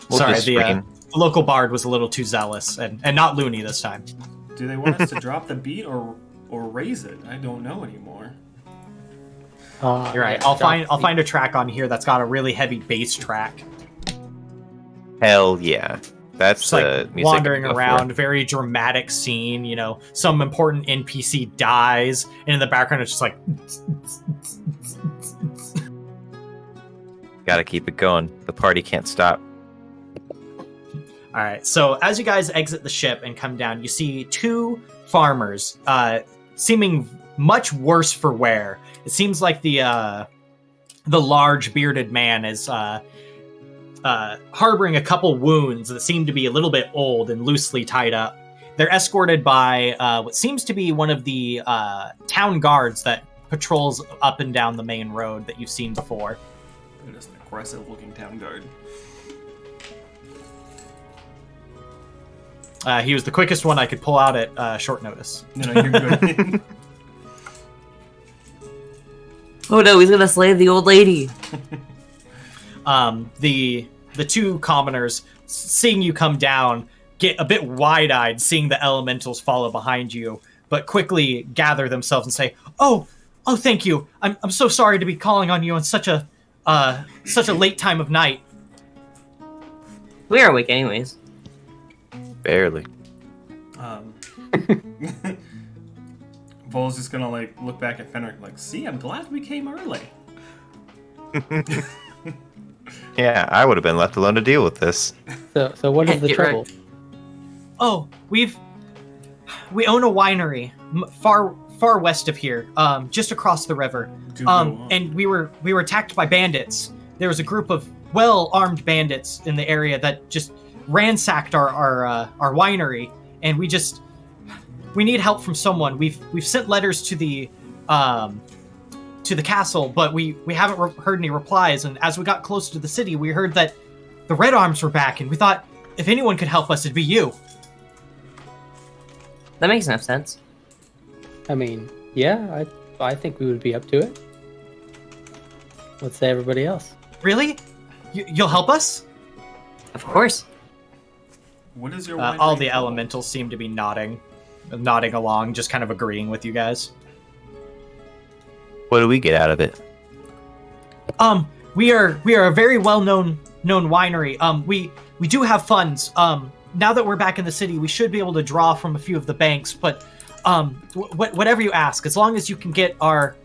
We'll Sorry, just the scream. local bard was a little too zealous, and not Loony this time. Do they want us to drop the beat or raise it? I don't know anymore. Oh, You're right. yeah, I'll stop. find a track on here that's got a really heavy bass track. Hell yeah. That's Just the like music wandering I go for. around, very dramatic scene. You know, some important NPC dies, and in the background it's just like. Gotta keep it going. The party can't stop. All right. So as you guys exit the ship and come down, you see two farmers, seeming much worse for wear. It seems like the large bearded man is harboring a couple wounds that seem to be a little bit old and loosely tied up. They're escorted by what seems to be one of the town guards that patrols up and down the main road that you've seen before. It is an aggressive-looking town guard. He was the quickest one I could pull out at short notice. No, you're good. Oh no, he's gonna slay the old lady. The two commoners, seeing you come down, get a bit wide-eyed, seeing the elementals follow behind you, but quickly gather themselves and say, "Oh, thank you. I'm so sorry to be calling on you on such a late time of night." We are awake anyways. Barely. Vol's just gonna like look back at Fenrick like, see, I'm glad we came early. Yeah, I would have been left alone to deal with this. So what is the Get trouble? Oh, we own a winery far west of here, just across the river. Do go on. And we were attacked by bandits. There was a group of well-armed bandits in the area that just ransacked our winery, and we need help from someone. We've sent letters to the castle, but we haven't heard any replies. And as we got closer to the city, we heard that the Red Arms were back, and we thought if anyone could help us, it'd be you. That makes enough sense. I mean, yeah, I think we would be up to it. Let's say everybody else. Really? You'll help us? Of course. What is your All the elementals seem to be nodding along, just kind of agreeing with you guys. What do we get out of it? We are a very well-known winery. We do have funds. Now that we're back in the city, we should be able to draw from a few of the banks, but whatever you ask, as long as you can get our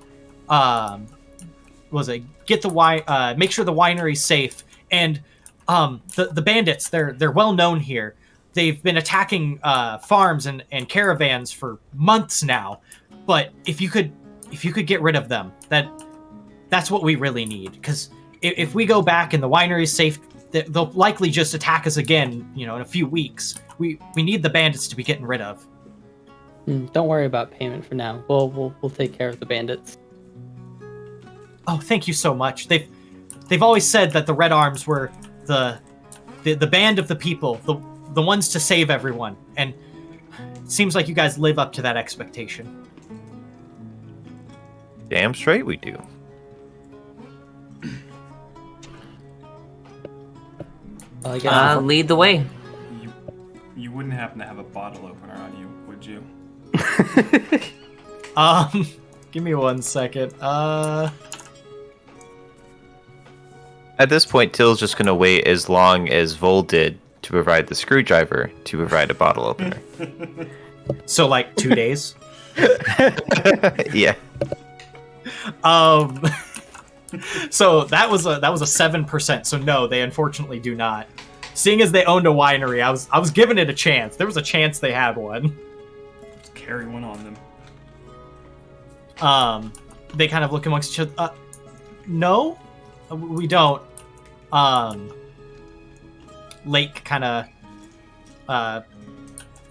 get the wine, make sure the winery's safe, and the bandits, they're well known here. They've been attacking farms and caravans for months now. But if you could get rid of them, that's what we really need. Because if we go back and the winery's safe, they'll likely just attack us again. In a few weeks. We need the bandits to be getting rid of. Don't worry about payment for now. We'll take care of the bandits. Oh, thank you so much. They've always said that the Red Arms were the band of the people, the ones to save everyone, and it seems like you guys live up to that expectation. Damn straight we do. Well, I guess Lead the way. You wouldn't happen to have a bottle opener on you, would you? Give me 1 second. At this point, Till's just gonna wait as long as Vol did to provide the screwdriver to provide a bottle opener. So like 2 days. Yeah. So that was a 7%. So no, they unfortunately do not. Seeing as they owned a winery, I was giving it a chance. There was a chance they had one. Just carry one on them. They kind of look amongst each other. No, we don't. Lake kind of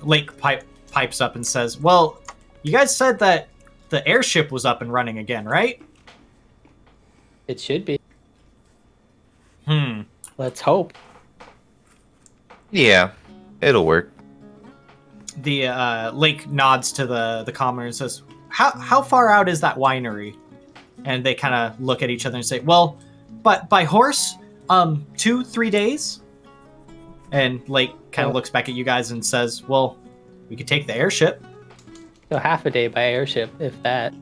Lake pipes up and says, "Well, you guys said that the airship was up and running again, right?" it should be. Hmm. Let's hope. Yeah, it'll work. The Lake nods to the commoner and says, How far out is that winery?" And they kind of look at each other and say, "Well, but by horse, 2-3 days." And Lake kind of looks back at you guys and says, "Well, we could take the airship." So half a day by airship, if that.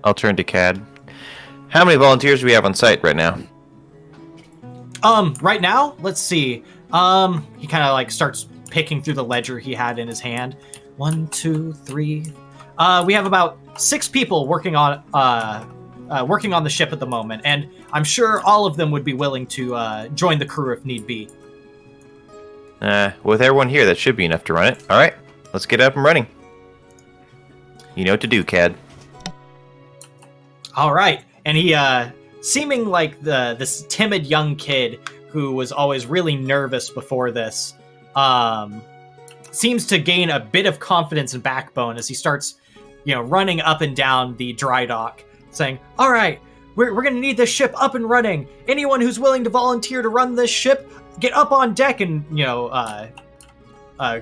I'll turn to Cad. How many volunteers do we have on site right now? Right now, let's see. He kind of like starts picking through the ledger he had in his hand. 1, 2, 3. We have about 6 people working on the ship at the moment, and I'm sure all of them would be willing to join the crew if need be. With everyone here, that should be enough to run it. All right, let's get up and running. You know what to do, Cad. All right, and he, seeming like this timid young kid who was always really nervous before this, seems to gain a bit of confidence and backbone as he starts, running up and down the dry dock, saying, "All right, we're going to need this ship up and running. Anyone who's willing to volunteer to run this ship, get up on deck and,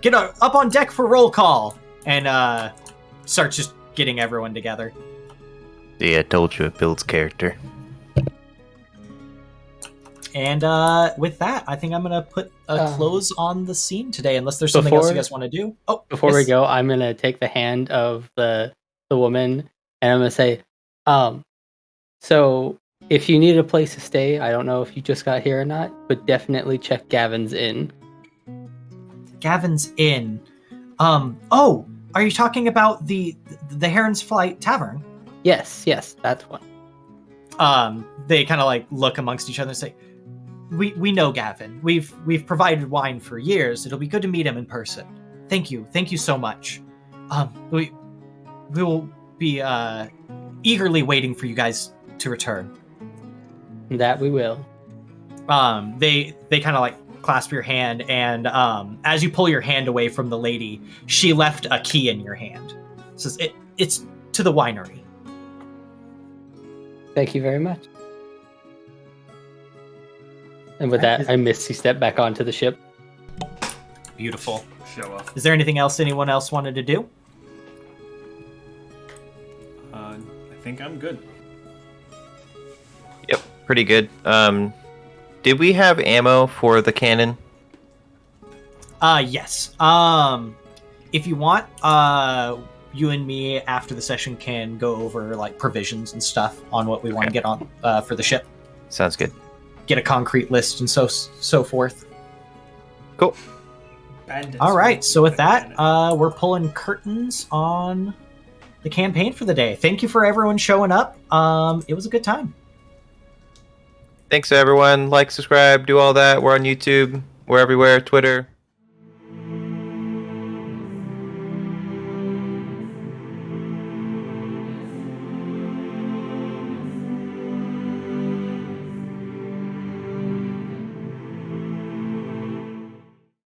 get up on deck for roll call." And starts just getting everyone together. See, I told you it builds character. And with that, I think I'm gonna put a close on the scene today, unless there's something else you guys want to do. Oh, Before we yes. go, I'm gonna take the hand of the woman, and I'm gonna say, so if you need a place to stay, I don't know if you just got here or not, but definitely check Gavin's Inn. Gavin's Inn. Oh, are you talking about the Heron's Flight Tavern? Yes, that's one. They kind of like look amongst each other and say, We know Gavin. We've provided wine for years. It'll be good to meet him in person. Thank you so much. We will be eagerly waiting for you guys to return. That we will. They kind of like clasp your hand, and as you pull your hand away from the lady, she left a key in your hand. It says it's to the winery. Thank you very much. And with that, I misty step back onto the ship. Beautiful. Show off. Is there anything else anyone else wanted to do? I think I'm good. Yep, pretty good. Did we have ammo for the cannon? Yes. If you want, you and me after the session can go over like provisions and stuff on what we want to get on for the ship. Sounds good. Get a concrete list and so forth. Cool. Bandits. All right. So with that, we're pulling curtains on the campaign for the day. Thank you for everyone showing up. It was a good time. Thanks everyone. Like, subscribe, do all that. We're on YouTube. We're everywhere. Twitter.